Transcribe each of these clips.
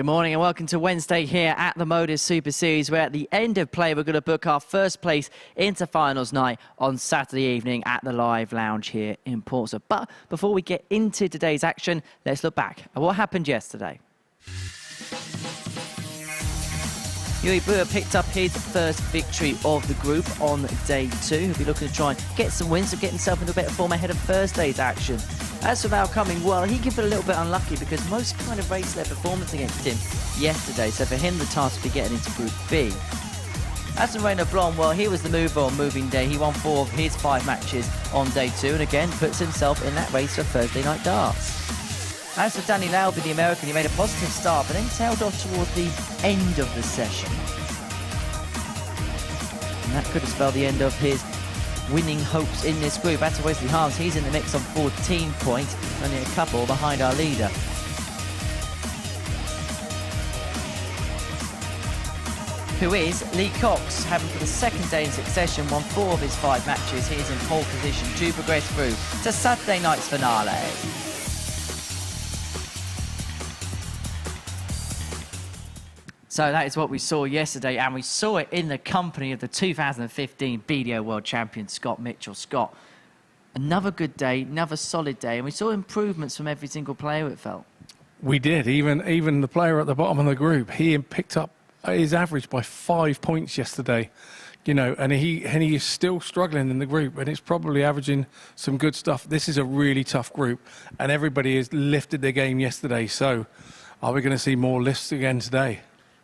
Good morning and welcome to Wednesday here at the MODUS Super Series, where at the end of play we're going to book our first place into finals night on Saturday evening at the Live Lounge here in Portsmouth. But before we get into today's action, let's look back at what happened yesterday. Yuri Brewer picked up his first victory of the group on day 2. He'll be looking to try and get some wins to get himself into a better form ahead of Thursday's action. As for Mal Cumming, well, he could be a little bit unlucky because most kind of raced their performance against him yesterday. So for him, the task will be getting into Group B. As for Rainer Blom, well, he was the mover on moving day. He won 4 of his 5 matches on day 2 and again puts himself in that race for Thursday night darts. As for Danny Lauby, the American, he made a positive start but then tailed off towards the end of the session. And that could have spelled the end of his winning hopes in this group. As for Wesley Harms, he's in the mix on 14 points, only a couple behind our leader. Who is Lee Cox, having for the second day in succession won 4 of his 5 matches. He is in pole position to progress through to Saturday night's finale. So that is what we saw yesterday, and we saw it in the company of the 2015 BDO World Champion, Scott Mitchell. Scott, another good day, another solid day, and we saw improvements from every single player, it felt. We did. Even the player at the bottom of the group, he picked up his average by 5 points yesterday. You know, and he is still struggling in the group, and it's probably averaging some good stuff. This is a really tough group, and everybody has lifted their game yesterday. So are we going to see more lifts again today?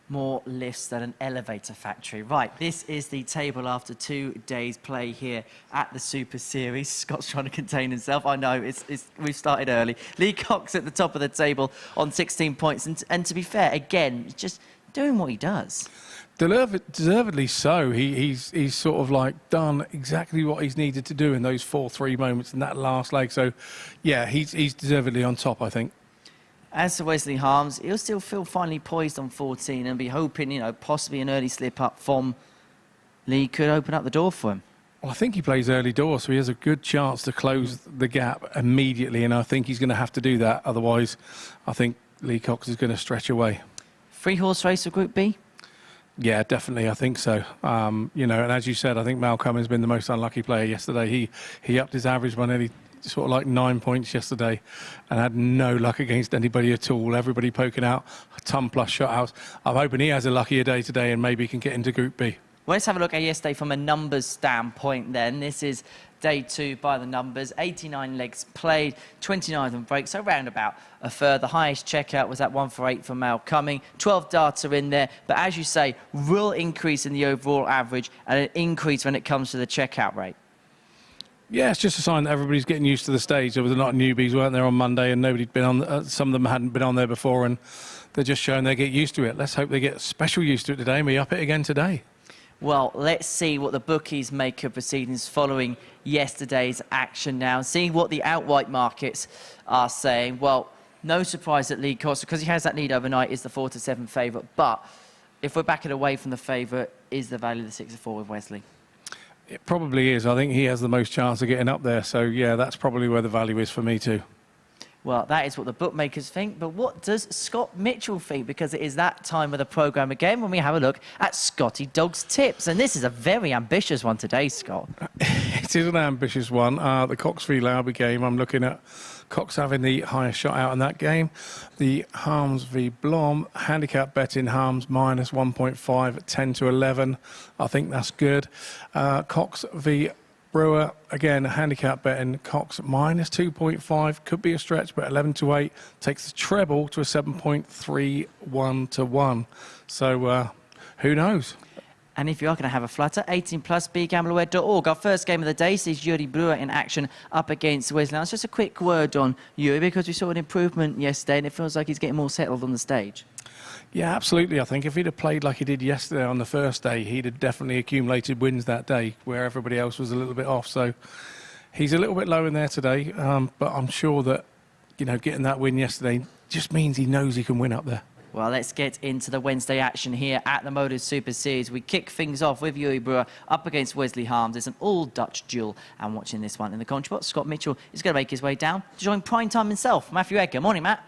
More lifts than an elevator factory. Right, this is the table after 2 days play here at the Super Series. Scott's trying to contain himself. I know, we've started early. Lee Cox at the top of the table on 16 points. And to be fair, again, just doing what he does. Deservedly so. He's sort of like done exactly what he's needed to do in those 4-3 moments in that last leg. So, yeah, he's deservedly on top, I think. As for Wesley Harms, he'll still feel finally poised on 14 and be hoping, you know, possibly an early slip up from Lee could open up the door for him. Well, I think he plays early doors, so he has a good chance to close the gap immediately, and I think he's going to have to do that. Otherwise, I think Lee Cox is going to stretch away. 3-horse race for Group B? Yeah, definitely. I think so. You know, and as you said, I think Mal Cumming's been the most unlucky player yesterday. He upped his average by nearly sort of like 9 points yesterday and had no luck against anybody at all. Everybody poking out, a ton plus shutouts. I'm hoping he has a luckier day today and maybe can get into Group B. Well, let's have a look at yesterday from a numbers standpoint then. This is day 2 by the numbers. 89 legs played, 29 of them breaks, so around about a third. The highest checkout was at 1 for 8 from Mal Cumming. 12 darts are in there, but as you say, real increase in the overall average and an increase when it comes to the checkout rate. Yeah, it's just a sign that everybody's getting used to the stage. There was a lot of newbies, weren't there, on Monday, and nobody'd been on. Some of them hadn't been on there before, and they're just showing they get used to it. Let's hope they get special used to it today, and we up it again today. Well, let's see what the bookies make of proceedings following yesterday's action now, and see what the outright markets are saying. Well, no surprise that Lee Cox, because he has that lead overnight, is the 4-7 favourite. But if we're backing away from the favourite, is the value of the 6-4 with Wesley? It probably is. I think he has the most chance of getting up there. So, yeah, that's probably where the value is for me too. Well, that is what the bookmakers think. But what does Scott Mitchell think? Because it is that time of the programme again when we have a look at Scotty Dog's tips. And this is a very ambitious one today, Scott. It is an ambitious one. The Cox v Lauby game, I'm looking at Cox having the highest shot out in that game. The Harms v Blom, handicap betting Harms minus 1.5 at 10 to 11. I think that's good. Cox v Brewer, again, handicap betting Cox minus 2.5. Could be a stretch, but 11 to 8 takes the treble to a 7.31 to 1. So who knows? And if you are going to have a flutter, 18 plus, begambleaware.org. Our first game of the day sees Yuri Brewer in action up against Wesley. Now, it's just a quick word on Yuri, because we saw an improvement yesterday and it feels like he's getting more settled on the stage. Yeah, absolutely. I think if he'd have played like he did yesterday on the first day, he'd have definitely accumulated wins that day, where everybody else was a little bit off. So he's a little bit low in there today, but I'm sure that, you know, getting that win yesterday just means he knows he can win up there. Well, let's get into the Wednesday action here at the MODUS Super Series. We kick things off with Yuri Brewer up against Wesley Harms. It's an all-Dutch duel. And watching this one in the commentary box, Scott Mitchell is going to make his way down to join prime time himself. Matthew Edgar. Morning, Matt.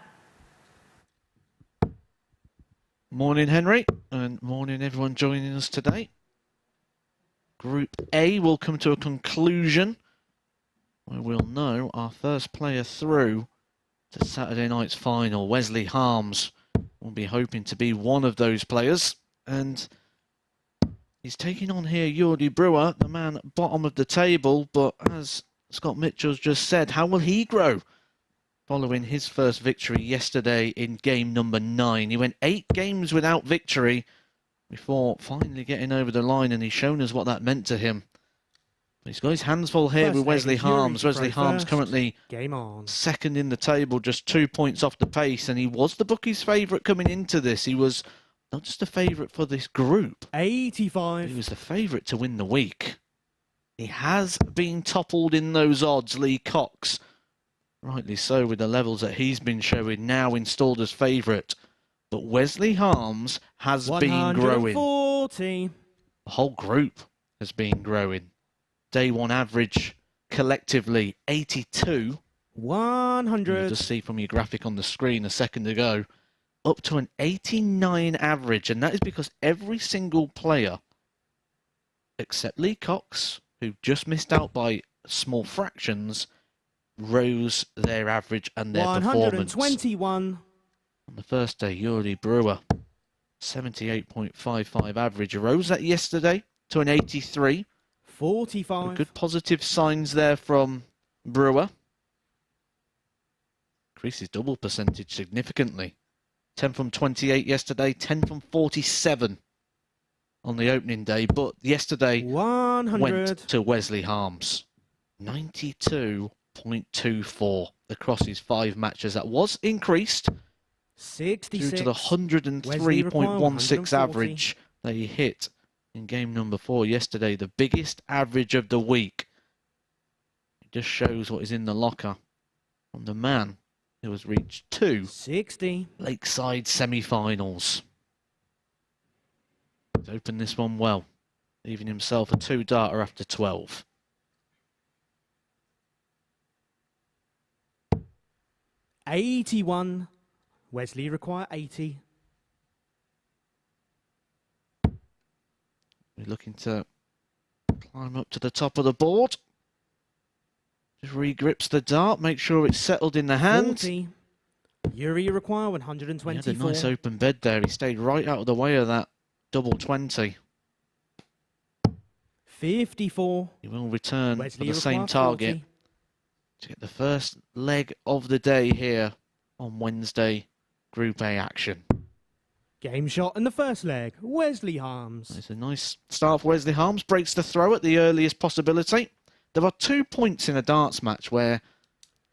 Morning, Henry, and morning, everyone joining us today. Group A will come to a conclusion. We will know our first player through to Saturday night's final. Wesley Harms will be hoping to be one of those players, and he's taking on here Jordi Brewer, the man at bottom of the table, but as Scott Mitchell's just said, how will he grow following his first victory yesterday in game number 9? He went 8 games without victory before finally getting over the line, and he's shown us what that meant to him. He's got his hands full here with Wesley Harms. Wesley Harms currently second in the table, just 2 points off the pace, and he was the bookies' favourite coming into this. He was not just a favourite for this group, 85. he was the favourite to win the week. He has been toppled in those odds, Lee Cox. Rightly so, with the levels that he's been showing, now installed as favourite. But Wesley Harms has been growing. The whole group has been growing. Day one average collectively 82. 100. You just see from your graphic on the screen a second ago, up to an 89 average, and that is because every single player, except Lee Cox, who just missed out by small fractions, rose their average and their performance. 121. On the first day, Jordi Brewer, 78.55 average, rose that yesterday to an 83. 45. Good positive signs there from Brewer. Increases double percentage significantly. 10 from 28 yesterday, 10 from 47 on the opening day. But yesterday 100. went to Wesley Harms. 92.24 across his 5 matches. That was increased 66. due to the 103.16 average that he hit in game number 4 yesterday, the biggest average of the week. It just shows what is in the locker from the man who has reached 2 60. Lakeside semi-finals. He's opened this one well, leaving himself a 2-darter after 12. $81. Wesley require 80. We're looking to climb up to the top of the board. Just re-grips the dart, make sure it's settled in the hand. 40. Yuri require 124. He had a nice open bed there. He stayed right out of the way of that double 20. 54. He will return Wesley for the same require target 40. to get the first leg of the day here on Wednesday Group A action. Game shot in the first leg. Wesley Harms. It's a nice start for Wesley Harms. Breaks the throw at the earliest possibility. There are 2 points in a darts match where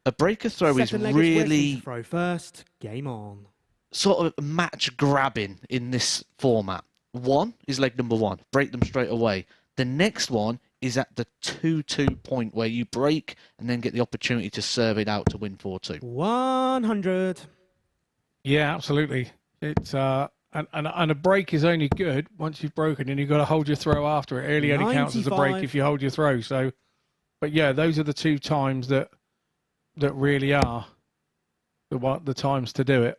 a breaker throw is Second leg really Wesley to throw first. Game on. sort of match grabbing in this format. One is leg number 1. Break them straight away. The next one is at the 2-2 point where you break and then get the opportunity to serve it out to win 4-2. 100. Yeah, absolutely. It's and a break is only good once you've broken, and you've got to hold your throw after it. Early only counts as a break 95. if you hold your throw. So, but yeah, those are the 2 times that really are the times to do it.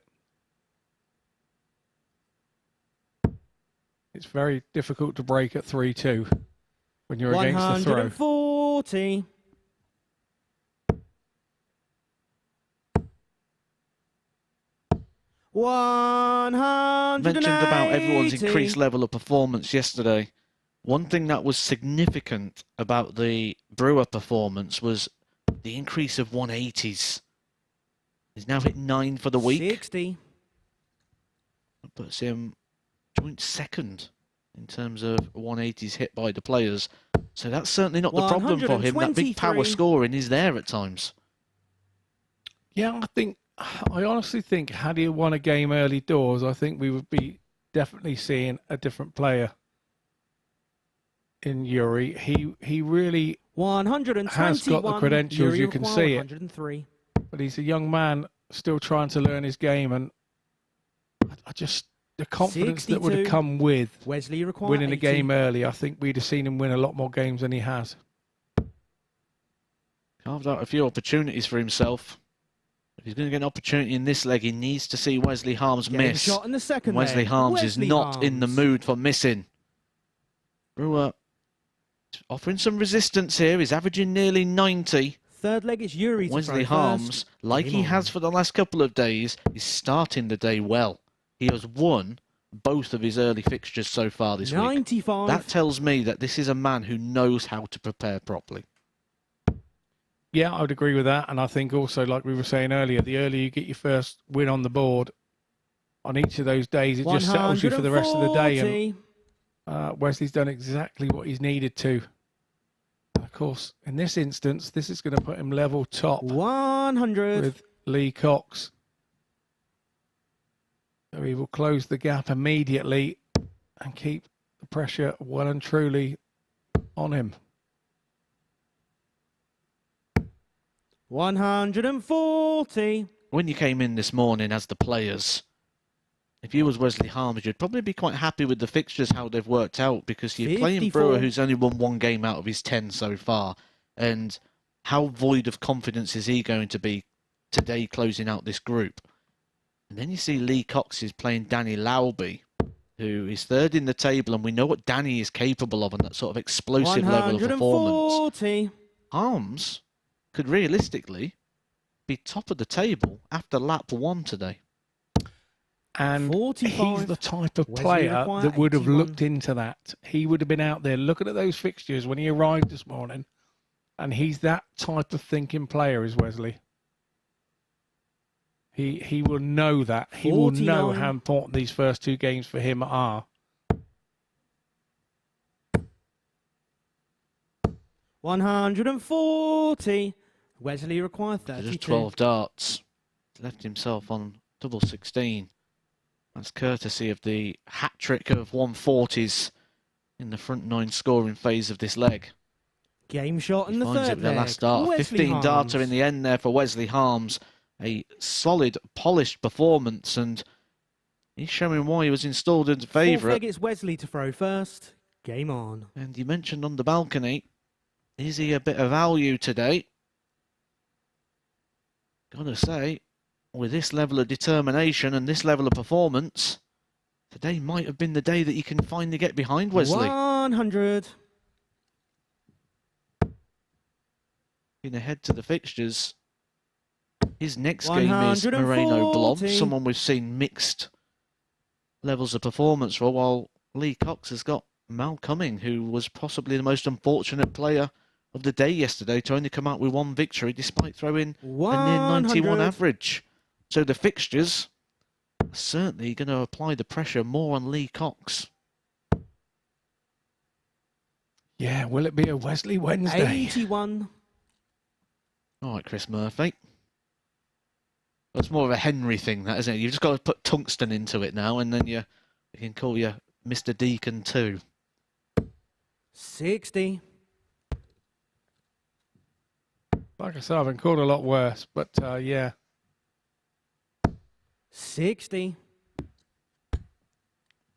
It's very difficult to break at 3-2 when you're against the throw. 140. Mentioned about everyone's increased level of performance yesterday. One thing that was significant about the Brewer performance was the increase of 180s. He's now hit 9 for the week. 60. That puts him joint second in terms of 180s hit by the players. So that's certainly not the problem for him. That big power 123. scoring is there at times. Yeah, I honestly think had he won a game early doors, I think we would be definitely seeing a different player in Yuri. He really 121. has got the credentials, Yuri you can require see it. 103. But he's a young man still trying to learn his game, and I just the confidence that would have 62. come with Wesley require winning a 80. game early, I think we'd have seen him win a lot more games than he has. Carved out a few opportunities for himself. If he's going to get an opportunity in this leg, he needs to see Wesley Harms Game miss. shot in the second And Wesley leg. Harms is Wesley not in the Harms. mood for missing. Brewer offering some resistance here. He's averaging nearly 90. Third leg is Yuri to Wesley throw Harms, first. like Game he on. has for the last couple of days, is starting the day well. He has won both of his early fixtures so far this week. 95. That tells me that this is a man who knows how to prepare properly. Yeah, I would agree with that. And I think also, like we were saying earlier, the earlier you get your first win on the board on each of those days, it just settles you for the rest of the day. And Wesley's done exactly what he's needed to. And of course, in this instance, this is going to put him level top 100. with Lee Cox. So he will close the gap immediately and keep the pressure well and truly on him. 140. When you came in this morning as the players, if you was Wesley Harms, you'd probably be quite happy with the fixtures, how they've worked out, because you're playing 54. Brewer, who's only won one game out of his 10 so far. And how void of confidence is he going to be today closing out this group? And then you see Lee Cox is playing Danny Lauby, who is third in the table, and we know what Danny is capable of on that sort of explosive level of performance. 140. Harms could realistically be top of the table after lap 1 today. And 45. he's the type of Wesley player require that would have 81. looked into that. He would have been out there looking at those fixtures when he arrived this morning. And he's that type of thinking player, is Wesley. He will know that. He will know 49. how important these first two games for him are. 140. Wesley required 32. Just 12 darts. He's left himself on double 16. That's courtesy of the hat-trick of 140s in the front 9 scoring phase of this leg. Game shot in He the finds it third with the leg. last dart. Wesley 15 Harms. darter in the end there for Wesley Harms. A solid, polished performance, and he's showing why he was installed as a Fourth leg, favourite. it's Wesley to throw first. Game on. And you mentioned on the balcony, is he a bit of value today? Gotta say, with this level of determination and this level of performance, today might have been the day that you can finally get behind Wesley. 100. Looking ahead to the fixtures, his next game is 140. Moreno Blob, someone we've seen mixed levels of performance for, while Lee Cox has got Mal Cumming, who was possibly the most unfortunate player of the day yesterday to only come out with one victory despite throwing a near 91 average. So the fixtures are certainly going to apply the pressure more on Lee Cox. Yeah, will it be a Wesley Wednesday? 81. All right, Chris Murphy. That's more of a Henry thing, that, isn't it? You've just got to put tungsten into it now, and then you can call you Mr. Deacon too. 60. Like I said, I've been called a lot worse, but yeah. 60.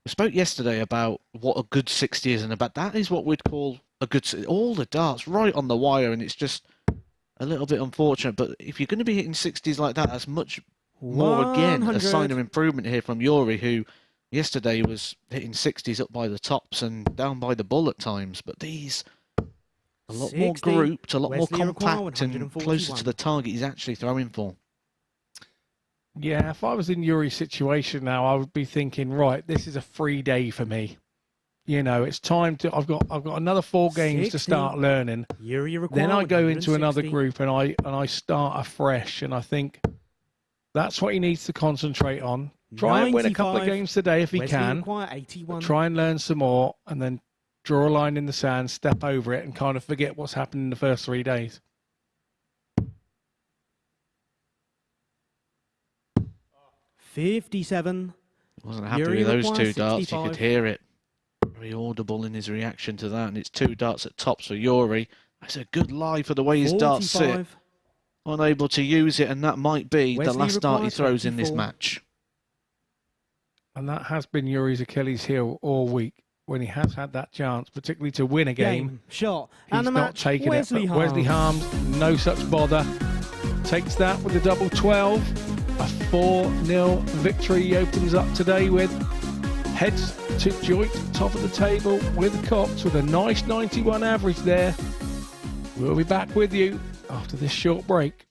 We spoke yesterday about what a good 60 is, and about that is what we'd call a good... All the darts right on the wire, and it's just a little bit unfortunate. But if you're going to be hitting 60s like that, that's much more, again, a 100. sign of improvement here from Yuri, who yesterday was hitting 60s up by the tops and down by the bull at times. But these... a lot more 60. grouped, a lot Wesley more require compact and 141. closer to the target he's actually throwing for. Yeah, if I was in Yuri's situation now, I would be thinking, right, this is a free day for me. You know, it's time to. I've got another 4 games 60. to start learning. Yuri required Then I go into another 160. group and I start afresh. And I think that's what he needs to concentrate on. Try and win a couple of 95. games today if he Wesley can. require 81. Try and learn some more, and then draw a line in the sand, step over it, and kind of forget what's happened in the first 3 days. $57. Wasn't happy Yuri with those 2 requires darts. You 65. could hear it. Very audible in his reaction to that. And it's 2 darts at tops for Yuri. That's a good lie for the way his darts sit. 45. Unable to use it, and that might be the Wesley last dart he requires throws in this 84. match. And that has been Yuri's Achilles heel all week when he has had that chance, particularly to win a game. Shot. He's And the not match, taken Wesley it. But Wesley Harms. Harms, no such bother. takes that with a double 12. A 4-0 victory. He opens up today with, heads to joint top of the table with Cox with a nice 91 average there. We'll be back with you after this short break.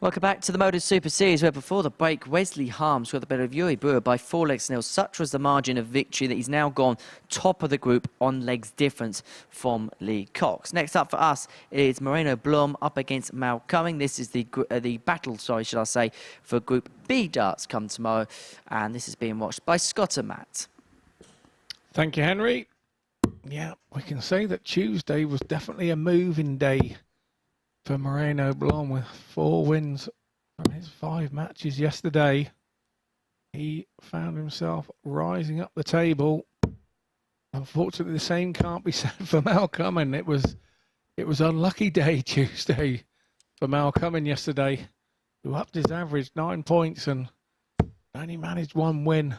Welcome back to the MODUS Super Series, where before the break, Wesley Harms got the better of Yuri Brewer by 4 legs to nil. Such was the margin of victory that he's now gone top of the group on legs difference from Lee Cox. Next up for us is Moreno Blum up against Mal Cumming. This is the battle, should I say, for Group B darts come tomorrow. And this is being watched by Scott and Matt. Thank you, Henry. Yeah, we can say that Tuesday was definitely a moving day for Moreno Blum with 4 wins from his 5 matches yesterday. He found himself rising up the table. Unfortunately, the same can't be said for Mal Cumming. It was unlucky day Tuesday for Mal Cumming yesterday, who upped his average 9 points and only managed 1 win.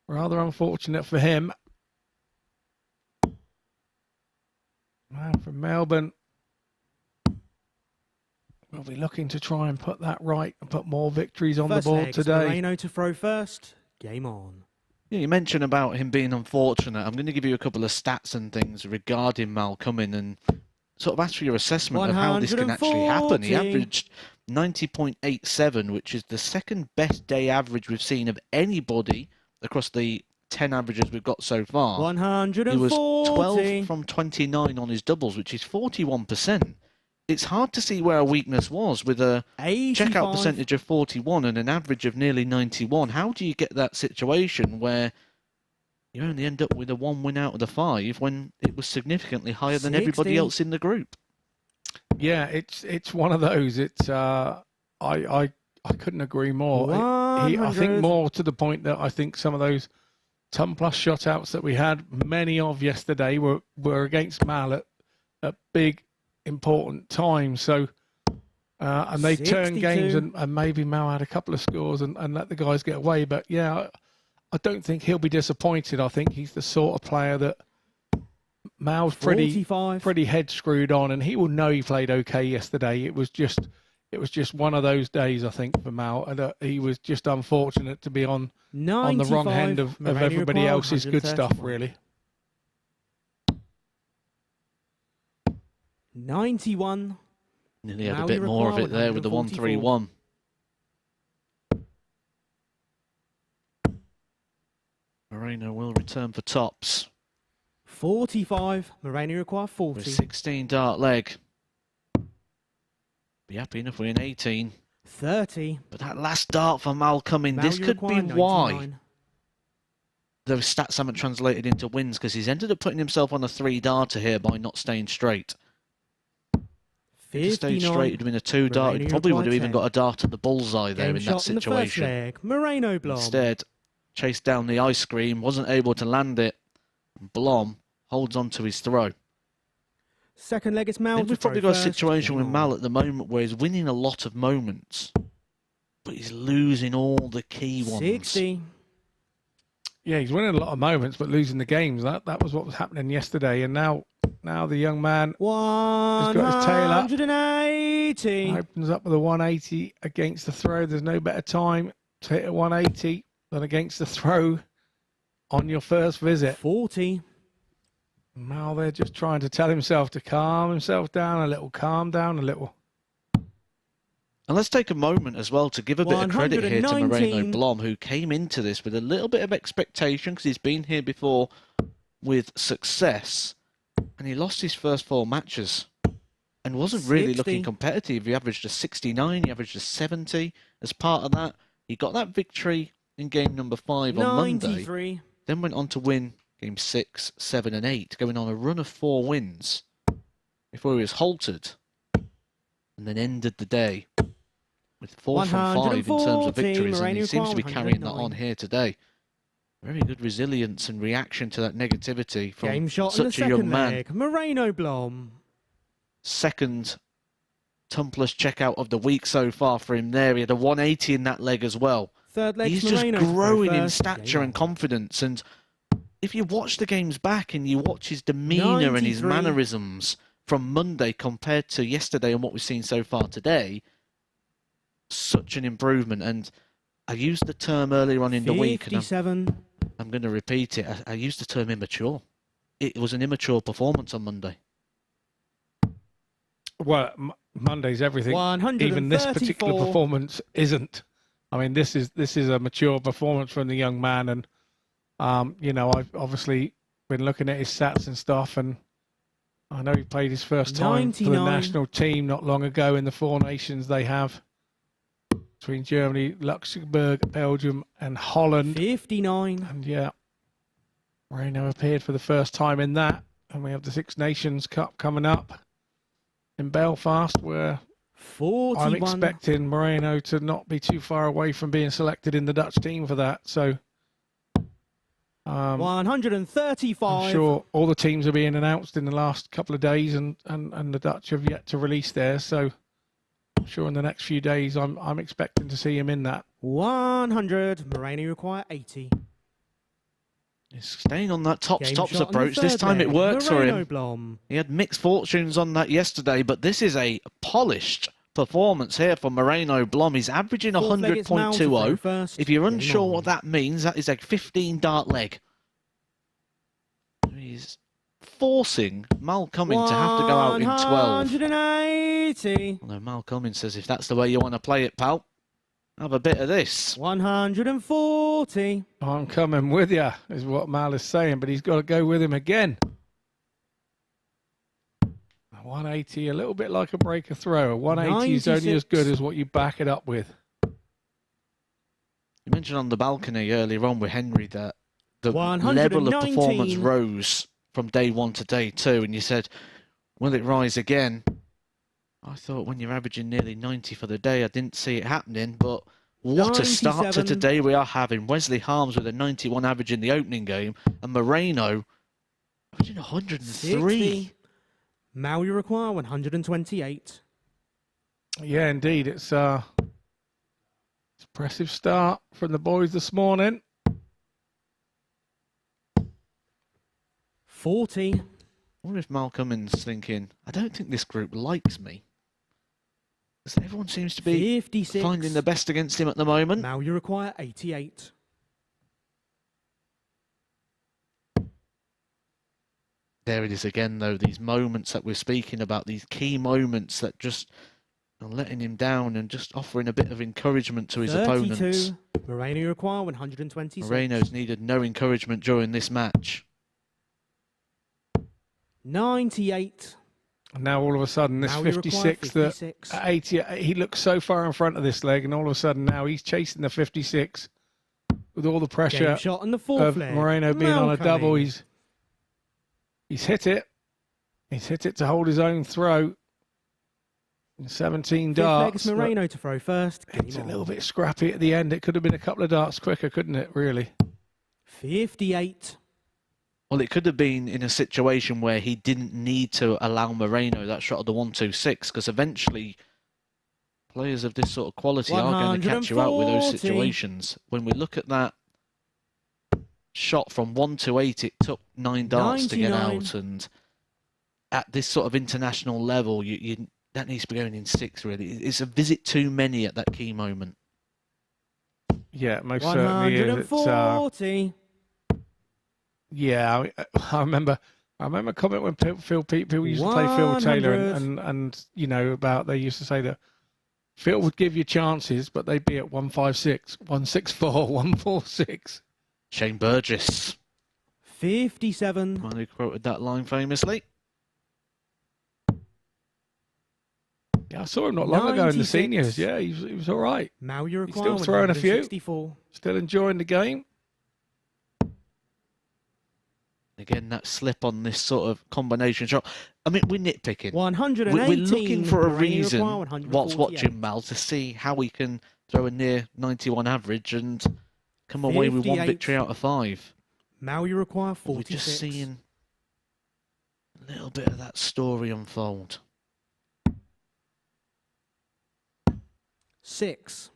Rather unfortunate for him. Man from Melbourne, we'll be looking to try and put that right and put more victories on the board today. Moreno to throw first. Game on. Yeah, you mentioned about him being unfortunate. I'm going to give you a couple of stats and things regarding Mal Cumming and sort of ask for your assessment of how this can actually happen. He averaged 90.87, which is the second best day average we've seen of anybody across the 10 averages we've got so far. 140. He was 12 from 29 on his doubles, which is 41%. It's hard to see where our weakness was with a 85. checkout percentage of 41 and an average of nearly 91. How do you get that situation where you only end up with a 1 win out of the 5 when it was significantly higher than everybody 60. else in the group. Yeah, it's one of those. It's I couldn't agree more. I think 100. more to the point that I think some of those ton plus shutouts that we had, many of yesterday, were against Mal at big important times. So and they turned games, 62. and maybe Mal had a couple of scores and let the guys get away. But yeah, I don't think he'll be disappointed. I think he's the sort of player that Mal's pretty 45. head screwed on, and he will know he played okay yesterday. It was just one of those days, I think, for Mal, and he was just unfortunate to be on the wrong 95. end of Moreno everybody required else's good stuff, 131. really. 91. Nearly had Now a bit you more of require it there with the 131. Moreno will return for tops 45. Moreno require with 40. 16 dart leg. Be happy enough with an 18. 30. But that last dart for Mal coming, Now this you could be require why 99. those stats haven't translated into wins, because he's ended up putting himself on a 3-darter here by not staying straight. If he stayed 59. straight, he'd been a 2-dart. He Moreno probably would have required even 10. got a dart at the bullseye there Game in that shot in the first situation. leg. Moreno Blom. Instead, chased down the ice cream, wasn't able to land it. Blom holds on to his throw. Second leg is I Mal. think to we've probably throw got a first. situation with Game Mal on. at the moment where he's winning a lot of moments, but he's losing all the key ones. 60. Yeah, he's winning a lot of moments, but losing the games. That was what was happening yesterday, and now the young man got his tail up. 180. Opens up with a 180 against the throw. There's no better time to hit a 180 than against the throw on your first visit. 40. Mal there just trying to tell himself to calm himself down a little, calm down a little. And let's take a moment as well to give a bit of credit here to Moreno 119. Blom, who came into this with a little bit of expectation because he's been here before with success. And he lost his first 4 matches and wasn't really 60. looking competitive. He averaged a 69, he averaged a 70. As part of that, he got that victory in game number 5 on Monday. 93. Then went on to win game 6, 7 and 8, going on a run of 4 wins before he was halted and then ended the day with 4 from 5 in terms of 140, victories, and he Moreno seems to be carrying that 109. on here today. Very good resilience and reaction to that negativity from Game shot in the such a young second man. leg. Moreno Blom. Second Tumplers checkout of the week so far for him there. He had a 180 in that leg as well. Third leg. He's just Moreno to throw growing in first. stature Game and on. confidence, and if you watch the games back and you watch his demeanour and his 93. mannerisms from Monday compared to yesterday and what we've seen so far today, such an improvement. And I used the term earlier on in the week, and 57. I'm going to repeat it. I used the term immature. It was an immature performance on Monday. Well, Monday's everything. 134. Even this particular performance isn't. I mean, this is a mature performance from the young man, and I've obviously been looking at his stats and stuff, and I know he played his first time for the 99. national team not long ago in the 4 nations they have between Germany, Luxembourg, Belgium, and Holland. 59. And yeah, Moreno appeared for the first time in that, and we have the Six Nations Cup coming up in Belfast, where 41. I'm expecting Moreno to not be too far away from being selected in the Dutch team for that. So 135. I'm sure all the teams are being announced in the last couple of days, and the Dutch have yet to release theirs. So I'm sure in the next few days I'm expecting to see him in that. 100. Moreno require 80. He's staying on that tops Game shot in the approach. This third time it leg. works for Moreno him. Blom. He had mixed fortunes on that yesterday, but this is a polished performance here for Moreno Blom. He's averaging Fourth leg, it's Mal to throw 100.20. first. If you're Game unsure on. what that means, that is a 15-dart leg. He's forcing Mal Cummins to have to go out in 12. 180. Although Mal Cummins says, if that's the way you want to play it, pal, have a bit of this. 140. I'm coming with you, is what Mal is saying, but he's got to go with him again. 180, a little bit like a breaker throw. A 180 is only as 96. good as what you back it up with. You mentioned on the balcony earlier on with Henry that the level of performance rose from day 1 to day 2, and you said, will it rise again? I thought when you're averaging nearly 90 for the day, I didn't see it happening, but what a start to today we are having. Wesley Harms with a 91 average in the opening game, and Moreno averaging 103. 60. Maui require 128. Yeah, indeed. It's impressive start from the boys this morning. 40. I wonder if Malcolm is thinking, I don't think this group likes me. Because everyone seems to be 56. finding the best against him at the moment. Now you require 88. There it is again, though, these moments that we're speaking about, these key moments that just are letting him down and just offering a bit of encouragement to his 32. opponents. Moreno require 126. Moreno's needed no encouragement during this match. 98. And now all of a sudden this Now we 56, require that 56. at 80, he looks so far in front of this leg, and all of a sudden now he's chasing the 56 with all the pressure Game shot on the fourth of leg. Moreno being on a Malcolm double. in. He's hit it. He's hit it to hold his own throw. 17 Fifth leg darts. is Moreno to throw first. It's a little bit scrappy at the end. It could have been a couple of darts quicker, couldn't it, really? 58. Well, it could have been in a situation where he didn't need to allow Moreno that shot of the 126, because eventually players of this sort of quality are going to catch you out with those 140. situations. When we look at that shot from 128, it took 9 darts to get 99. out, and at this sort of international level, that needs to be going in 6, really. It's a visit too many at that key moment. Yeah, most certainly is. It's, 140. yeah, I remember comment when people used to play Phil Taylor 100. and you know about, they used to say that Phil would give you chances, but they'd be at 156, 164, 146. Shane Burgess, 57. man who quoted that line famously. Yeah, I saw him not long ago in the 96. seniors. Yeah, he was all right. Now you He's require still throwing a few. 164. Still enjoying the game. Again, that slip on this sort of combination shot. I mean, we're nitpicking. 118. We're looking for a Moreno reason, require whilst 148. watching Mal, to see how we can throw a near 91 average and come away with 1 58. victory out of 5. Now you require We're 46. just seeing a little bit of that story unfold. 6.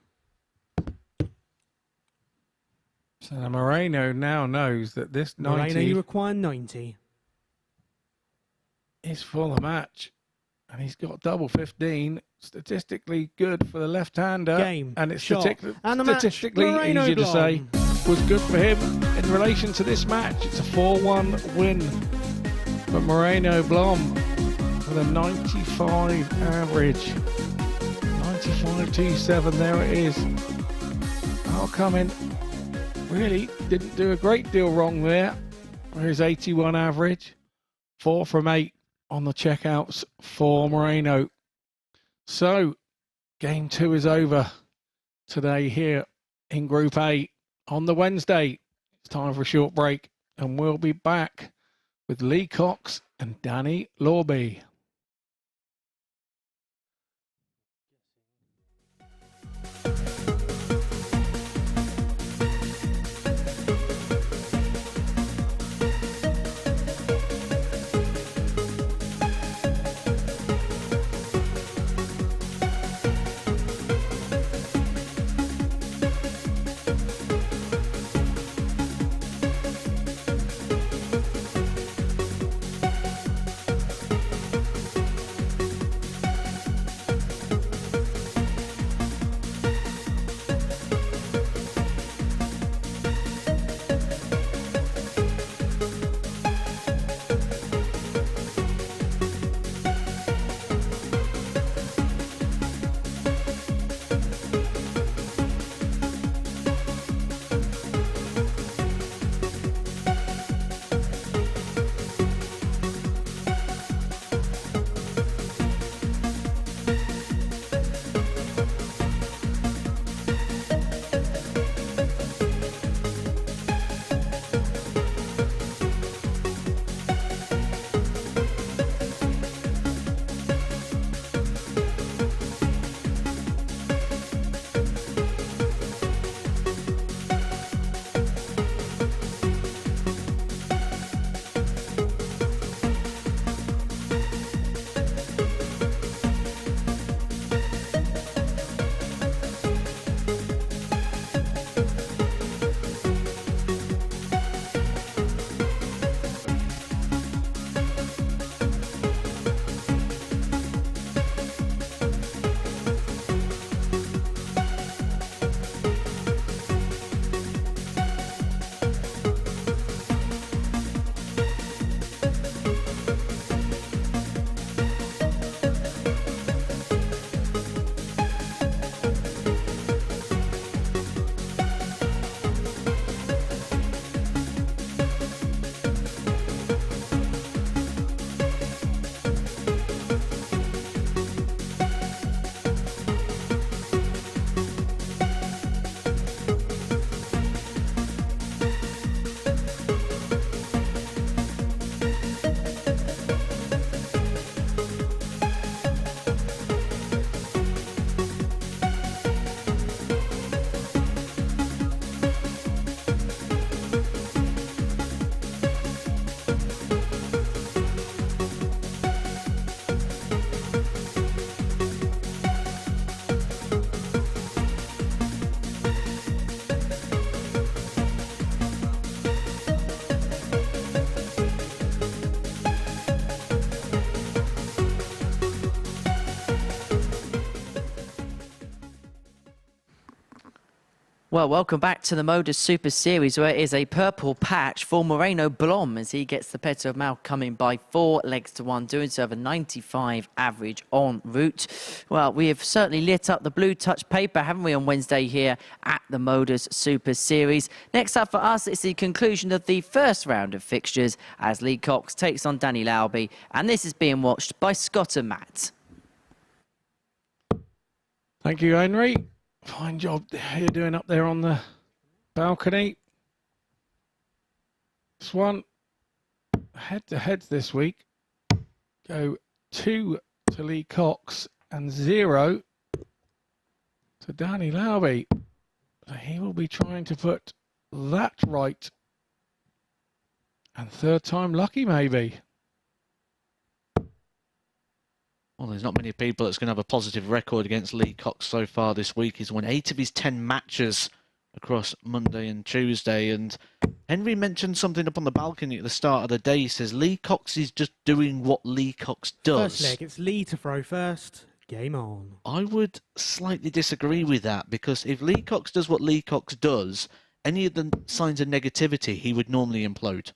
So Moreno now knows that this Moreno, 90 you require 90. is for the match. And he's got double 15. Statistically good for the left-hander. Game, And it's shot, and the match. statistically Moreno easier to say Blom. was good for him in relation to this match. It's a 4-1 win for Moreno Blom with a 95 average. 95.27, there it is. I'll come in. Really didn't do a great deal wrong there. His 81 average. 4 from 8 on the checkouts for Moreno. So, game 2 is over today here in Group A on the Wednesday. It's time for a short break, and we'll be back with Lee Cox and Danny Lorby. Well, welcome back to the MODUS Super Series, where it is a purple patch for Moreno Blom as he gets the better of Mal coming by 4 legs to 1, doing so of a 95 average en route. Well, we have certainly lit up the blue touch paper, haven't we, on Wednesday here at the MODUS Super Series. Next up for us, it's the conclusion of the first round of fixtures as Lee Cox takes on Danny Lauby, and this is being watched by Scott and Matt. Thank you, Henry. Fine job you're doing up there on the balcony. This one, head-to-heads this week, go 2 to Lee Cox and 0 to Danny Lauby. So he will be trying to put that right. And third time lucky, maybe. Well, there's not many people that's going to have a positive record against Lee Cox so far this week. He's won 8 of his 10 matches across Monday and Tuesday. And Henry mentioned something up on the balcony at the start of the day. He says Lee Cox is just doing what Lee Cox does. First leg, it's Lee to throw first. Game on. I would slightly disagree with that, because if Lee Cox does what Lee Cox does, any of the signs of negativity, he would normally implode.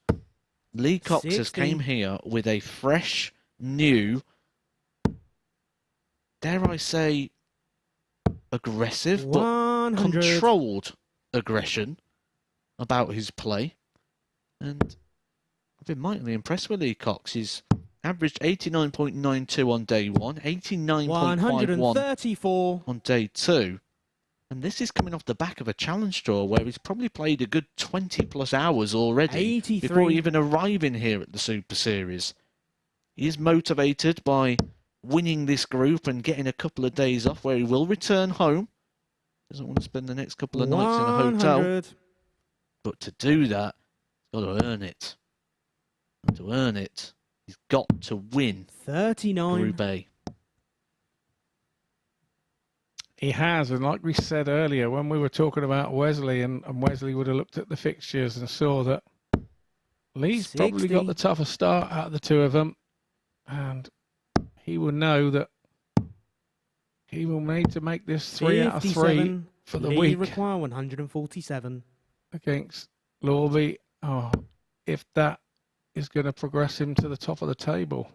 Lee Cox 60. has came here with a fresh, new, dare I say, aggressive, but 100. controlled aggression about his play. And I've been mightily impressed with Lee Cox. He's averaged 89.92 on day 1, 89.51 134. on day 2. And this is coming off the back of a challenge draw where he's probably played a good 20 plus hours already 83. before even arriving here at the Super Series. He is motivated by winning this group and getting a couple of days off where he will return home. Doesn't want to spend the next couple of nights in a hotel. 100. But to do that, he's got to earn it. And to earn it, he's got to win 39. Group A. He has, and like we said earlier, when we were talking about Wesley, and Wesley would have looked at the fixtures and saw that Lee's probably 60. got the tougher start out of the two of them, and he will know that he will need to make this 3 out of 3 57. for the Lee week require 147. against Lorby. Oh, if that is going to progress him to the top of the table.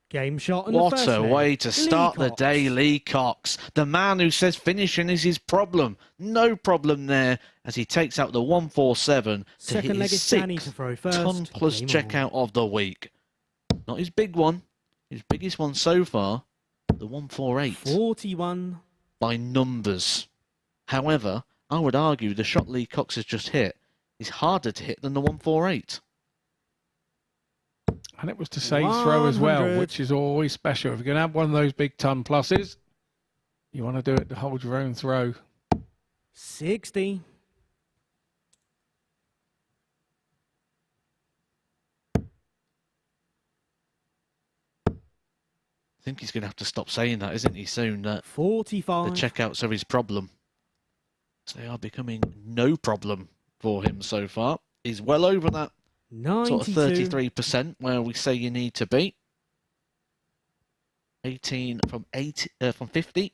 Game shot. And the What first a leg, way to start the Cox. day, Lee Cox. The man who says finishing is his problem. No problem there as he takes out the 147 to Second hit leg his is Danny to 6th throw first. ton-plus Game on. checkout of the week. Not his big one. His biggest one so far, the 148. 41. By numbers. However, I would argue the shot Lee Cox has just hit is harder to hit than the 148. And it was to save throw as well, 100. which is always special. If you're going to have one of those big ton pluses, you want to do it to hold your own throw. 60. I think he's going to have to stop saying that, isn't he, soon? That 45. the checkouts are his problem. So they are becoming no problem for him so far. He's well over that 92. sort of 33% where we say you need to be. 18 from 50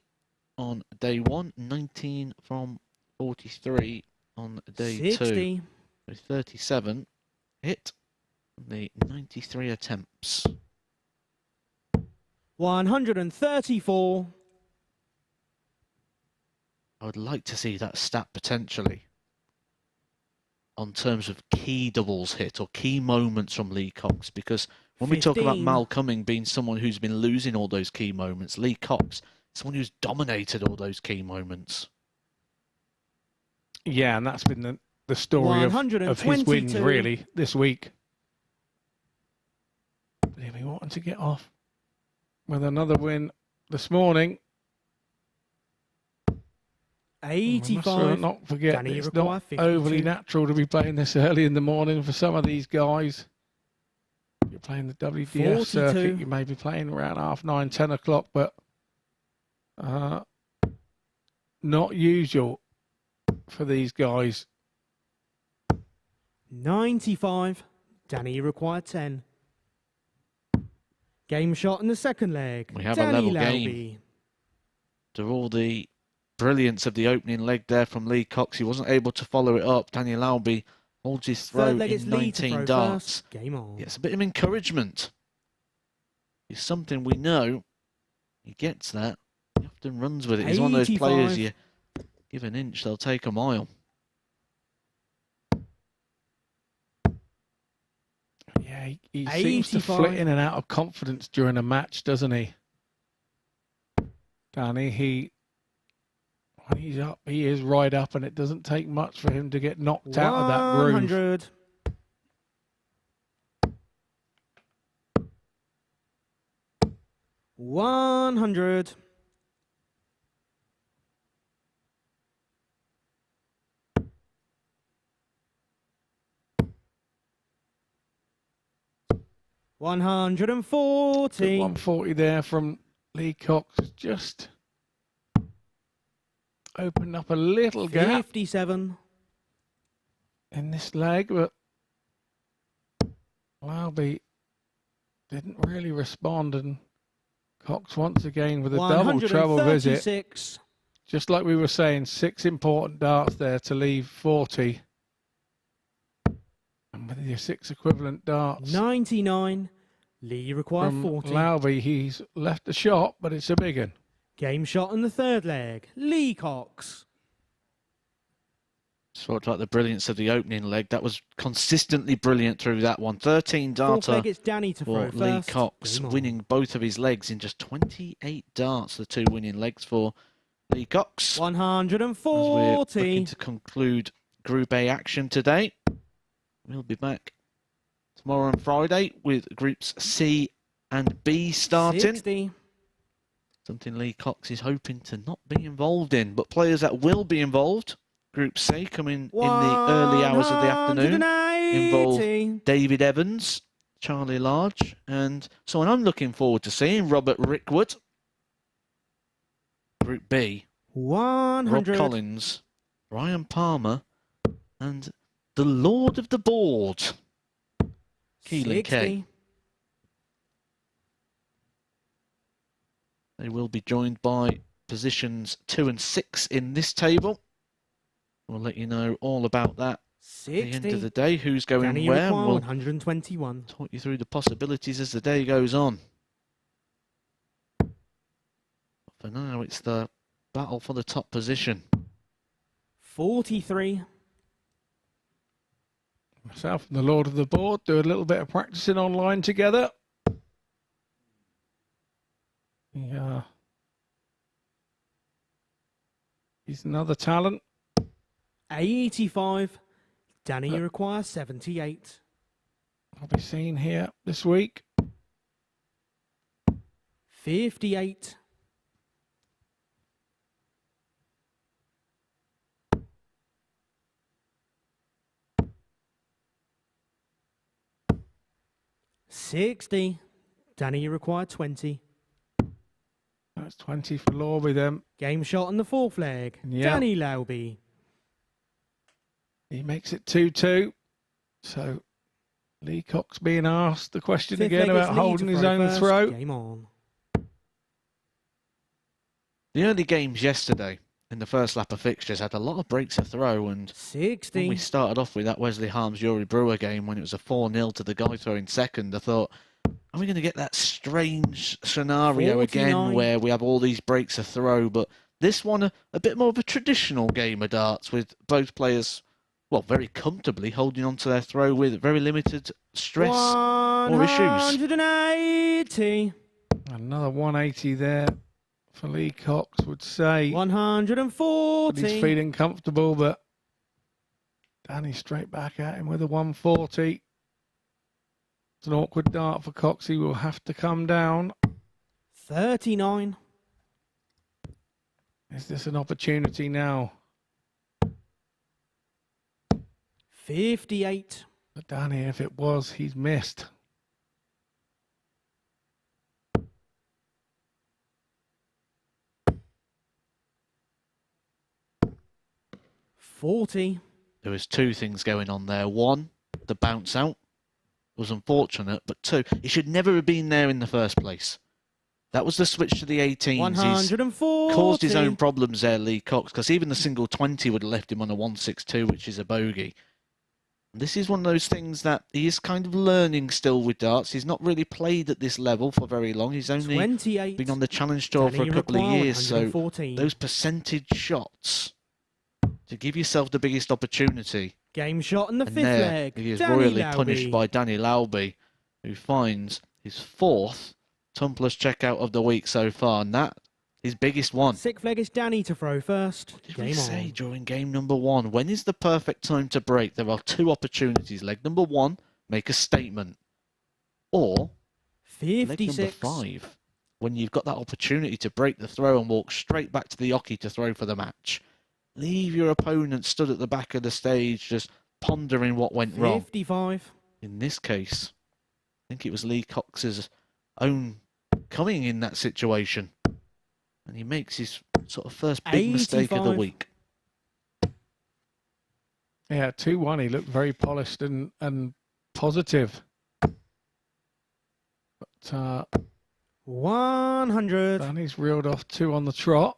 on day 1, 19 from 43 on day 60. 2. So 37 hit the 93 attempts. 134. I would like to see that stat potentially on terms of key doubles hit or key moments from Lee Cox, because when we talk about 15. Mal Cumming being someone who's been losing all those key moments, Lee Cox, someone who's dominated all those key moments. Yeah, and that's been the story of his wins, 122. really, this week. Really wanting to get off with another win this morning. We must 85. not forget Danny, that you it's require not 52. overly natural to be playing this early in the morning for some of these guys. If you're playing the WDF 42. circuit, you may be playing around 9:30, 10 o'clock, but not usual for these guys. 95. Danny, you require 10. Game shot in the second leg. We have Danny a level Lauby. game. After all the brilliance of the opening leg there from Lee Cox. He wasn't able to follow it up. Daniel Albee holds his throw Third leg, it's in Lee to 19 throw darts. first. Game on. Gets a bit of encouragement. It's something we know. He gets that. He often runs with it. He's one of those players 85. you give an inch, they'll take a mile. Yeah, he seems to 85. flit in and out of confidence during a match, doesn't he? Danny, when he's up, he is right up, and it doesn't take much for him to get knocked out of that groove. 100. $100. $140. 140 there from Lee Cox. Just opened up a little gap 57. in this leg, but Albee didn't really respond, and Cox once again with a double treble visit. 136. Just like we were saying, 6 important darts there to leave 40. And with your 6 equivalent darts 99. Lee required from 40. Albee, he's left a shot, but it's a big one. Game shot in the third leg. Lee Cox. Talked about the brilliance of the opening leg. That was consistently brilliant through that one. 13 Fourth leg, darter it's Danny to for throw Lee first. Cox, Game on. winning both of his legs in just 28 darts. The 2 winning legs for Lee Cox. As we're 140. looking to conclude Group A action today. We'll be back tomorrow and Friday with Groups C and B starting. 60. Something Lee Cox is hoping to not be involved in, but players that will be involved. Group C coming in the early hours of the afternoon. 180. Involve David Evans, Charlie Large, and someone I'm looking forward to seeing, Robert Rickwood. Group B, 100. Rob Collins, Ryan Palmer, and the Lord of the Board, Keelan Kay. 60. They will be joined by positions 2 and 6 in this table. We'll let you know all about that at the end 60. of the day, who's going Danny where, and Require, we'll 121. talk you through the possibilities as the day goes on. But for now, it's the battle for the top position. 43. Myself and the Lord of the Board do a little bit of practicing online together. Yeah. He's another talent. 85. Danny Require, 78. I'll be seen here this week. 58. 60. Danny Require, 20. That's 20 for Lorby then. Game shot on the fourth leg. Yeah. Danny Laube. He makes it 2-2. So Lee Cox being asked the question Fifth again leg, it's about Lee holding to his throw own first. throw. Game on. The early games yesterday in the first lap of fixtures had a lot of breaks of throw, and 60. when we started off with that Wesley Harms Yuri Brewer game when it was a 4-0 to the guy throwing second, I thought, are we going to get that strange scenario 49. again where we have all these breaks of throw? But this one, a bit more of a traditional game of darts with both players, well, very comfortably holding on to their throw with very limited stress or issues. 180. Another 180 there for Lee Cox, would say. 140. But he's feeling comfortable, but Danny straight back at him with a 140. It's an awkward dart for Cox. He will have to come down. 39. Is this an opportunity now? 58. But Danny, if it was, he's missed. $40. There was 2 things going on there. One, the bounce out was unfortunate, but 2, he should never have been there in the first place. That was the switch to the 18s. He's 140. caused his own problems there, Lee Cox, because even the single 20 would have left him on a 162, which is a bogey. This is one of those things that he is kind of learning still with darts. He's not really played at this level for very long. He's only 28. been on the Challenge Tour for a couple of years, so those percentage shots to give yourself the biggest opportunity. Game shot in the And fifth there leg. he is Danny royally Lauby. punished by Danny Lauby, who finds his 4th Tumplers checkout of the week so far, and that his biggest one. Sixth leg is Danny to throw first. What did Game we say on. during game number 1? When is the perfect time to break? There are 2 opportunities. Leg number 1, make a statement. Or leg number 56. 5, when you've got that opportunity to break the throw and walk straight back to the oche to throw for the match. Leave your opponent stood at the back of the stage just pondering what went wrong. 55. In this case, I think it was Lee Cox's own coming in that situation. And he makes his sort of first big mistake of the 85. week. Yeah, 2-1. He looked very polished and positive. But 100. Danny's reeled off 2 on the trot,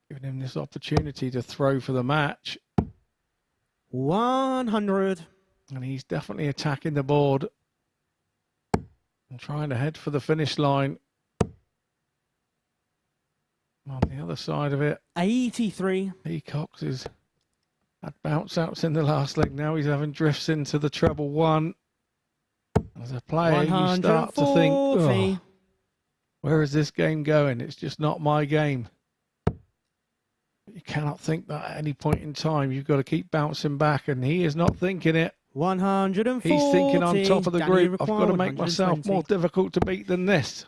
giving him this opportunity to throw for the match. 100. And he's definitely attacking the board and trying to head for the finish line. On the other side of it, 83. Lee Cox has had bounce outs in the last leg. Now he's having drifts into the treble 1. As a player, you start to think, 140. oh, where is this game going? It's just not my game. You cannot think that at any point in time. You've got to keep bouncing back, and he is not thinking it. 140. He's thinking on top of the Danny group. I've require got to make myself 120. more difficult to beat than this.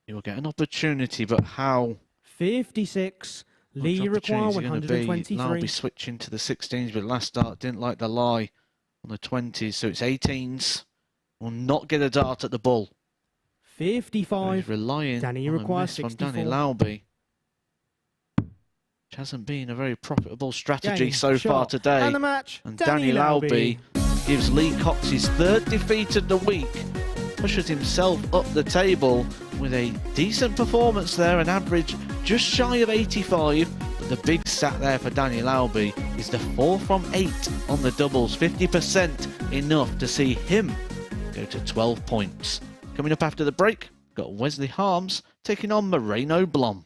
You'll get an opportunity, but how 56. much Lee require opportunity is going to be? 123. Now be switching to the 16s, but last start didn't like the lie on the 20s, so it's 18s. Will not get a dart at the bull. He's 55. relying Danny on a requires miss from 64. Danny Lauby, which hasn't been a very profitable strategy Game, so far shot, today. And the match. And Danny Lauby gives Lee Cox his 3rd defeat of the week, pushes himself up the table with a decent performance there, an average just shy of 85. But the big stat there for Danny Lauby is the 4 from 8 on the doubles, 50% enough to see him go to 12 points. Coming up after the break, got Wesley Harms taking on Moreno Blom.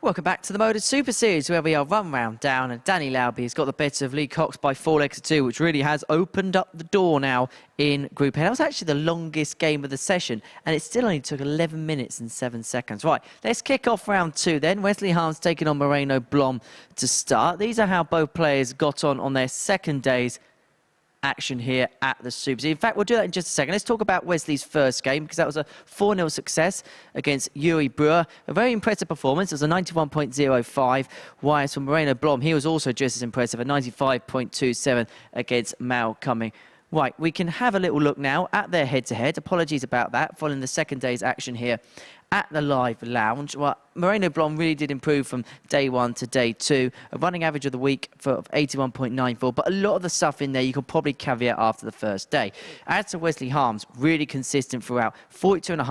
Welcome back to the MODUS Super Series, where we are run round down, and Danny Lauby has got the better of Lee Cox by 4 legs to 2, which really has opened up the door now in Group A. That was actually the longest game of the session, and it still only took 11 minutes and 7 seconds. Right, let's kick off round 2 then. Wesley Harms taking on Moreno Blom to start. These are how both players got on their second day's action here at the Super Series. In fact, we'll do that in just a second. Let's talk about Wesley's first game, because that was a 4-0 success against Yuri Brewer. A very impressive performance. It was a 91.05. Whereas for Moreno Blom, he was also just as impressive, a 95.27 against Mal Cumming. Right, we can have a little look now at their head-to-head. Apologies about that, following the second day's action here at the live lounge. Well, Moreno Blom really did improve from day 1 to day 2. A running average of the week for 81.94, but a lot of the stuff in there you could probably caveat after the first day. As to Wesley Harms, really consistent throughout. 42.5%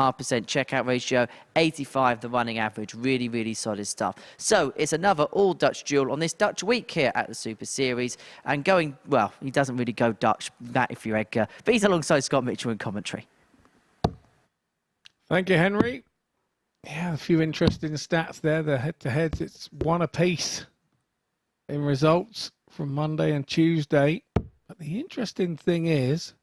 checkout ratio, 85 the running average. Really, really solid stuff. So it's another all-Dutch duel on this Dutch week here at the Super Series. And going, well, he doesn't really go Dutch, that if you're Edgar, but he's alongside Scott Mitchell in commentary. Thank you, Henry. Yeah, a few interesting stats there. The head-to-heads, it's 1 apiece in results from Monday and Tuesday. But the interesting thing is,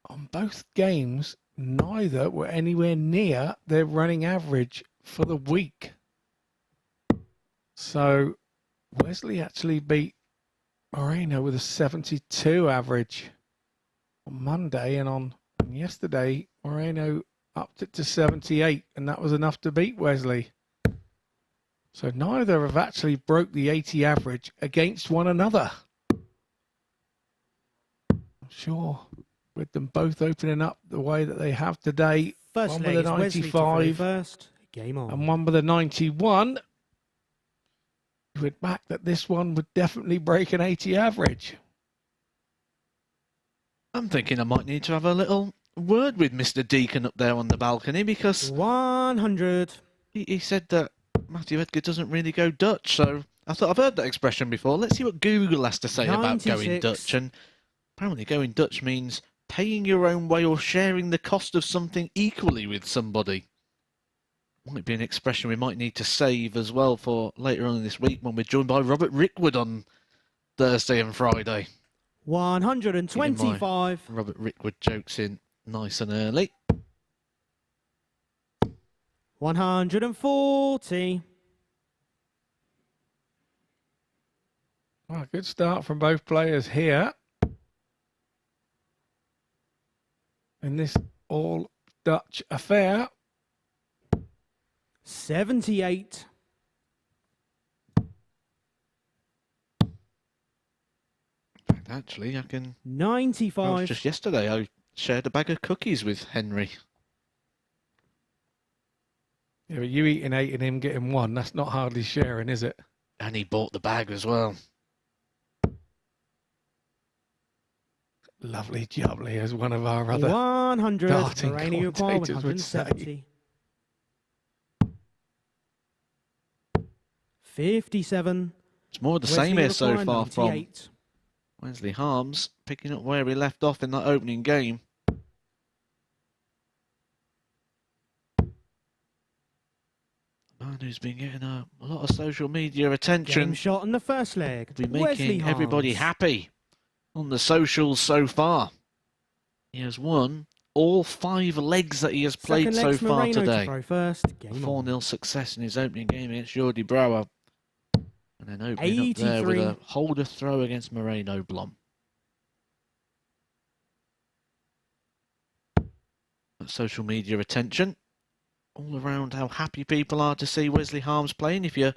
on both games, neither were anywhere near their running average for the week. So Wesley actually beat Moreno with a 72 average on Monday, and yesterday, Moreno upped it to 78, and that was enough to beat Wesley. So neither have actually broke the 80 average against one another. I'm sure with them both opening up the way that they have today, First one leg with a is Wesley to throw 95 first. Game on. and one with a 91, you would back that this one would definitely break an 80 average. I'm thinking I might need to have a little word with Mr. Deacon up there on the balcony, because 100. he said that Matthew Edgar doesn't really go Dutch, so I thought I've heard that expression before. Let's see what Google has to say about going 96. Dutch. And apparently going Dutch means paying your own way or sharing the cost of something equally with somebody. Might be an expression we might need to save as well for later on in this week when we're joined by Robert Rickwood on Thursday and Friday. 125. Robert Rickwood jokes in nice and early. 140. Well, good start from both players here in this all Dutch affair. 78. In fact, actually, I can... 95. Just yesterday, I shared a bag of cookies with Henry. Yeah, but you eating 8 and him getting 1, that's not hardly sharing, is it? And he bought the bag as well. Lovely jubbly, as one of our other 100. darting Moreno require commentators would say. 170. 57. It's more of the Wesley same here so require far from 98. Wesley Harms, picking up where he left off in that opening game. Man who's been getting a lot of social media attention. Game shot in the first leg. Be Wesley making everybody Harms. happy on the socials so far. He has won all 5 legs that he has played Second so leg's far Moreno to today. throw first. Game 4-0 success in his opening game against Jordi Brouwer. And then opening up there with 83. a holder throw against Moreno Blom. That social media attention. All around how happy people are to see Wesley Harms playing. If you're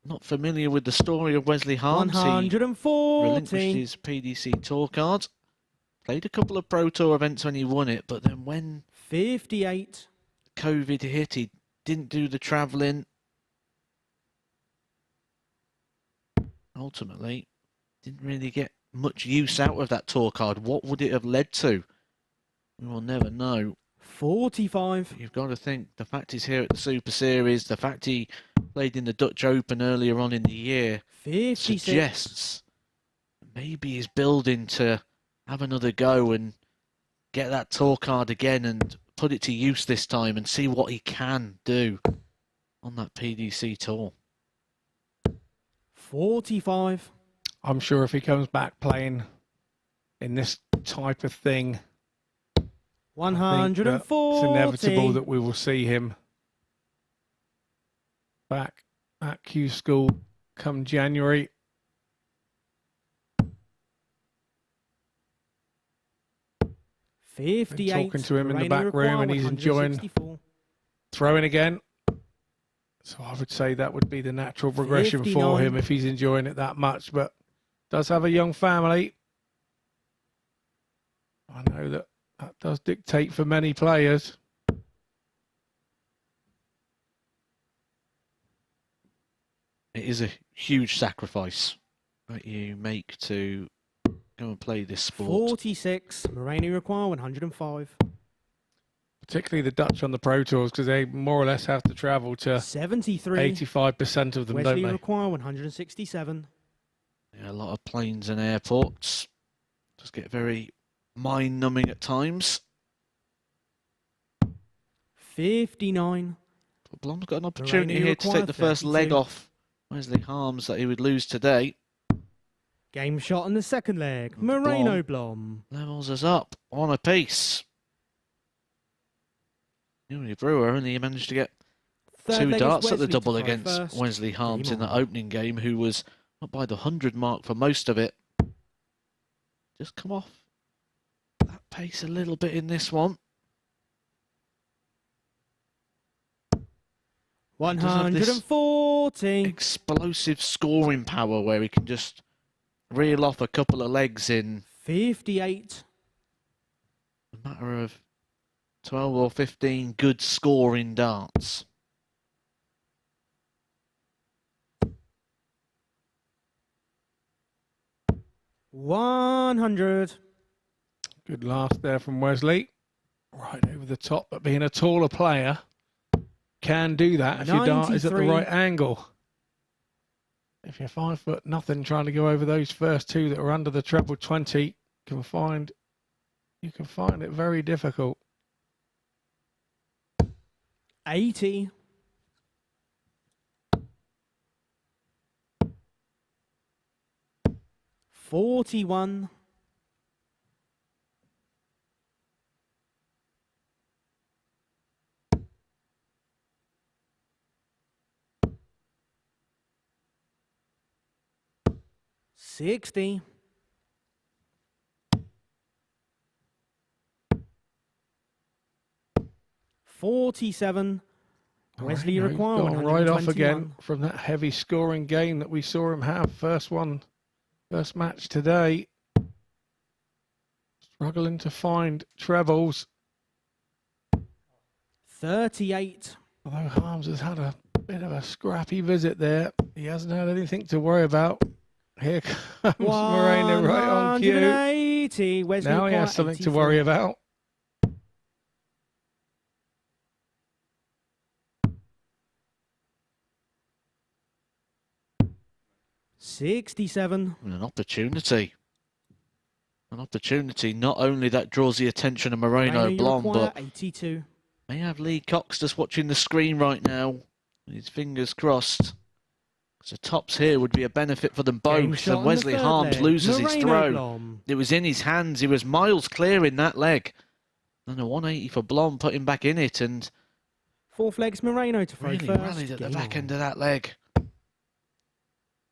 not familiar with the story of Wesley Harms, he 140. relinquished his PDC tour card. Played a couple of Pro Tour events when he won it, but then when 58. COVID hit, he didn't do the travelling. Ultimately, didn't really get much use out of that tour card. What would it have led to? We will never know. 45. You've got to think, the fact he's here at the Super Series, the fact he played in the Dutch Open earlier on in the year, 56. suggests maybe he's building to have another go and get that tour card again and put it to use this time and see what he can do. on that PDC tour. 45. I'm sure if he comes back playing in this type of thing, I think that 140. it's inevitable that we will see him back at Q School come January. Been 58. talking to him in the Moreno back room, require and he's enjoying 164. throwing again. So I would say that would be the natural progression for 59. him if he's enjoying it that much, but does have a young family. I know that that does dictate for many players. It is a huge sacrifice that you make to go and play this sport. 46. Moreno require 105. Particularly the Dutch on the Pro Tours, because they more or less have to travel to 73. 85% of them, Wesley don't they? require 167. Yeah, a lot of planes and airports. Just get very mind-numbing at times. 59. But Blom's got an opportunity Moreno here to take the require first leg 32. off Wesley Harms that he would lose today. Game shot on the second leg. Blom. Moreno Blom. Levels us up on a piece. Yuri Brewer only managed to get Third two leg is darts at the Wesley to double throw against first. Wesley Harms Game in the on. opening game, who was up by the 100 mark for most of it. Just come off that pace a little bit in this one. He does have this 140. explosive scoring power where he can just reel off a couple of legs in 58. a matter of 12 or 15 good scoring darts. $100. Good last there from Wesley. Right over the top, but being a taller player can do that if your dart is at the 93. right angle. If you're 5 foot nothing trying to go over those first two that are under the treble 20, you can find it very difficult. 80. $41. $60. $47. Wesley Moreno require gone right off 121. again from that heavy scoring game that we saw him have. First match today. Struggling to find trebles. 38. Although Harms has had a bit of a scrappy visit there, he hasn't had anything to worry about. Here comes Moreno right on cue. 180. Wesley Now he require has something to 84. worry about. $67. And an opportunity. An opportunity not only that draws the attention of Moreno you Blom, require but 82. may have Lee Cox just watching the screen right now. With his fingers crossed. So tops here would be a benefit for them Game both. shot on And the Wesley third Harms leg. loses his Moreno throw. Blom. It was in his hands. He was miles clear in that leg. And a 180 for Blom, put him back in it, and Fourth leg's Moreno to throw really first. rallied at the Game back on. end of that leg.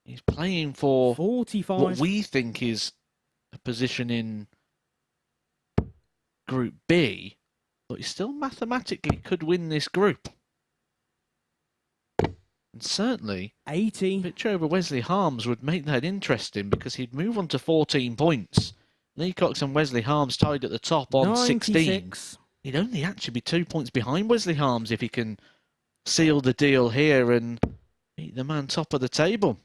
He's playing for 45. what we think is a position in Group B, but he still mathematically could win this group. And certainly, 80. victory over Wesley Harms would make that interesting because he'd move on to 14 points. Lee Cox and Wesley Harms tied at the top on 16. 96. He'd only actually be 2 points behind Wesley Harms if he can seal the deal here and beat the man top of the table.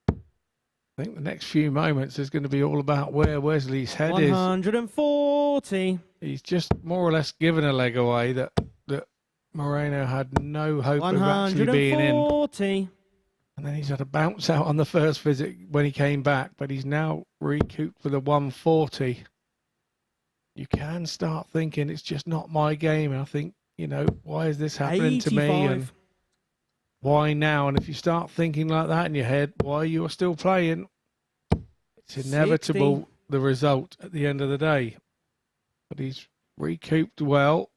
I think the next few moments is going to be all about where Wesley's head is. 140. He's just more or less given a leg away that Moreno had no hope of actually being in. 140. And then he's had a bounce out on the first visit when he came back, but he's now recouped with a 140. You can start thinking it's just not my game. And I think, why is this happening to me? And 85. Why now? And if you start thinking like that in your head, why you are still playing, it's inevitable, 60. the result at the end of the day. But he's recouped well.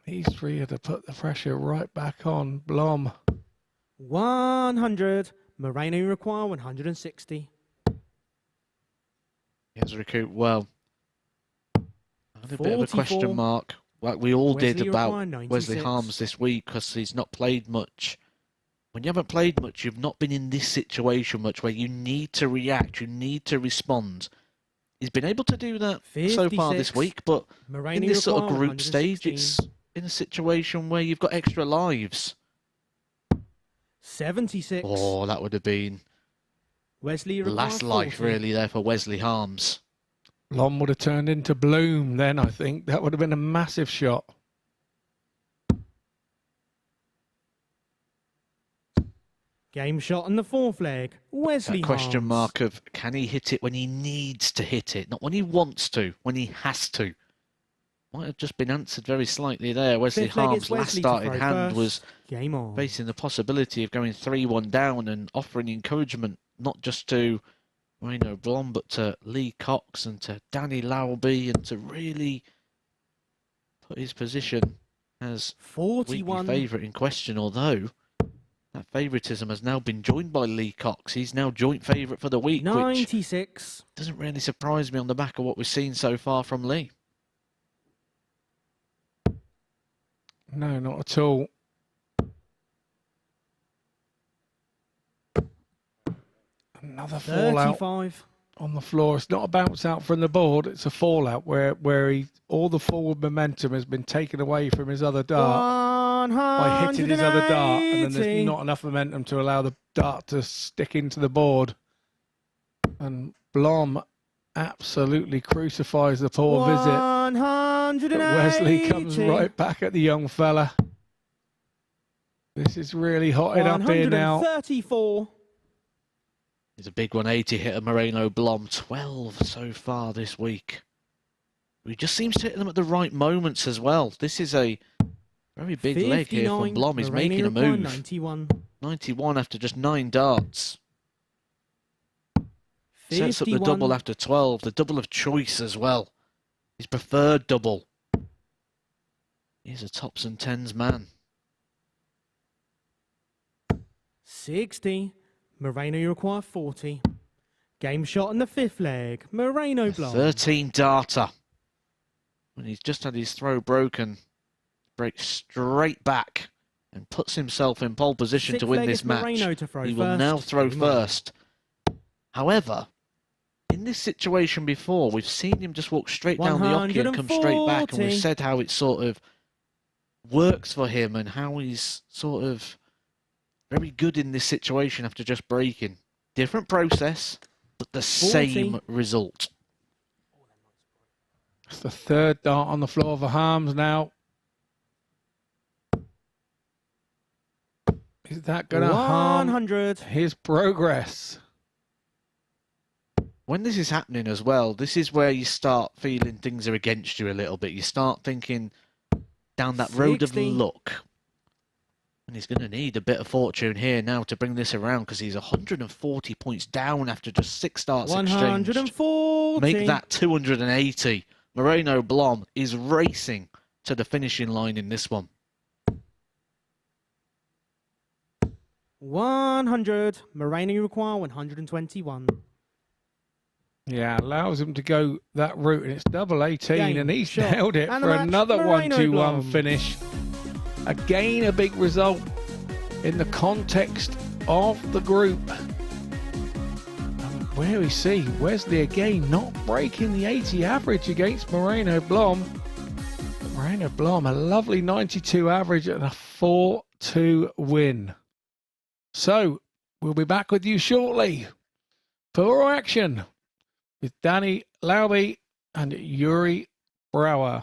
These three are to put the pressure right back on Blom. 100. Moreno, you require 160. He has recouped well. And a bit of a 44. question mark, like we all Wesley did about require 96. Wesley Harms this week, because he's not played much. When you haven't played much, you've not been in this situation much where you need to react, you need to respond. He's been able to do that so far this 56. week, but Moreno, in you this sort of require group stage, 116. it's in a situation where you've got extra lives. 76. Oh, that would have been Wesley, you the require last life, 40. really, there for Wesley Harms. Blom would have turned into Bloom then, I think. That would have been a massive shot. Game shot on the fourth leg. Wesley That question Harms. mark of, can he hit it when he needs to hit it? Not when he wants to, when he has to. Might have just been answered very slightly there. Wesley Fifth leg, Harms' it's last Wesley to start in throw hand first. was Game on. facing the possibility of going 3-1 down and offering encouragement not just to Moreno Blom, but to Lee Cox and to Danny Lauby, and to really put his position as weekly 41. favourite in question, although that favouritism has now been joined by Lee Cox. He's now joint favourite for the week, which 96. doesn't really surprise me on the back of what we've seen so far from Lee. No, not at all. Another fallout 35. on the floor. It's not a bounce out from the board. It's a fallout where all the forward momentum has been taken away from his other dart by hitting his other dart, and then there's 180. not enough momentum to allow the dart to stick into the board. And Blom absolutely crucifies the poor visit. 180. But Wesley comes right back at the young fella. This is really hotting up here now. 134. He's a big 180 hitter, Moreno Blom, 12 so far this week. He just seems to hit them at the right moments as well. This is a very big leg here from 59. Blom. He's Moreno making a require move. 91. 91 after just 9 darts. Sets up the 51. double after 12, the double of choice as well. His preferred double. He's a tops and tens man. 60. Moreno, you require 40. Game shot on the fifth leg. Moreno Blom. 13 darter. When he's just had his throw broken, breaks straight back and puts himself in pole position to Sixth win leg this is match. Moreno to throw He will first. now throw Game on. first. However, in this situation before, we've seen him just walk straight down the hockey and come straight back, and 140. we've said how it sort of works for him and how he's sort of very good in this situation after just breaking. Different process, but the 40. same result. It's the third dart on the floor for Harms now. Is that going to harm 100. his progress? When this is happening as well, this is where you start feeling things are against you a little bit. You start thinking down that road of 60. luck. And he's going to need a bit of fortune here now to bring this around, because he's 140 points down after just 6 starts exchanged. 140. Make that 280. Moreno Blom is racing to the finishing line in this one. 100. Moreno, you require 121. Yeah, allows him to go that route, and it's double 18, Game, and he's shot, nailed it and the for match, another Moreno 1-2-1 Blom. finish. Again, a big result in the context of the group. And where we see Wesley again not breaking the 80 average against Moreno Blom. Moreno Blom, a lovely 92 average and a 4-2 win. So, we'll be back with you shortly for more action with Danny Lauby and Yuri Brower.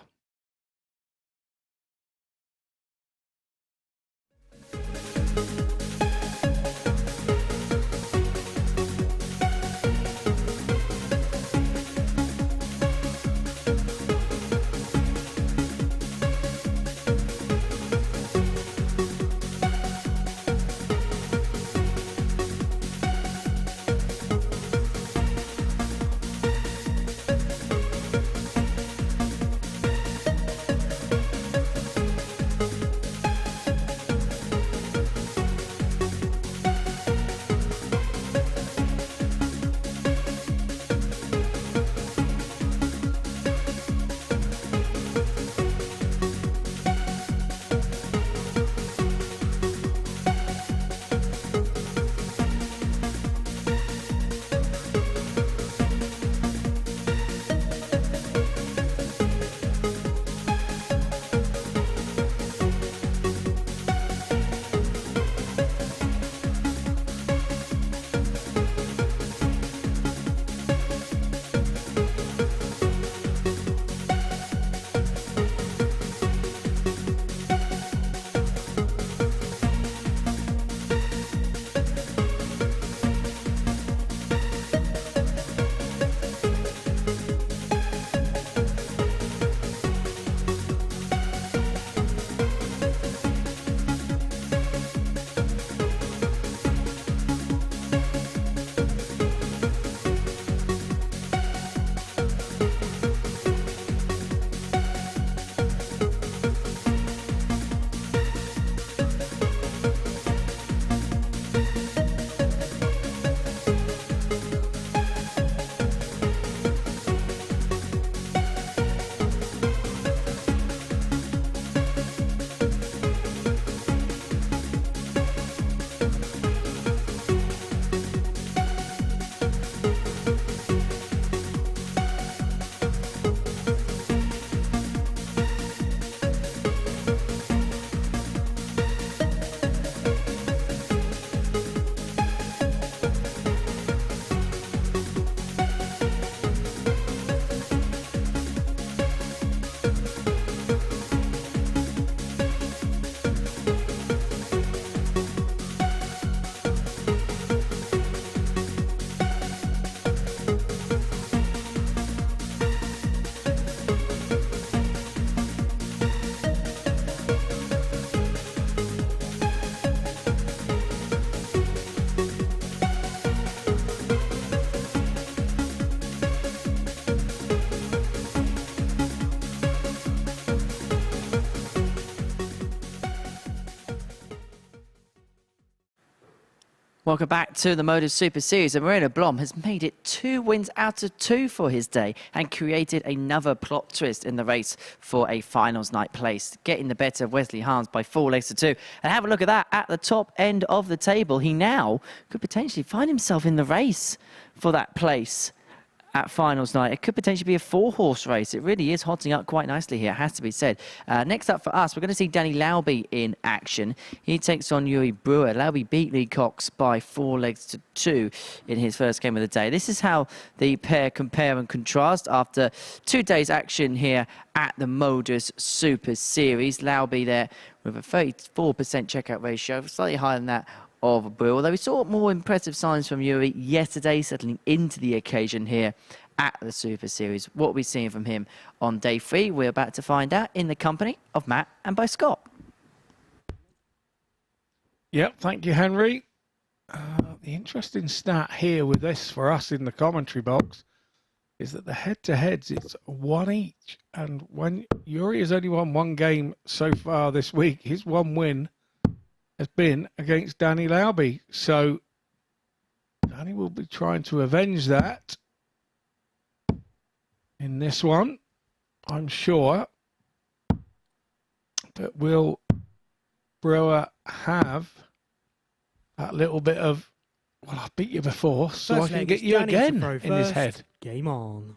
Welcome back to the MODUS Super Series, and Moreno Blom has made it 2 wins out of 2 for his day and created another plot twist in the race for a finals night place, getting the better of Wesley Hans by 4 legs to 2. And have a look at that at the top end of the table. He now could potentially find himself in the race for that place at finals night. It could potentially be a 4-horse race. It really is hotting up quite nicely here, has to be said. Next up for us, we're going to see Danny Lauby in action. He takes on Yuri Brewer. Lauby beat Lee Cox by 4 legs to 2 in his first game of the day. This is how the pair compare and contrast after 2 days action here at the MODUS Super Series. Lauby there with a 34% checkout ratio, slightly higher than that of Brewer, although we saw more impressive signs from Yuri yesterday, settling into the occasion here at the Super Series. What are we seeing from him on day 3? We're about to find out in the company of Matt and by Scott. Yep, thank you, Henry. The interesting stat here with this for us in the commentary box is that the head-to-heads, it's 1 each. And when Yuri has only won 1 game so far this week, his 1 win has been against Danny Lauby. So Danny will be trying to avenge that in this one, I'm sure. But will Brewer have that little bit of, well, I beat you before, so First I can leg get is you Danny again to throw in his first. head? Game on.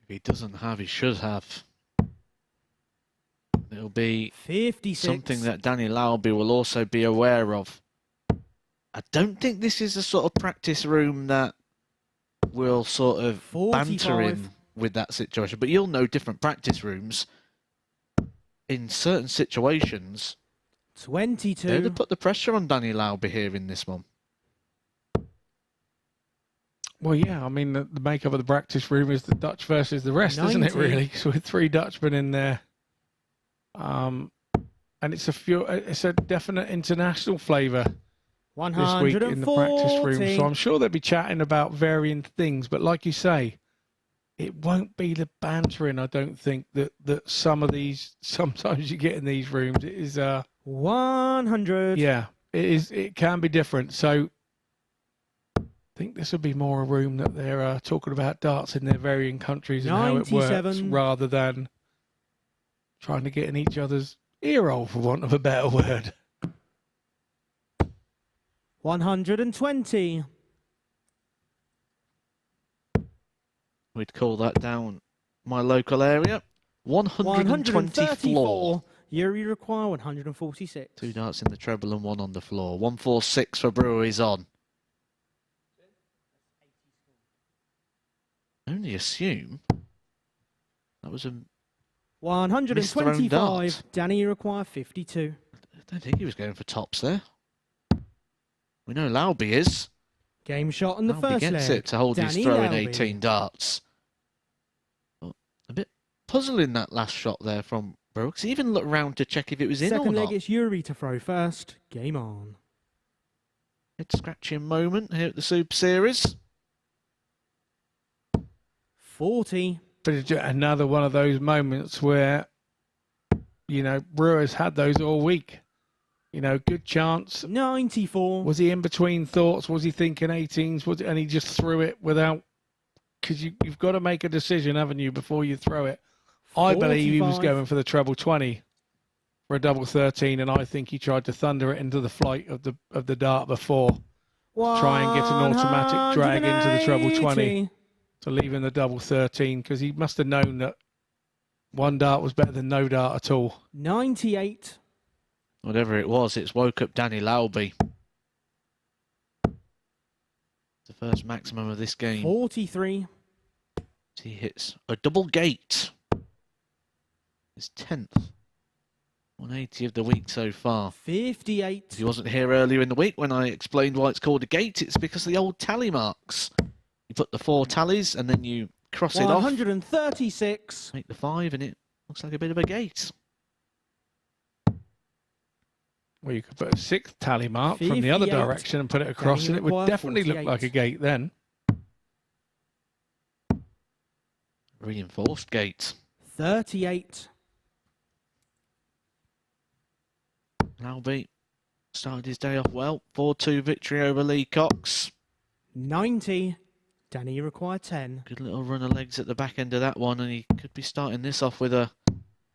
If he doesn't have, he should have. It'll be 56. something that Danny Lauby will also be aware of. I don't think this is a sort of practice room that will sort of 45. banter him with that situation. But you'll know different practice rooms. In certain situations, 22. they'd have put the pressure on Danny Lauby here in this one. Well, yeah, I mean, the makeup of the practice room is the Dutch versus the rest, isn't it, 90. really? So with 3 Dutchmen in there. And it's a definite international flavour this week in the practice room. So I'm sure they'll be chatting about varying things. But like you say, it won't be the bantering, I don't think, that sometimes you get in these rooms. It is 100. yeah, it is. It can be different. So I think this would be more a room that they're talking about darts in their varying countries and how it works, 97. rather than trying to get in each other's ear hole, for want of a better word. 120. We'd call that down my local area. 120 floor. Yuri require 146. 2 darts in the treble and 1 on the floor. 146 for Brewer is on. Only assume that was a 125. Danny require 52. I don't think he was going for tops there. We know Lauby is. Game shot on the Lauby first gets leg. it to hold his Danny throw in Lauby. 18 darts. But a bit puzzling that last shot there from Brooks. He even looked round to check if it was in or Second leg, not. it's Yuri to throw first. Game on. Head scratching moment here at the Super Series. 40. But it's another one of those moments where, you know, Brewer's had those all week. You know, good chance. 94. Was he in between thoughts? Was he thinking 18s? And he just threw it without... Because you've got to make a decision, haven't you, before you throw it. I believe he was 45. going for the treble 20 for a double 13, and I think he tried to thunder it into the flight of the dart before. Try and get an automatic drag into the treble 20 to leave in the double 13, because he must have known that 1 dart was better than no dart at all. 98. Whatever it was, it's woke up Danny Lauby. The first maximum of this game. 43. He hits a double gate. His 10th. 180 of the week so far. 58. If he wasn't here earlier in the week when I explained why it's called a gate, it's because of the old tally marks. You put the 4 tallies and then you cross it off. 136. Make the 5 and it looks like a bit of a gate. Well, you could put a 6th tally mark from the other 58. direction and put it across, and it would require definitely look 48. like a gate then. Reinforced gate. 38. Lauby Started his day off well. 4-2 victory over Lee Cox. 90. Danny, you require 10. Good little run of legs at the back end of that one, and he could be starting this off with a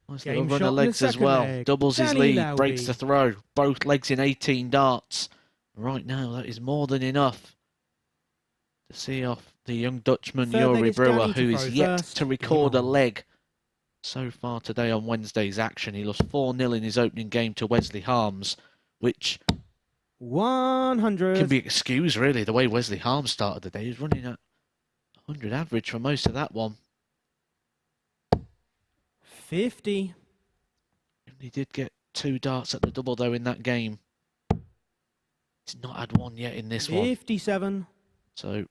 nice little Game run shot of in the legs as second well. leg. Doubles his Danny lead, breaks Lauby. the throw. Both legs in 18 darts. Right now, that is more than enough to see off the young Dutchman Third leg Yuri is Brewer, Danny to who is throw yet first. to Game record a on. leg so far today on Wednesday's action. He lost 4-0 in his opening game to Wesley Harms, which 100. can be excused, really, the way Wesley Harms started the day. He was running at 100 average for most of that one. 50. He did get 2 darts at the double, though, in that game. He's not had one yet in this one. 57. So, a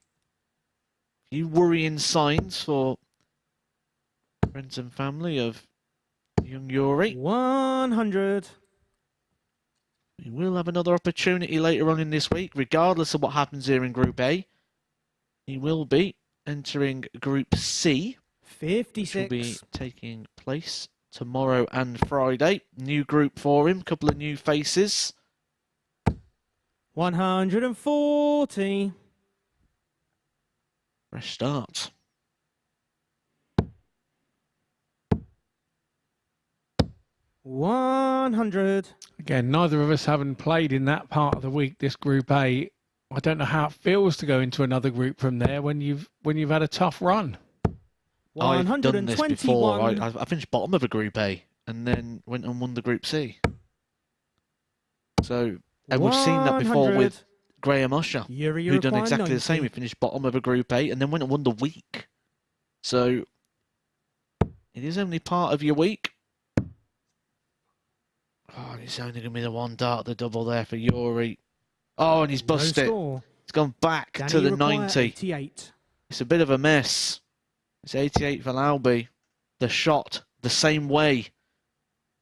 few worrying signs for friends and family of young Yuri. 100. He will have another opportunity later on in this week, regardless of what happens here in Group A. He will be entering Group C, which will 56. be taking place tomorrow and Friday. New group for him, couple of new faces. 140. Fresh start. $100. Again, neither of us having played in that part of the week, this Group A. I don't know how it feels to go into another group from there when you've had a tough run. I've done this before. 121. I finished bottom of a Group A and then went and won the Group C. So, and we've seen that before 100. with Graham Usher, Yuri, who done require exactly the same. 90. He finished bottom of a Group A and then went and won the week. So, it is only part of your week. Oh, and it's only going to be the 1 dart, the double there for Yuri. Oh, and he's busted No it. score. It's gone back Danny, to the require 90. 88. It's a bit of a mess. It's 88 for Lauby. The shot, the same way.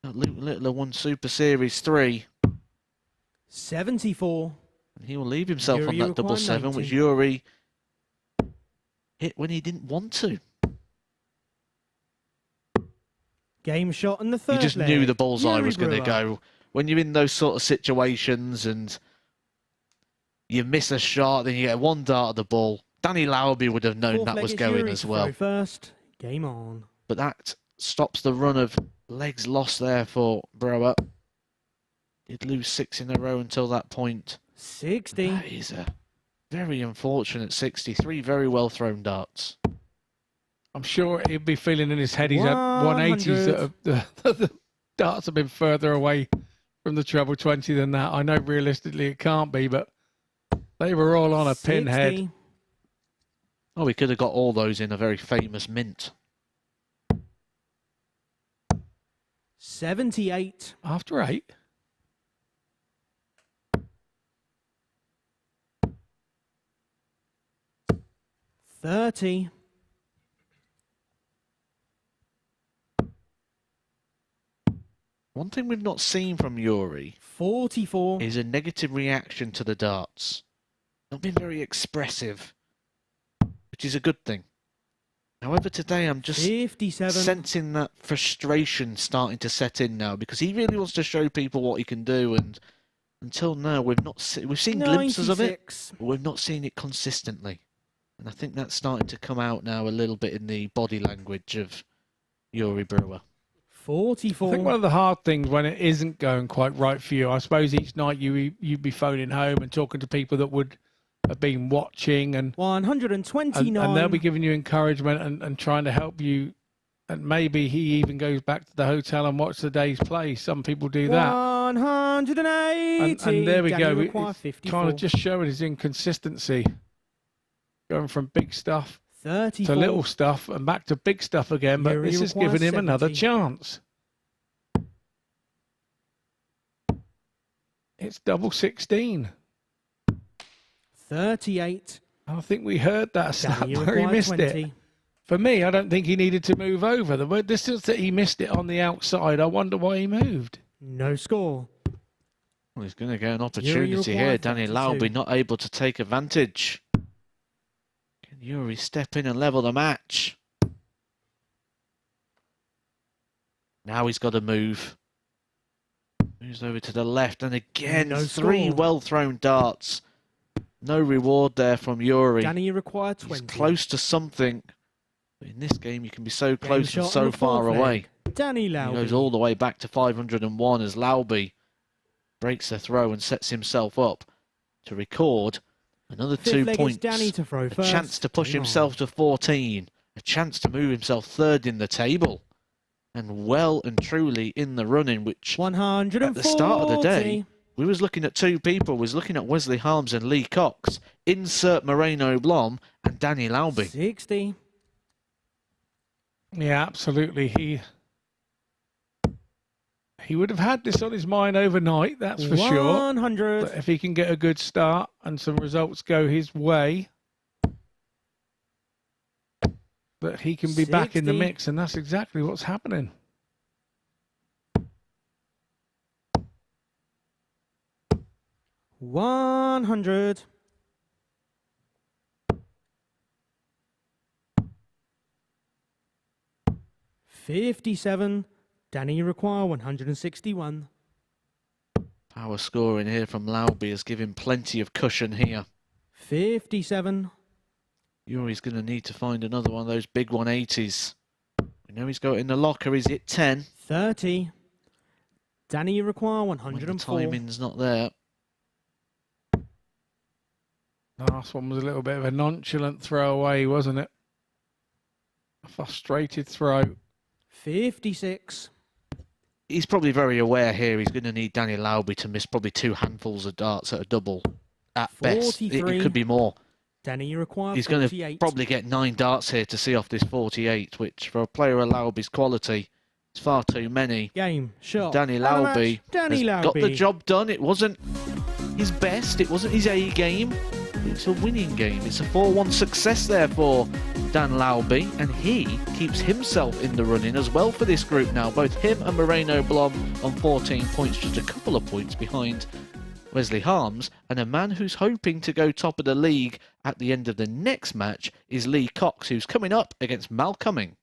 Luke Littler won Super Series 3. 74. And he will leave himself Yuri on that require double 7, which 90. Yuri hit when he didn't want to. Game shot in the third You just leg. knew the bullseye Yuri was going to Brewer. go. When you're in those sort of situations and you miss a shot, then you get 1 dart at the ball. Danny Lauby would have known Fourth that leg was is going Yuri as to well. throw first. Game on. But that stops the run of legs lost there for Brewer. He'd lose 6 in a row until that point. 60. That is a very unfortunate 63. Very well thrown darts. I'm sure he'd be feeling in his head he's had 180s. The darts have been further away from the treble 20 than that. I know realistically it can't be, but they were all on a 60. pinhead. Oh, we could have got all those in a very famous mint. 78. After 8. $30. One thing we've not seen from Yuri $44. is a negative reaction to the darts. Not been very expressive, which is a good thing. However, today I'm just 57. sensing that frustration starting to set in now because he really wants to show people what he can do, and until now we've seen glimpses of it, 96. but we've not seen it consistently. And I think that's starting to come out now a little bit in the body language of Yuri Brewer. 44. I think one of the hard things when it isn't going quite right for you, I suppose each night you'd be phoning home and talking to people that would have been watching and 129. and they'll be giving you encouragement and trying to help you. And maybe he even goes back to the hotel and watch the day's play. Some people do that. 180. And there we Danny go. require It's 54. kind of just showing his inconsistency. Going from big stuff 34. to little stuff and back to big stuff again. But Yuri this is requires giving him another 70. chance. It's double 16. 38. I think we heard that snap Danny where he require missed 20. it. For me, I don't think he needed to move over. The distance that he missed it on the outside, I wonder why he moved. No score. Well, he's going to get an opportunity here. require Danny 52. Lauby not able to take advantage. Can Yuri step in and level the match? Now he's got to move. Moves over to the left, and again, No three score. well-thrown darts. No reward there from Yuri. Danny, you require He's 20. close to something. But in this game, you can be so Game close shot and on so the far fourth away. leg. Danny He Lauby. goes all the way back to 501 as Lauby breaks the throw and sets himself up to record another Fifth 2 leg is points. Danny to throw A first. chance to push Game on. himself to 14. A chance to move himself third in the table. And well and truly in the running, which 140. at the start of the day, we was looking at two people. We was looking at Wesley Harms and Lee Cox. Insert Moreno Blom and Danny Lauby. 60. Yeah, absolutely. He would have had this on his mind overnight, that's for sure. 100. But if he can get a good start and some results go his way, that he can be back in the 60. mix, and that's exactly what's happening. $100. $57. Danny, you require 161. Power scoring here from Lauby has given plenty of cushion here. 57. Yuri's going to need to find another one of those big 180s. We know he's got it in the locker. He's hit 10. 30. Danny, you require When the 104. timing's not there. The last one was a little bit of a nonchalant throwaway, wasn't it? A frustrated throw. 56. He's probably very aware here he's going to need Danny Lauby to miss probably 2 handfuls of darts at a double. At best. It 43. could be more. Danny, you require He's going 48. to probably get 9 darts here to see off this 48, which for a player of Lauby's quality is far too many. Game, shot. Danny and a match. Lauby Danny has Lauby. got the job done. It wasn't his best, it wasn't his A game. It's a winning game. It's a 4-1 success there for Dan Lauby, and he keeps himself in the running as well for this group now. Both him and Moreno Blom on 14 points, just a couple of points behind Wesley Harms, and a man who's hoping to go top of the league at the end of the next match is Lee Cox, who's coming up against Mal Cumming.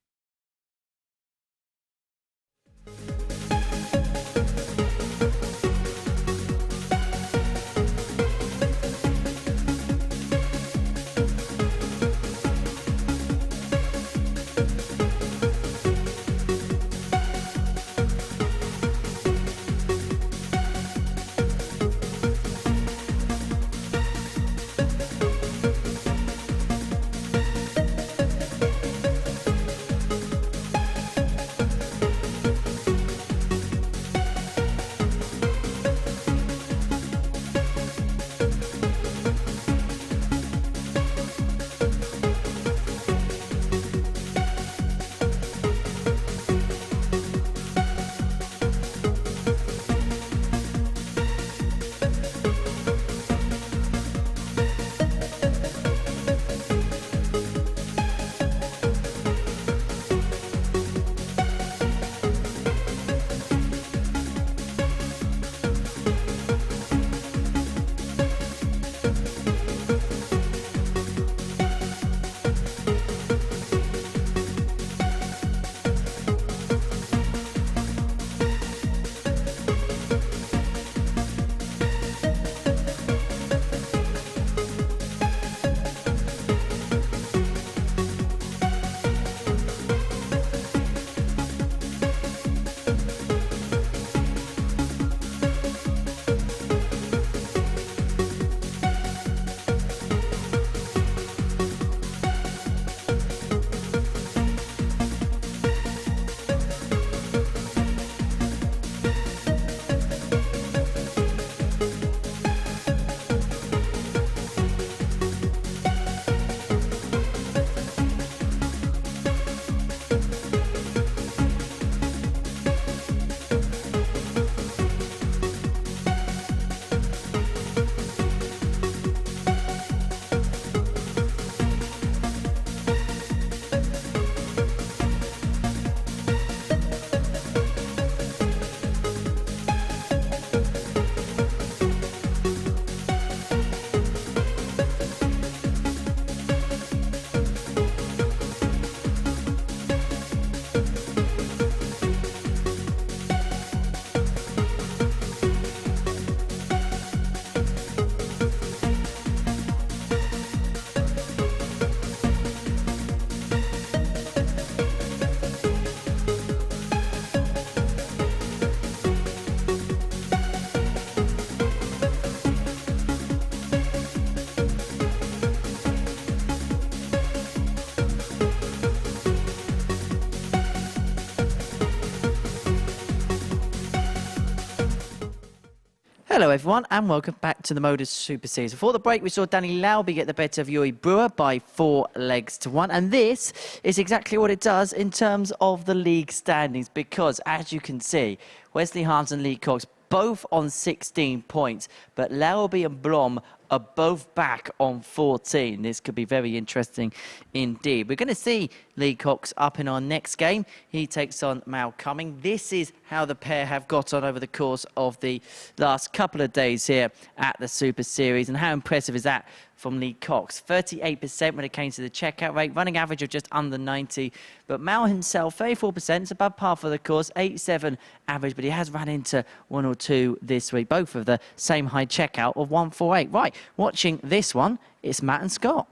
Hello everyone and welcome back to the MODUS Super Series. Before the break we saw Danny Lauby get the better of Yuri Brewer by 4 legs to 1, and this is exactly what it does in terms of the league standings, because as you can see, Wesley Harms and Lee Cox both on 16 points, but Lauby and Blom are both back on 14. This could be very interesting indeed. We're going to see Lee Cox up in our next game. He takes on Mal Cumming. This is how the pair have got on over the course of the last couple of days here at the Super Series. And how impressive is that from Lee Cox? 38% when it came to the checkout rate, running average of just under 90. But Mal himself, 34%, it's above par for the course, 87 average, but he has run into 1 or 2 this week, both of the same high checkout of 148. Right, watching this one, it's Matt and Scott.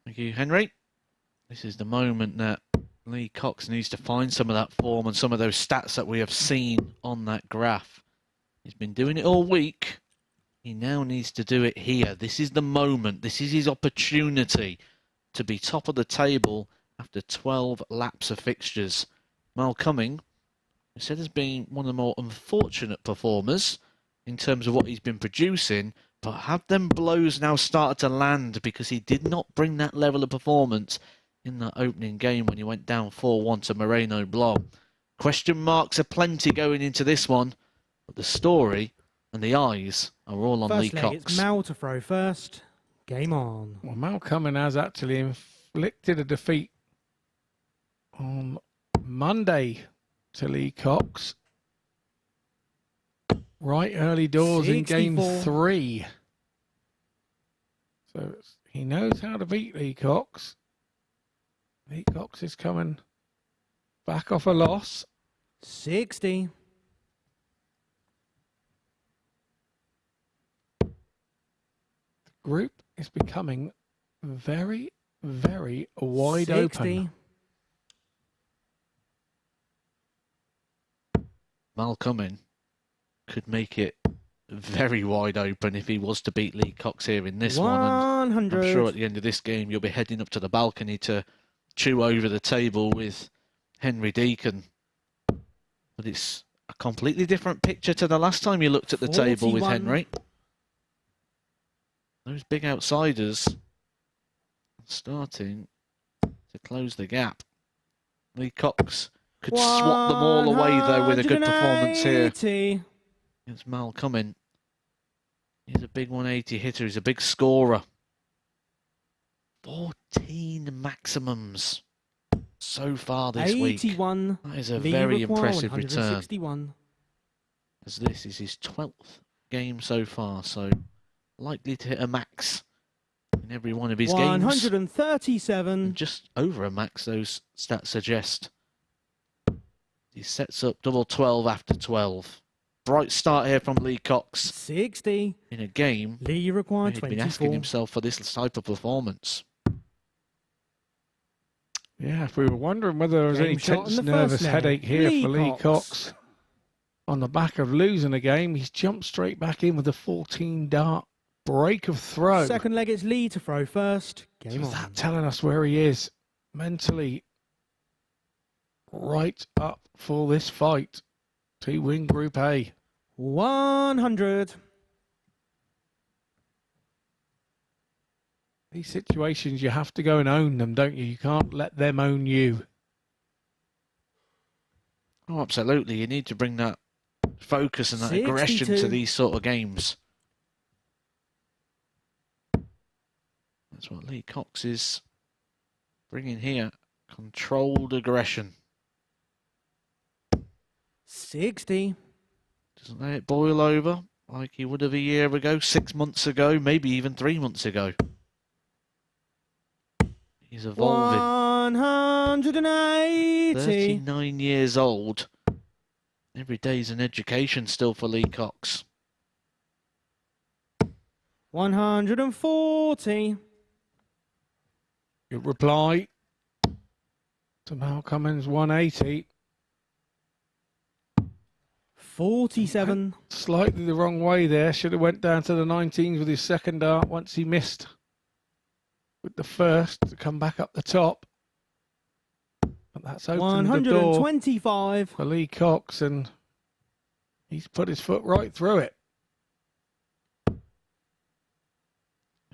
Thank you, Henry. This is the moment that Lee Cox needs to find some of that form and some of those stats that we have seen on that graph. He's been doing it all week. He now needs to do it here. This is the moment. This is his opportunity to be top of the table after 12 laps of fixtures. Mal Cumming, I said, has been one of the more unfortunate performers in terms of what he's been producing, but have them blows now started to land because he did not bring that level of performance in that opening game when he went down 4-1 to Moreno Blom. Question marks aplenty going into this one, but the story and the eyes are all on Lee First leg, Cox. it's Mal to throw first. Game on. Well, Mal Cumming has actually inflicted a defeat on Monday to Lee Cox. Right early doors 64. in game 3. So he knows how to beat Lee Cox. Lee Cox is coming back off a loss. 60. The group is becoming very, very wide 60. open. Mal Cumming could make it very wide open if he was to beat Lee Cox here in this one. And 100. I'm sure at the end of this game you'll be heading up to the balcony to chew over the table with Henry Deacon. But it's a completely different picture to the last time you looked at the table with 41. Henry. Those big outsiders starting to close the gap. Lee Cox could swat them all away though with a good performance here 180. against Mal Cumming. He's a big 180 hitter. He's a big scorer. 14 maximums so far this week. 81. That is a Lee very require impressive return. 161. As this is his 12th game so far, so likely to hit a max in every one of his games. 137. And just over a max, those stats suggest. He sets up double 12 after 12. Bright start here from Lee Cox 60. in a game Lee where require he'd been asking 24. himself for this type of performance. Yeah, if we were wondering whether there was Game any shot tense, in the first nervous leg. headache here Lee for Lee Cox. Cox. On the back of losing a game, he's jumped straight back in with a 14-dart break of throw. Second leg, it's Lee to throw first. Game So on. that telling us where he is mentally right up for this fight to win Group A. 100. These situations, you have to go and own them, don't you? You can't let them own you. Oh, absolutely. You need to bring that focus and that aggression 62. to these sort of games. That's what Lee Cox is bringing here. Controlled aggression. 60. Doesn't let it boil over like he would have a year ago, 6 months ago, maybe even 3 months ago. He's evolving. 180. 39 years old. Every day's an education still for Lee Cox. 140. Good reply to Mal Cummins, 180. 47. Slightly the wrong way there. Should have went down to the 19s with his second dart once he missed with the first to come back up the top. But that's opened the door 125. for Lee Cox, and He's put his foot right through it.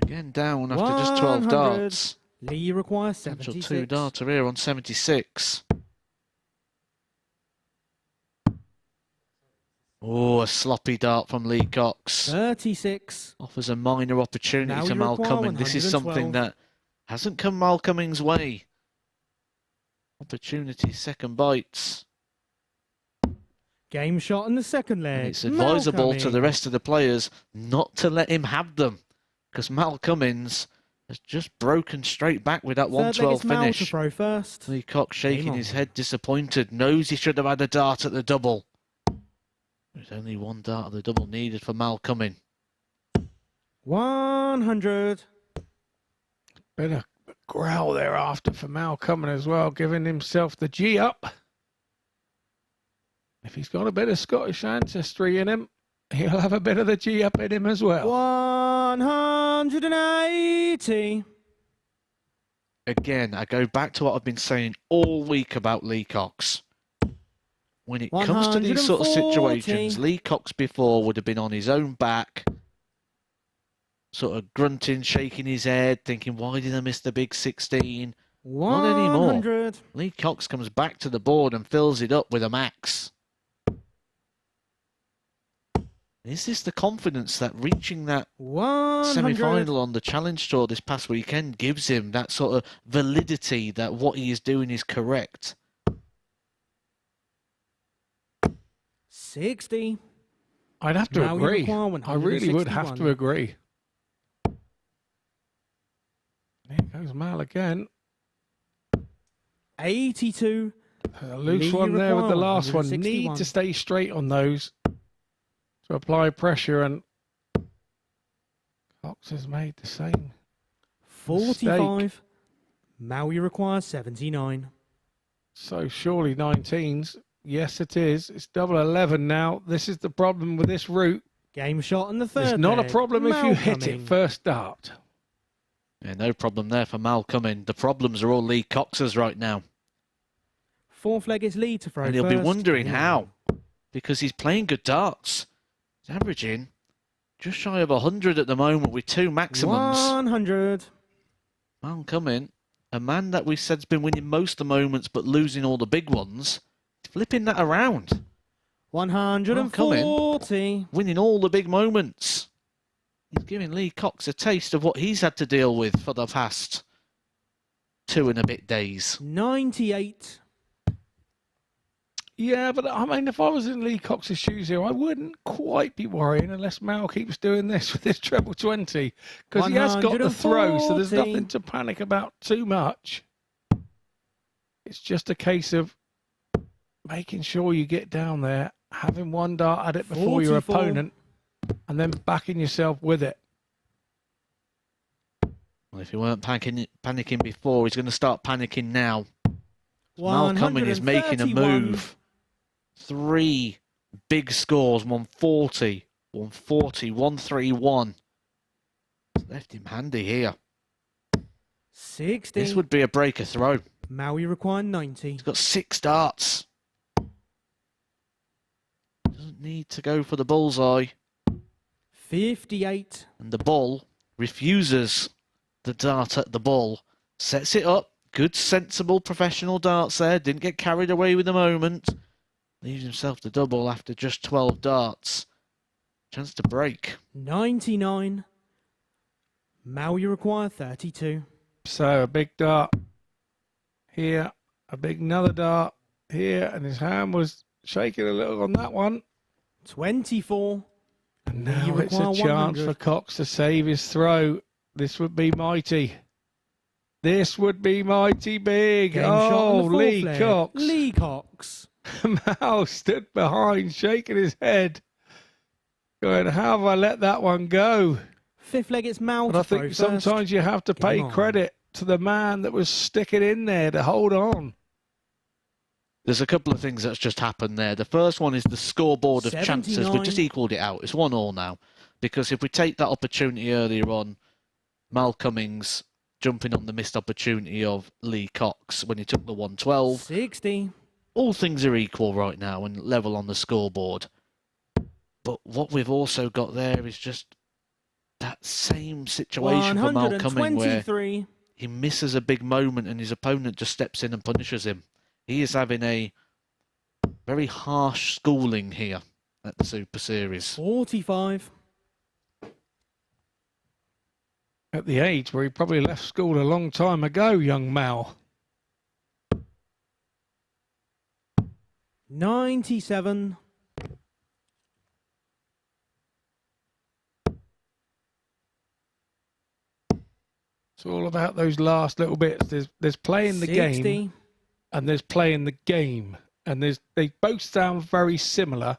Again down after just 12 darts. Lee requires Potential 76. two-darter here on 76. Oh, a sloppy dart from Lee Cox. 36. Offers a minor opportunity Now to you Mal require Cummings. This is something 112. that hasn't come Mal Cummings' way. Opportunity, second bites. Game shot in the second leg. And it's advisable to the Cummings. rest of the players not to let him have them, because Mal Cummings has just broken straight back with that Third leg, 112 it's Mal to finish. throw first. Lee Cox shaking Game his on. head, disappointed. Knows he should have had a dart at the double. There's only one dart at the double needed for Mal Cummings. 100. Bit of growl thereafter for Mal Cummins as well, giving himself the G up. If he's got a bit of Scottish ancestry in him, he'll have a bit of the G up in him as well. 180. Again, I go back to what I've been saying all week about Lee Cox. When it comes to these sort of 140. situations, Lee Cox before would have been on his own back, sort of grunting, shaking his head, thinking, why did I miss the big 16? Not anymore. 100. Lee Cox comes back to the board and fills it up with a max. Is this the confidence that reaching that 100. semi-final on the Challenge Tour this past weekend gives him, that sort of validity that what he is doing is correct? 60. I'd have to Now you agree. require I really would have 161. to agree. Here goes Mal again. 82. A loose Lee one there with the require last one. 161. Need to stay straight on those to apply pressure, and Cox has made the same. 45. Maui requires 79. So surely 19s. Yes, it is. It's double 11 now. This is the problem with this route. Game shot in the third It's not a leg. problem if you Mal hit it Cummings. first dart. Yeah, no problem there for Mal Cummings. The problems are all Lee Cox's right now. Fourth leg is Lee to throw And he'll first. be wondering Game how, on. because he's playing good darts. He's averaging just shy of 100 at the moment with two maximums. 100. Mal Cummings, a man that we said's been winning most of the moments but losing all the big ones, flipping that around. 140. Winning all the big moments. He's giving Lee Cox a taste of what he's had to deal with for the past 2 and a bit days. 98. Yeah, but I mean, if I was in Lee Cox's shoes here, I wouldn't quite be worrying unless Mal keeps doing this with his treble 20. Because he has got the throw, so there's 140. nothing to panic about too much. It's just a case of making sure you get down there, having one dart at it before your 44. opponent, and then backing yourself with it. Well, if he weren't panicking before, he's going to start panicking now. Mal Cummings is making a 131. move. 3 big scores, 140, 140, 131. It's left him handy here. 60. This would be a breaker throw. Maui require 90. He's got 6 darts. Doesn't need to go for the bullseye. 58. And the bull refuses the dart at the bull. Sets it up. Good, sensible, professional darts there. Didn't get carried away with the moment. Leaves himself the double after just 12 darts. Chance to break. 99. Maui require 32. So a big dart here, a big another dart here, and his hand was shaking a little on that one. 24. And You now it's a require chance 100. for Cox to save his throw. This would be mighty. This would be mighty big. Game shot on the Oh, fourth Lee leg. Cox. Lee Cox. Mal stood behind, shaking his head, going, how have I let that one go? Fifth leg, it's Mal But to I throw think first. sometimes you have to pay Game on. credit to the man that was sticking in there to hold on. There's a couple of things that's just happened there. The first one is the scoreboard of chances. 79. We've just equalled it out. It's 1-1 now. Because if we take that opportunity earlier on, Mal Cummings jumping on the missed opportunity of Lee Cox when he took the 112. 60. All things are equal right now and level on the scoreboard. But what we've also got there is just that same situation for Mal Cumming where 123. he misses a big moment and his opponent just steps in and punishes him. He is having a very harsh schooling here at the Super Series. 45. At the age where he probably left school a long time ago, young Mal. 97. It's all about those last little bits. There's playing the 60. game and there's playing the game. And they both sound very similar,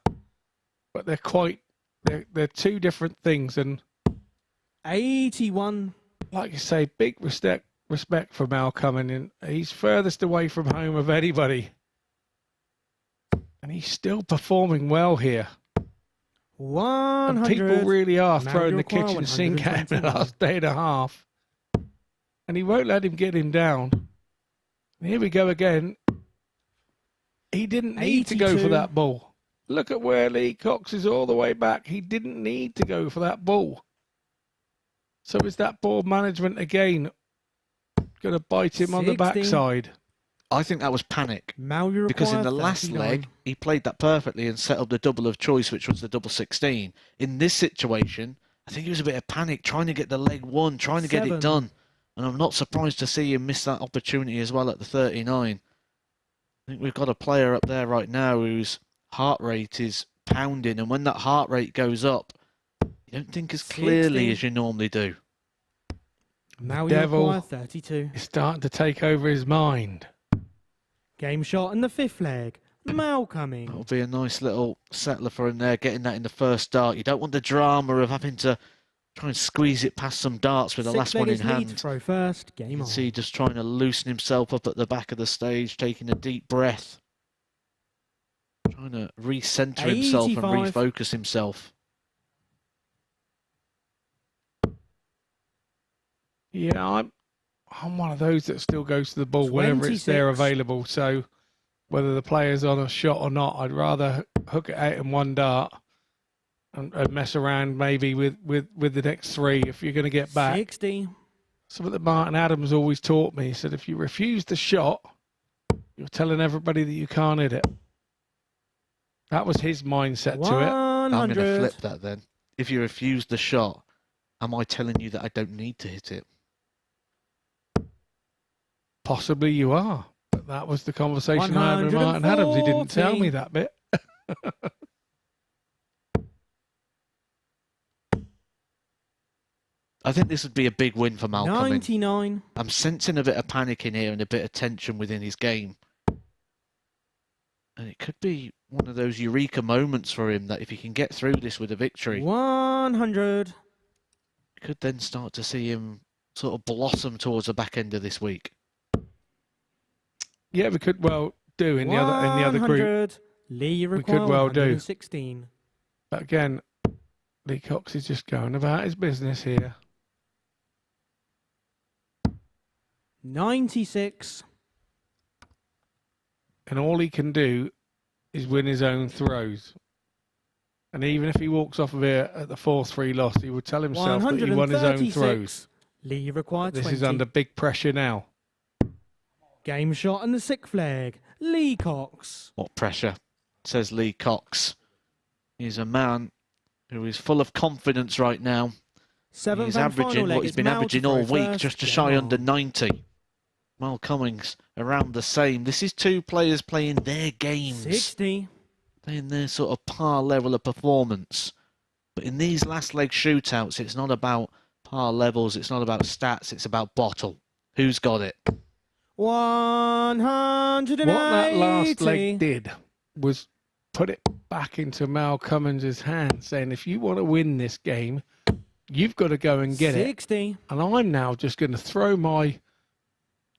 but they're two different things. And 81. like you say, big respect for Mal Cumming in. He's furthest away from home of anybody. And he's still performing well here. 100. And people really are Now throwing you the require kitchen sink at him the 121. last day and a half. And he won't let him get him down. And here we go again. He didn't need to go 82. for that ball. Look at where Lee Cox is all the way back. He didn't need to go for that ball. So is that ball management again going to bite him on the 60. backside? I think that was panic. Mal, you Because in require the last 39. leg, he played that perfectly and set up the double of choice, which was the double 16. In this situation, I think it was a bit of panic, trying to get the leg one, trying to get 7. it done. And I'm not surprised to see him miss that opportunity as well at the 39. I think we've got a player up there right now whose heart rate is pounding, and when that heart rate goes up, you don't think as clearly 60. as you normally do. Mal, you Devil. require 32. He's starting to take over his mind. Game shot in the 5th leg. Mal Cumming. That'll be a nice little settler for him there, getting that in the first dart. You don't want the drama of having to try and squeeze it past some darts with the last one in Six-leggers lead hand. throw first. You Game can on. see just trying to loosen himself up at the back of the stage, taking a deep breath. Trying to recenter himself and 85. refocus himself. Yeah, I'm one of those that still goes to the ball whenever it's there 26. available. So whether the player's on a shot or not, I'd rather hook it out in one dart and mess around maybe with the next three if you're going to get back. 60. Something that Martin Adams always taught me. He said, if you refuse the shot, you're telling everybody that you can't hit it. That was his mindset to it. 100. I'm going to flip that then. If you refuse the shot, am I telling you that I don't need to hit it? Possibly you are. But that was the conversation I had with Martin Adams. He didn't tell me 140. that bit. I think this would be a big win for Mal Cumming. 99. I'm sensing a bit of panic in here and a bit of tension within his game. And it could be one of those eureka moments for him that if he can get through this with a victory, 100. you could then start to see him sort of blossom towards the back end of this week. Yeah, we could well do in the other group. 100. Lee, you We require could well do. 116. But again, Lee Cox is just going about his business here. 96. And all he can do is win his own throws. And even if he walks off of here at the 4-3 loss, he would tell himself that he won his own 136. throws. Lee, you require This 20. is under big pressure now. Game shot and the 6th flag. Lee Cox. What pressure, says Lee Cox. He's a man who is full of confidence right now. 7th He's and final averaging leg what he's is been Mal to averaging all throw week, first. just to Game shy on. under 90. Mal Cummings around the same. This is two players playing their games, 60. playing their sort of par level of performance. But in these last leg shootouts, it's not about par levels, it's not about stats, it's about bottle. Who's got it? 180. What that last leg did was put it back into Mal Cummins' hands, saying, if you want to win this game, you've got to go and get 60. it. And I'm now just going to throw my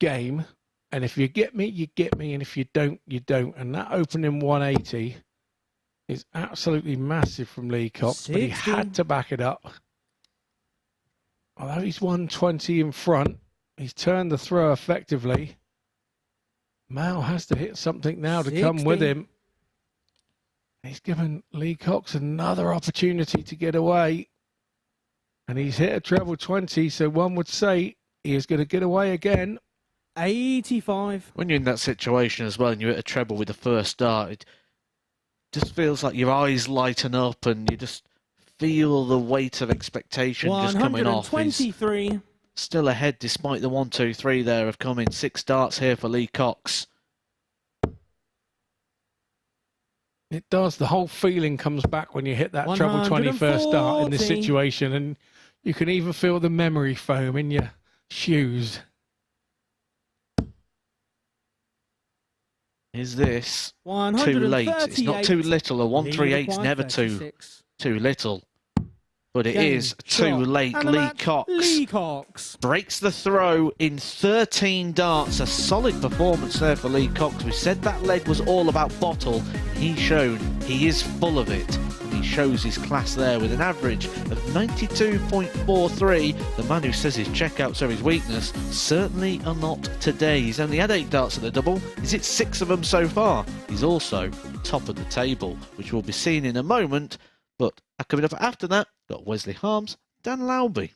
game, and if you get me, you get me, and if you don't, you don't. And that opening 180 is absolutely massive from Lee Cox, but he 60. had to back it up. Although he's 120 in front, he's turned the throw effectively. Mal has to hit something now to come with 60. him. He's given Lee Cox another opportunity to get away. And he's hit a treble 20, so one would say he is going to get away again. 85. When you're in that situation as well and you're at a treble with the first start, it just feels like your eyes lighten up and you just feel the weight of expectation just coming off. 123. Still ahead despite the 1, 2, 3 there have come in. 6 starts here for Lee Cox. It does. The whole feeling comes back when you hit that treble 20 first start in this situation, and you can even feel the memory foam in your shoes. Is this too late? It's not too little. A 138 is never too little. But it is too late. Lee Cox breaks the throw in 13 darts. A solid performance there for Lee Cox. We said that leg was all about bottle. He's shown he is full of it. And he shows his class there with an average of 92.43. The man who says his checkouts are his weakness certainly are not today. He's only had 8 darts at the double. He's hit 6 of them so far. He's also top of the table, which we'll be seeing in a moment. But coming up after that, got Wesley Harms, Dan Lowby.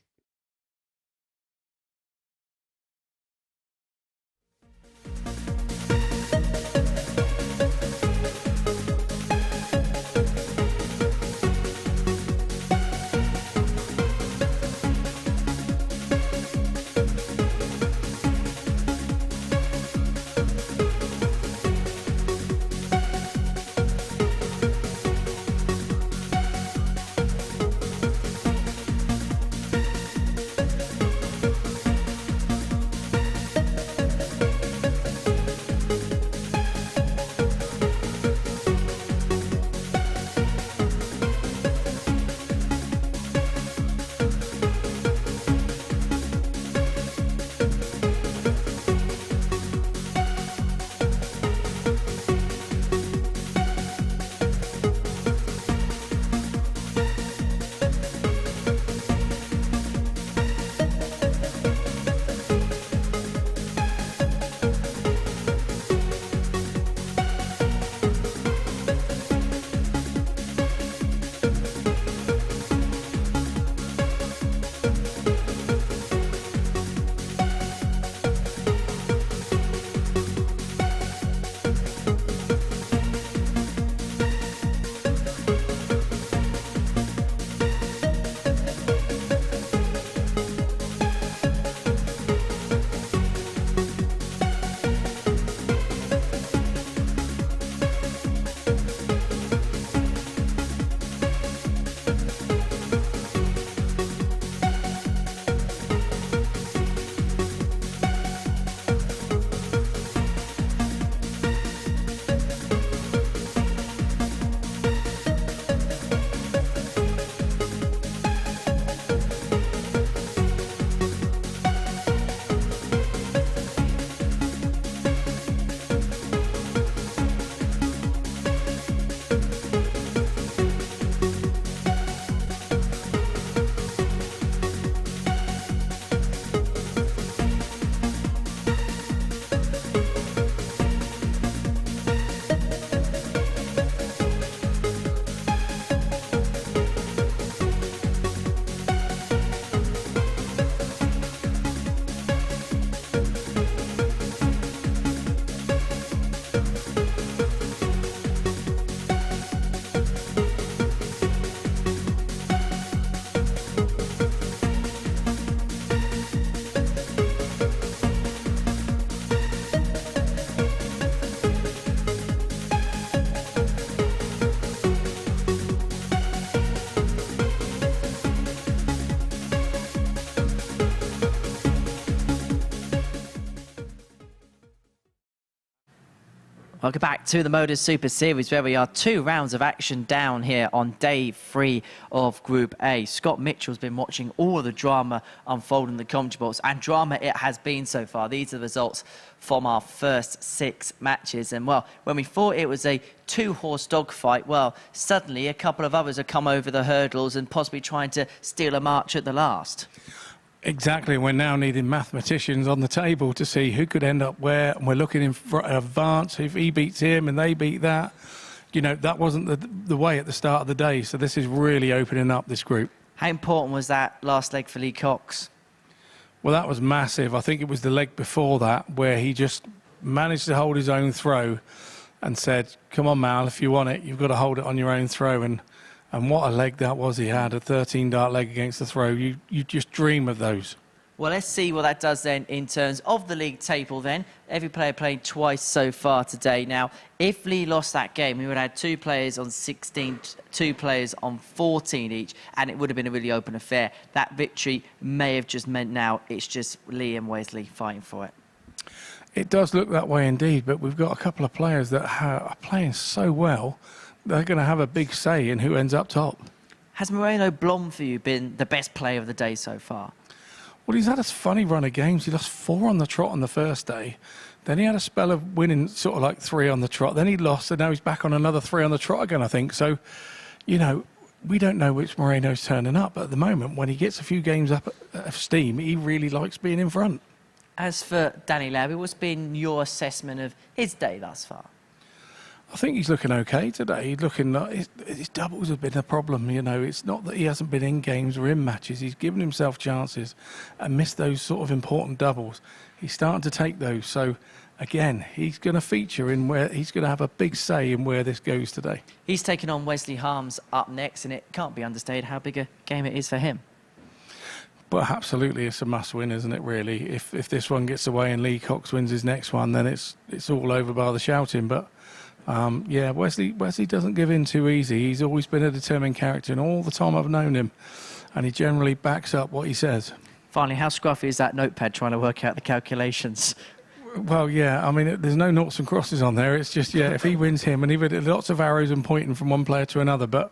Welcome back to the MODUS Super Series, where we are 2 rounds of action down here on day 3 of Group A. Scott Mitchell's been watching all of the drama unfold in the commentary box, and drama it has been so far. These are the results from our first 6 matches. And, well, when we thought it was a 2-horse dogfight, well, suddenly a couple of others have come over the hurdles and possibly trying to steal a march at the last. Exactly. We're now needing mathematicians on the table to see who could end up where. And we're looking in advance. If he beats him and they beat that, you know, that wasn't the way at the start of the day. So this is really opening up this group. How important was that last leg for Lee Cox? Well, that was massive. I think it was the leg before that where he just managed to hold his own throw and said, come on, Mal, if you want it, you've got to hold it on your own throw. And what a leg that was he had, a 13-dart leg against the throw. You just dream of those. Well, let's see what that does then in terms of the league table then. Every player played twice so far today. Now, if Lee lost that game, he would have had 2 players on 16, 2 players on 14 each, and it would have been a really open affair. That victory may have just meant now it's just Lee and Wesley fighting for it. It does look that way indeed, but we've got a couple of players that are playing so well, they're going to have a big say in who ends up top. Has Moreno Blom for you been the best player of the day so far? Well, he's had a funny run of games. He lost 4 on the trot on the first day. Then he had a spell of winning sort of like 3 on the trot. Then he lost, and now he's back on another 3 on the trot again, I think. So, you know, we don't know which Moreno's turning up. But at the moment, when he gets a few games up of steam, he really likes being in front. As for Danny Lowry, what's been your assessment of his day thus far? I think he's looking okay today. He's looking like his doubles have been a problem. You know, it's not that he hasn't been in games or in matches. He's given himself chances and missed those sort of important doubles. He's starting to take those. So, again, he's going to feature in where he's going to have a big say in where this goes today. He's taking on Wesley Harms up next, and it can't be understated how big a game it is for him. But absolutely, it's a must-win, isn't it? Really, if this one gets away and Lee Cox wins his next one, then it's all over by the shouting. But yeah, Wesley doesn't give in too easy. He's always been a determined character, and all the time I've known him, and he generally backs up what he says. Finally, how scruffy is that notepad trying to work out the calculations? Well, yeah, I mean, there's no noughts and crosses on there. It's just, yeah, if he wins him, and even lots of arrows and pointing from one player to another, but.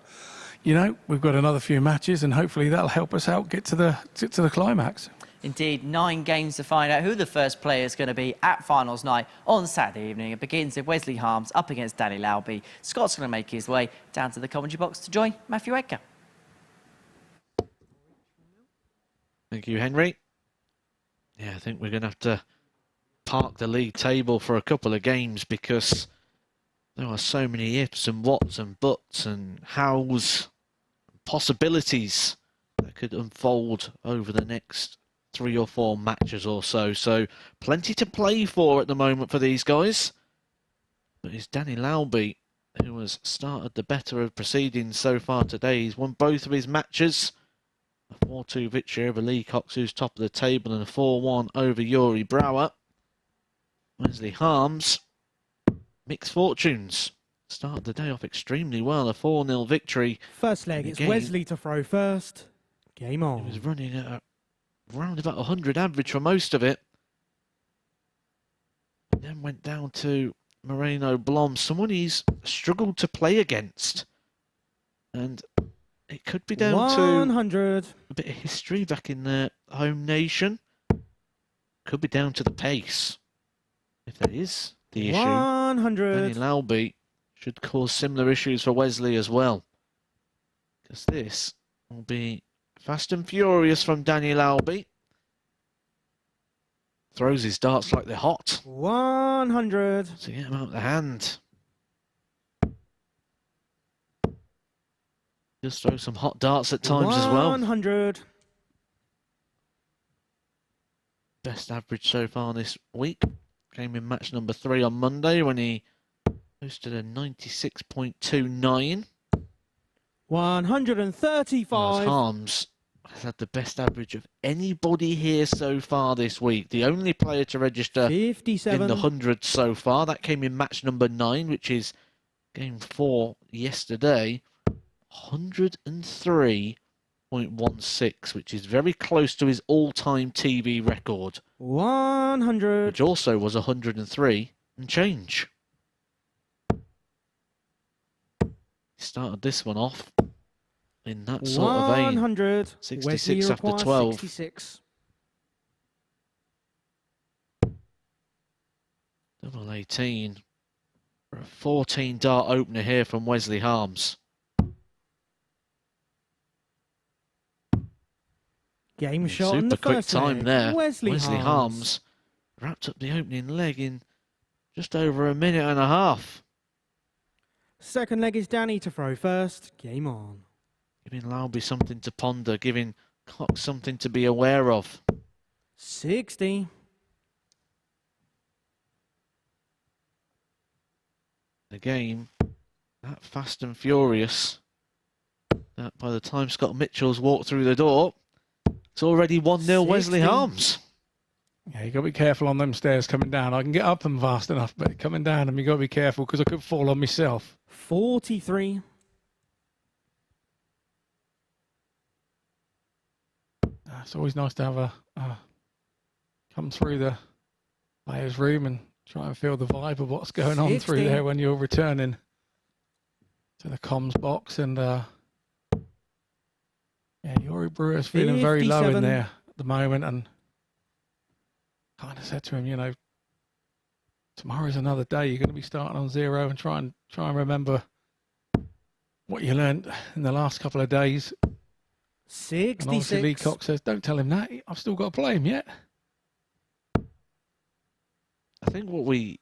You know, we've got another few matches, and hopefully that'll help us out get to the climax. Indeed, 9 games to find out who the first player is going to be at finals night on Saturday evening. It begins with Wesley Harms up against Danny Lowry. Scott's going to make his way down to the commentary box to join Matthew Edgar. Thank you, Henry. Yeah, I think we're going to have to park the league table for a couple of games because there are so many ifs and whats and buts and hows, possibilities that could unfold over the next 3 or 4 matches or so. So plenty to play for at the moment for these guys. But it's Danny Lowry who has started the better of proceedings so far today. He's won both of his matches. A 4-2 victory over Lee Cox, who's top of the table, and a 4-1 over Yuri Brouwer. Wesley Harms, mixed fortunes. Started the day off extremely well, a 4-0 victory. First leg, it's Wesley to throw first. Game on. He was running at around about 100 average for most of it. Then went down to Moreno Blom, someone he's struggled to play against. And it could be down 100. to a bit of history back in their home nation. Could be down to the pace, if that is the issue. 100. Danny Lowry should cause similar issues for Wesley as well. Because this will be fast and furious from Danny Lowry. Throws his darts like they're hot. 100. To get him out of the hand. Just throw some hot darts at times as well. 100. Best average so far this week. Came in match number 3 on Monday when he posted a 96.29. 135. Harms has had the best average of anybody here so far this week. The only player to register 57. in the hundreds so far. That came in match number 9, which is game 4 yesterday. 103.16, which is very close to his all-time TV record. 100. Which also was 103 and change. He started this one off in that sort of vein. 100. 66 after 12. 66. Double 18. For a 14 dart opener here from Wesley Harms. Game shot in the Super quick first time leg. there. Wesley Harms wrapped up the opening leg in just over a minute and a half. Second leg is Danny to throw first. Game on. Giving Lauby something to ponder, giving Cox something to be aware of. 60. The game, that fast and furious, that by the time Scott Mitchell's walked through the door, it's already 1-0 Wesley 60. Harms. Yeah, you got to be careful on them stairs coming down. I can get up them fast enough, but coming down them, you got to be careful because I could fall on myself. 43. It's always nice to have a come through the players' room and try and feel the vibe of what's going on through 60. there when you're returning to the comms box. And yeah, Yuri Brewer's feeling very low 57. in there at the moment, and kind of said to him, you know, tomorrow's another day. You're going to be starting on 0 and try and remember what you learned in the last couple of days. 66. And obviously Lee Cox says, don't tell him that. I've still got to play him yet. I think what we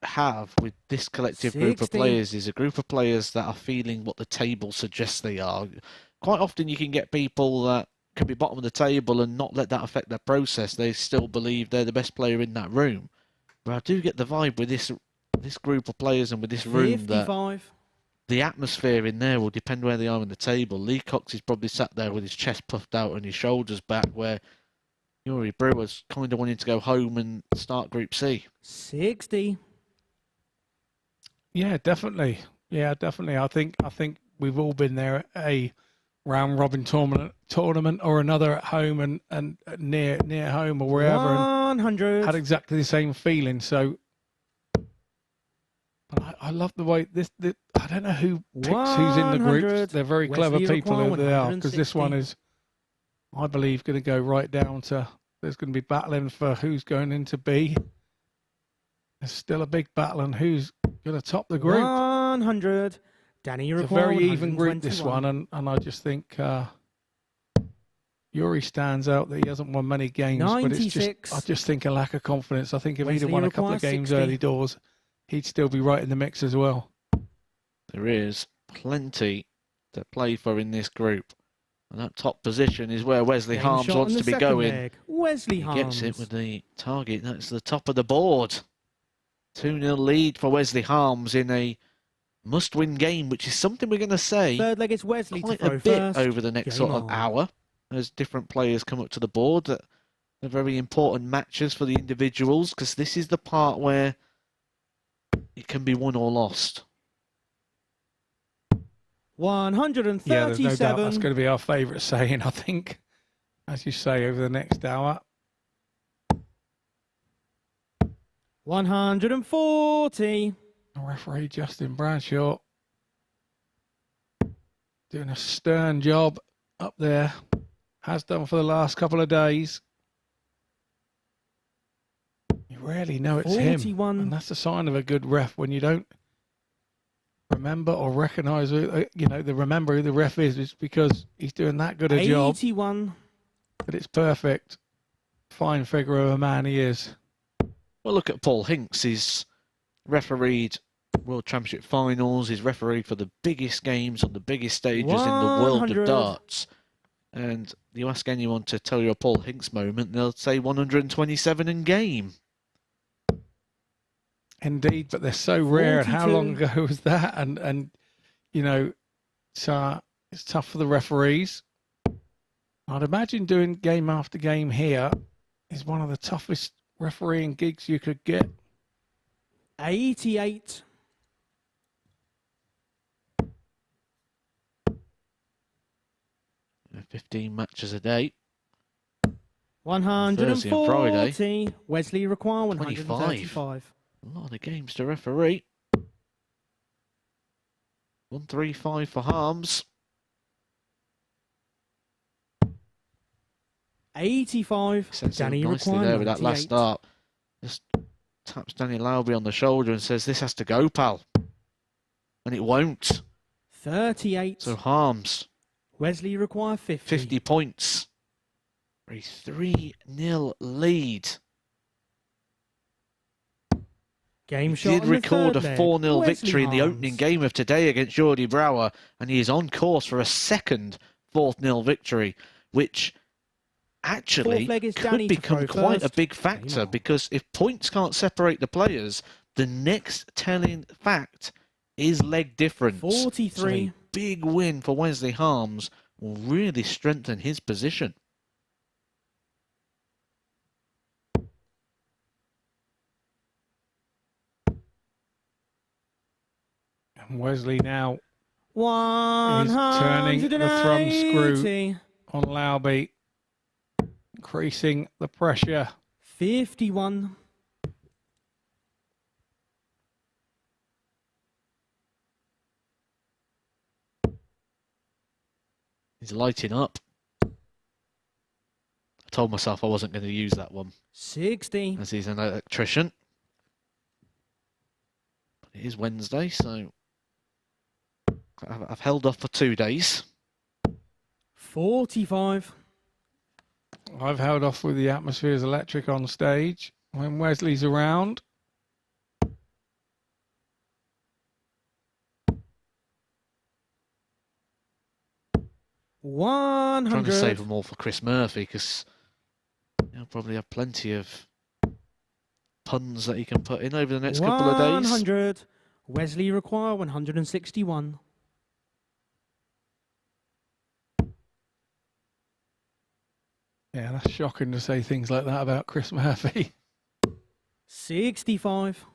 have with this collective group of 60. players is a group of players that are feeling what the table suggests they are. Quite often you can get people that can be bottom of the table and not let that affect their process. They still believe they're the best player in that room. But I do get the vibe with this group of players and with this room that 55. the atmosphere in there will depend where they are in the table. Lee Cox is probably sat there with his chest puffed out and his shoulders back, where Yuri Brewer's kind of wanting to go home and start Group C. 60. Yeah, definitely. Yeah, definitely. I think we've all been there at a round robin tournament or another at home and near home or wherever, 100. and had exactly the same feeling. So, but I love the way this. I don't know who picks who's in the 100. groups. They're very clever Wesley people Require, who they are, because this 160. one is, I believe, going to go right down to. There's going to be battling for who's going into B. There's still a big battle on who's going to top the group. 100. Danny It's a Require, very even group, this 121. one, and I just think Yuri stands out that he hasn't won many games, but it's 96. just, I just think a lack of confidence. I think if he'd have Wesley won a couple of Require, games 60. early doors, he'd still be right in the mix as well. There is plenty to play for in this group. And that top position is where Wesley Game Harms shot wants on to the be second going. leg. Wesley He Harms. gets it with the target. That's the top of the board. 2-0 lead for Wesley Harms in a must-win game, which is something we're going to say Third leg is Wesley to quite throw a bit first. over the next Game sort of on. hour as different players come up to the board. That are very important matches for the individuals, because this is the part where it can be won or lost. 137. Yeah, there's no doubt that's going to be our favourite saying, I think, as you say, over the next hour. 140. The referee, Justin Bradshaw, doing a stern job up there, has done for the last couple of days. You rarely know it's 41. him, and that's a sign of a good ref when you don't remember or recognise, remember who the ref is. It's because he's doing that good a job 81. that it's perfect. Fine figure of a man he is. Well, look at Paul Hinks. He's refereed World Championship finals. He's refereed for the biggest games on the biggest stages in the world 100. of darts. And you ask anyone to tell you a Paul Hinks moment, they'll say 127 in game. Indeed, but they're so rare. And how 42. long ago was that? And you know, it's tough for the referees. I'd imagine doing game after game here is one of the toughest refereeing gigs you could get. 88. And 15 matches a day. 140. Thursday and Friday. Wesley Require, 25. 135. A lot of games to referee. 135 for Harms. 85. Sets it up Danny nicely Require, there with that last 98. start. Just taps Danny Lauby on the shoulder and says, "This has to go, pal." And it won't. 38. So Harms, Wesley Require, 50. 50 points. For a 3-0 lead. Game He shot did on the record a third leg. 4-0 Wesley victory in the opening Harms. game of today against Jordi Brouwer, and he is on course for a second 4-0 victory, which actually Fourth leg is could Danny to become throw quite a first. big Game factor, on. because if points can't separate the players, the next telling fact is leg difference. 43. So a big win for Wesley Harms will really strengthen his position. And Wesley now is 180. turning the thumb screw on Lauby, increasing the pressure. 51. He's lighting up. I told myself I wasn't going to use that one, 60. as he's an electrician. But it is Wednesday, so I've held off for 2 days. 45. I've held off with the Atmospheres Electric on stage when Wesley's around. I'm trying to 100. save them all for Chris Murphy, because he'll probably have plenty of puns that he can put in over the next couple of days. 100. Wesley require 161. Yeah, that's shocking to say things like that about Chris Murphy. 65.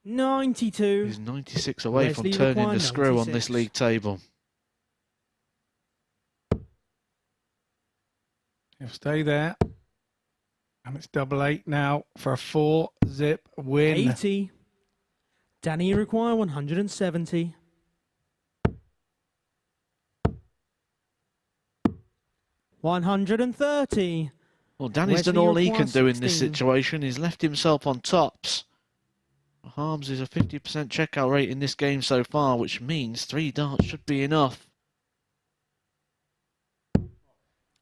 He's 92. 96 away Wesley from turning required the screw on 96. this league table. He'll stay there. And it's 8-8 now for a 4-zip win. 80. Danny require 170. 130. Well, Danny's Wesley done all he requires can do in this 16. situation. He's left himself on tops. Harms is a 50% checkout rate in this game so far, which means 3 darts should be enough.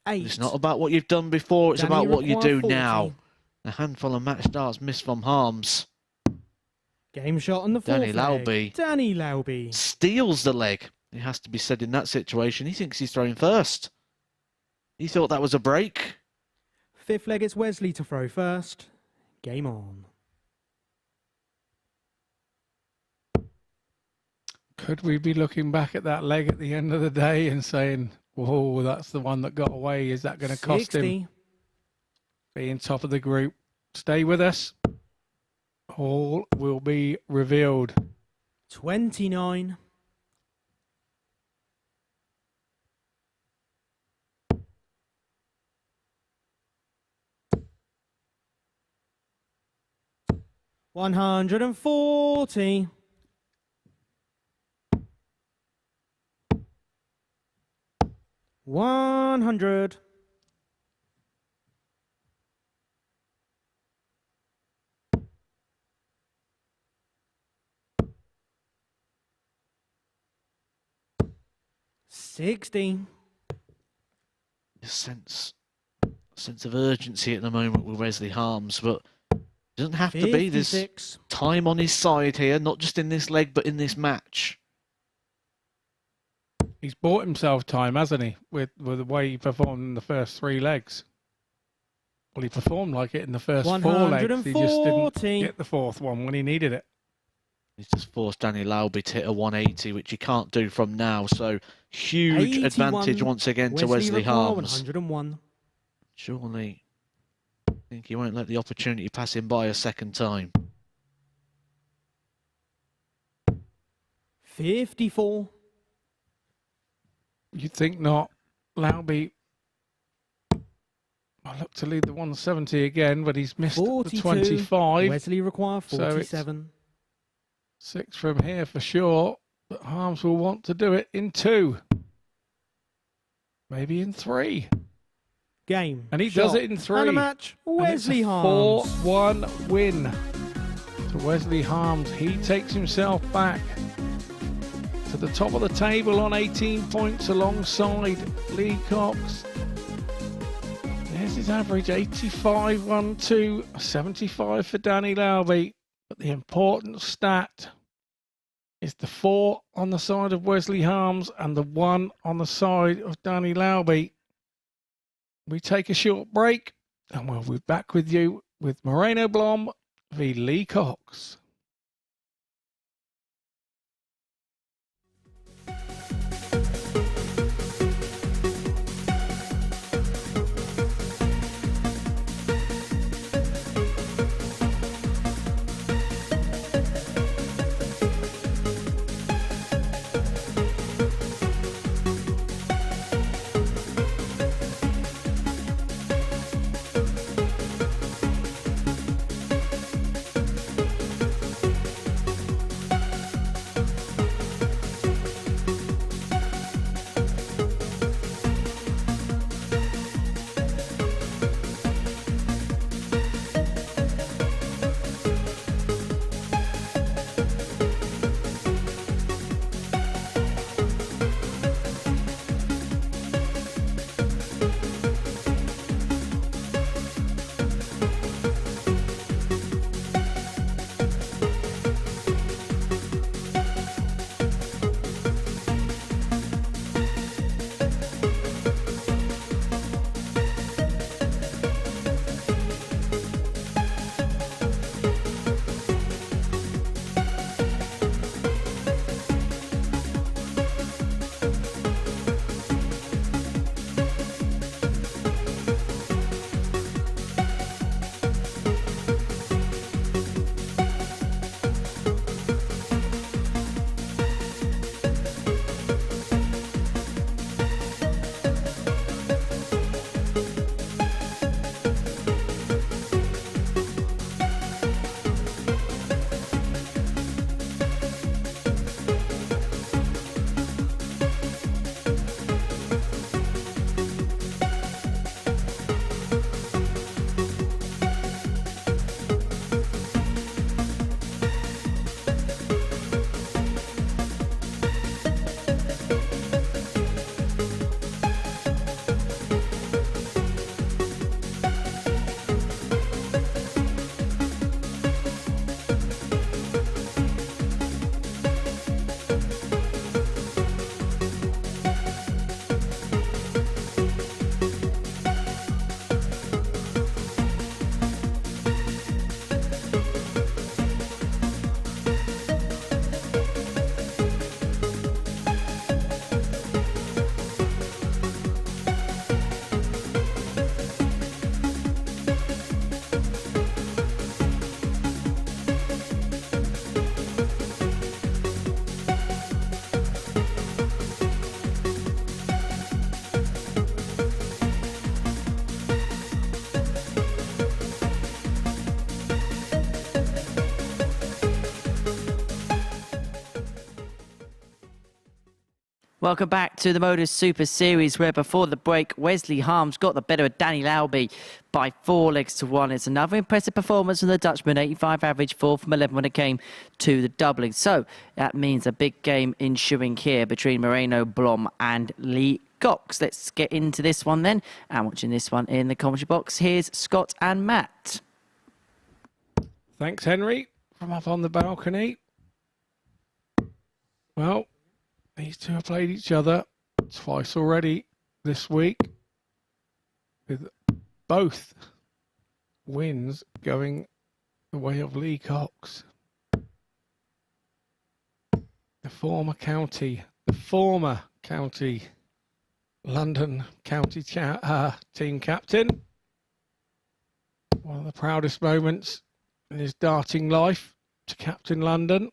8. It's not about what you've done before, it's Danny about what you require do 40. now. A handful of match darts missed from Harms. Game shot on the fourth Danny leg. Lauby. Danny Lauby. Steals the leg. It has to be said in that situation. He thinks he's throwing first. He thought that was a break. Fifth leg is Wesley to throw first. Game on. Could we be looking back at that leg at the end of the day and saying, whoa, that's the one that got away? Is that going to cost 60. him being top of the group? Stay with us. All will be revealed. 29. $140. 100. 60. A sense of urgency at the moment with Wesley Harms, but it doesn't have to be. There's 56. time on his side here, not just in this leg, but in this match. He's bought himself time, hasn't he, with the way he performed in the first 3 legs. Well, he performed like it in the first 4 legs. He just didn't 140. get the 4th one when he needed it. He's just forced Danny Lauby to hit a 180, which he can't do from now. So huge 81. advantage once again to Wesley require Harms. 101. Surely, I think he won't let the opportunity pass him by a second time. 54. You'd think not. Lauby, I look to lead the 170 again, but he's missed 42. the 25. Wesley require So it's 47. 6 from here for sure, but Harms will want to do it in 2. Maybe in 3. Game. And he shot, does it in 3. And a match. Wesley and Harms. it's a 4-1 win to Wesley Harms. He takes himself back to the top of the table on 18 points alongside Lee Cox. his average, 85, 1, 2, 75 for Danny Lauby. But the important stat is the 4 on the side of Wesley Harms and the 1 on the side of Danny Lauby. We take a short break and we'll be back with you with Moreno Blom v Lee Cox. Welcome back to the MODUS Super Series, where before the break, Wesley Harms got the better of Danny Lauby by 4 legs to 1. It's another impressive performance from the Dutchman, 85 average, 4 from 11 when it came to the doubling. So that means a big game ensuing here between Moreno, Blom and Lee Cox. Let's get into this one then. And watching this one in the commentary box, here's Scott and Matt. Thanks, Henry, from up on the balcony. Well, these two have played each other twice already this week, with both wins going the way of Lee Cox. The former county London county team captain. One of the proudest moments in his darting life to captain London.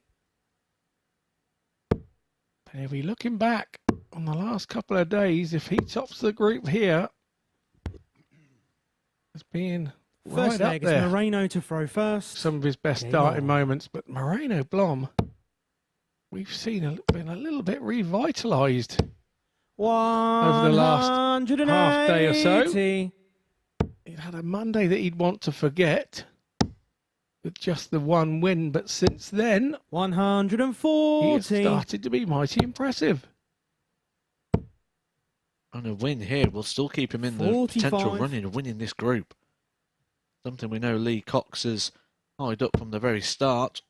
And he'll be looking back on the last couple of days, if he tops the group here, as being First right leg up there. is Moreno to throw first. Some of his best Game darting on. moments, but Moreno Blom, we've seen been a little bit revitalised over the last half day or so. He'd had a Monday that he'd want to forget with just the one win, but since then, 140. he has started to be mighty impressive. And a win here will still keep him in the 45. potential running of winning this group. Something we know Lee Cox has eyed up from the very start.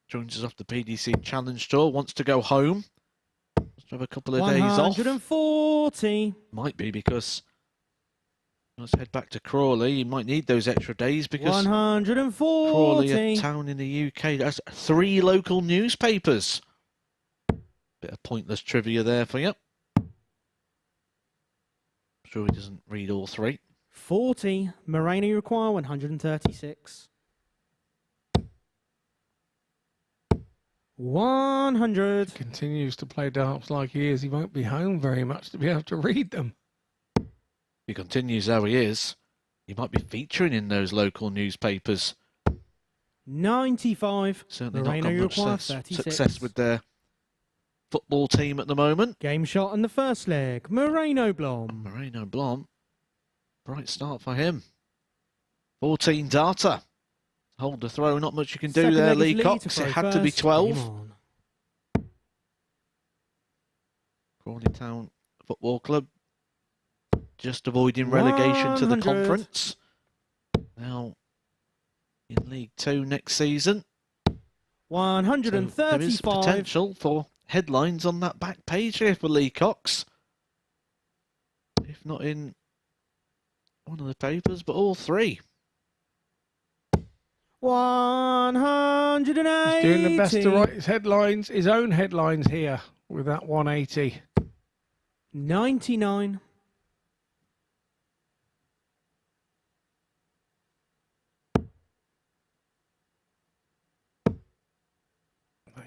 Joins us off the PDC Challenge Tour. Wants to go home. Wants to have a couple of days off. 140. Might be because... Let's head back to Crawley. You might need those extra days because 140. Crawley, a town in the UK, has 3 local newspapers. Bit of pointless trivia there for you. Sure he doesn't read all 3. 40. Moreno, you require 136. 100. Continues to play darts like he is. He won't be home very much to be able to read them. If he continues how he is, he might be featuring in those local newspapers. 95. Certainly Moreno, not you got much require success 36. with their football team at the moment. Game shot on the first leg. Moreno Blom. Moreno Blom, bright start for him. 14 data. Hold the throw, not much you can do Second there, leg is Lee Lee Cox. to It throw had to be first. 12. Game on. Crawley Town Football Club just avoiding relegation to the 100. conference. Now in League 2 next season. So there is 135. potential for headlines on that back page here for Lee Cox. If not in one of the papers, but all 3. 180. He's doing the best to write his headlines, his own headlines here with that 180. 99.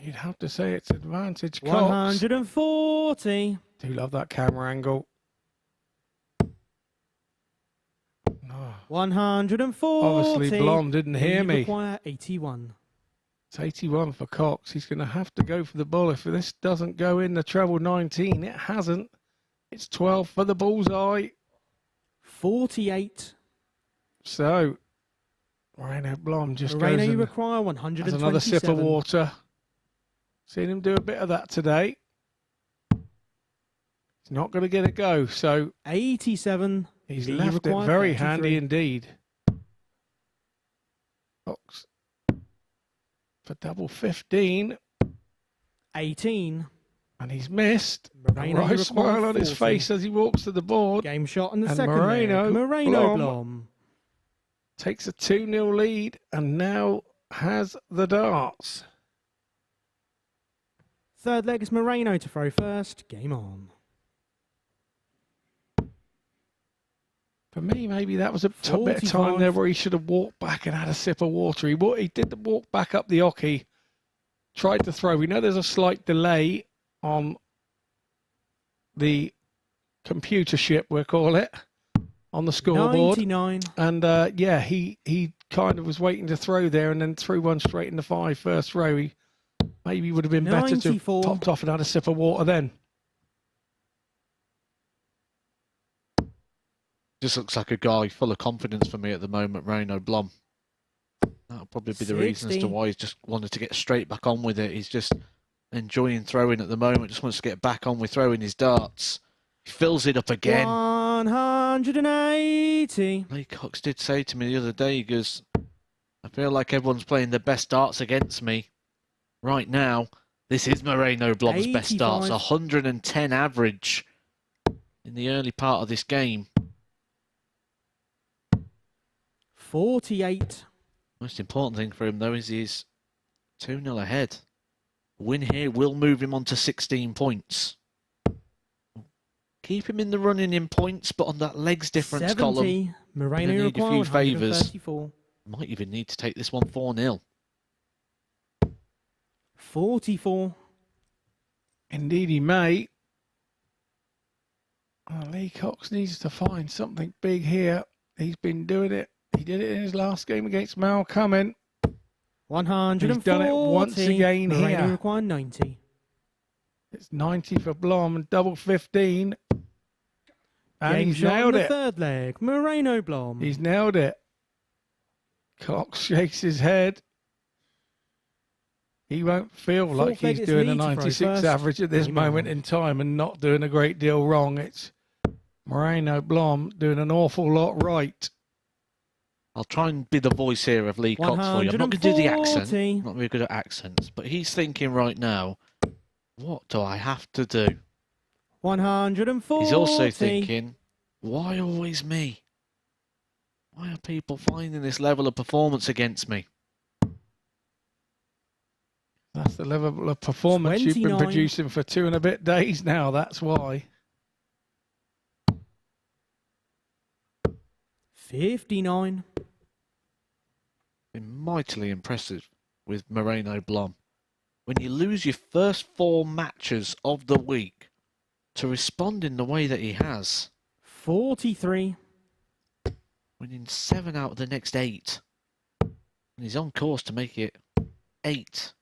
You'd have to say it's advantage Cox. 140. Do love that camera angle. Oh, 140. obviously, Blom didn't hear You me. require 81. It's 81 for Cox. He's going to have to go for the ball. If this doesn't go in the treble 19, it hasn't. It's 12 for the bullseye. 48. So, Moreno Blom just Moreno, goes you and require has 127. another sip of water. Seen him do a bit of that today. He's not going to get a go, so 87. he's You left it require very 33. handy indeed. Cox for double 15, 18. and he's missed. A Moreno, you right require smile on his 40. face as he walks to the board. Game shot on the And second Moreno leg. Moreno Blom. Blom. Takes a 2-0 lead and now has the darts. Third leg is Moreno to throw first. Game on. For me, maybe that was a bit of 45. time there where he should have walked back and had a sip of water. He did the walk back up the oche, tried to throw. We know there's a slight delay on the computer ship, we'll call it, on the scoreboard. 99. And yeah, he kind of was waiting to throw there and then threw one straight in the 5 first row. He maybe would have been better to have 94. popped off and had a sip of water then. Just looks like a guy full of confidence for me at the moment, Moreno Blom. That'll probably be the reason as to 60. why he's just wanted to get straight back on with it. He's just enjoying throwing at the moment, just wants to get back on with throwing his darts. He fills it up again. 180. Lee Cox did say to me the other day, he goes, I feel like everyone's playing their best darts against me. Right now, this is Moreno Blom's best darts. 85. 110 average in the early part of this game. 48. Most important thing for him, though, is he's 2-0 ahead. A win here will move him on to 16 points. Keep him in the running in points, but on that legs difference 70. column, Moreno Gonna need a few require favours. 134. might even need to take this one 4-0. 44. Indeed he may. Lee Cox needs to find something big here. He's been doing it. He did it in his last game against Mal Cumming. 140. He's done it once again Moreno here. require 90. It's 90 for Blom and double 15. And Game he's shot on nailed the it. third leg. Moreno Blom. He's nailed it. Cox shakes his head. He won't feel Fourth like leg he's is doing Lee a to throw 96 first. average at this Game moment on. in time and not doing a great deal wrong. It's Moreno Blom doing an awful lot right. I'll try and be the voice here of Lee Cox for you. I'm not going to do the accent. 140. I'm not very good at accents. But he's thinking right now, what do I have to do? 140. He's also thinking, why always me? Why are people finding this level of performance against me? That's the level of performance you've been 29. producing for 2 and a bit days now. That's why. 59. Been mightily impressive with Moreno Blom. When you lose your first 4 matches of the week, to respond in the way that he has, 43. winning 7 out of the next 8. And he's on course to make it 8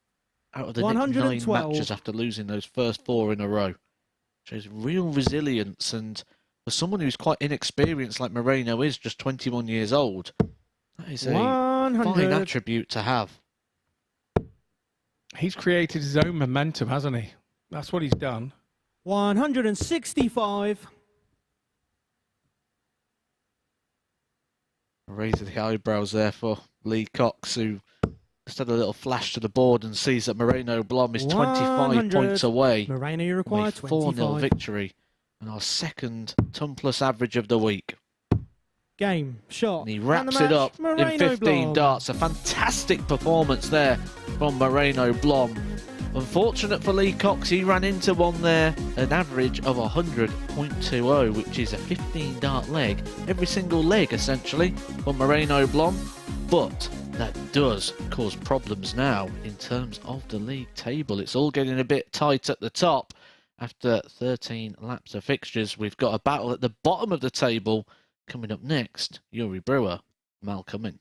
out of the next 9 112. matches after losing those first 4 in a row. Shows real resilience, and for someone who's quite inexperienced like Moreno is, just 21 years old, that is a 100. fine attribute to have. He's created his own momentum, hasn't he? That's what he's done. 165. Raise of the eyebrows there for Lee Cox, who just had a little flash to the board and sees that Moreno Blom is 25 100. points away Moreno, you from a require 4-0 25. victory and our second ton plus average of the week. Game, shot. And he and wraps the it match, up in Moreno 15 Blom. darts. A fantastic performance there from Moreno Blom. Unfortunate for Lee Cox, he ran into one there, an average of 100.20, which is a 15 dart leg, every single leg essentially for Moreno Blom. But that does cause problems now in terms of the league table. It's all getting a bit tight at the top. After 13 laps of fixtures, we've got a battle at the bottom of the table. Coming up next, Yuri Brewer, Malcolm in.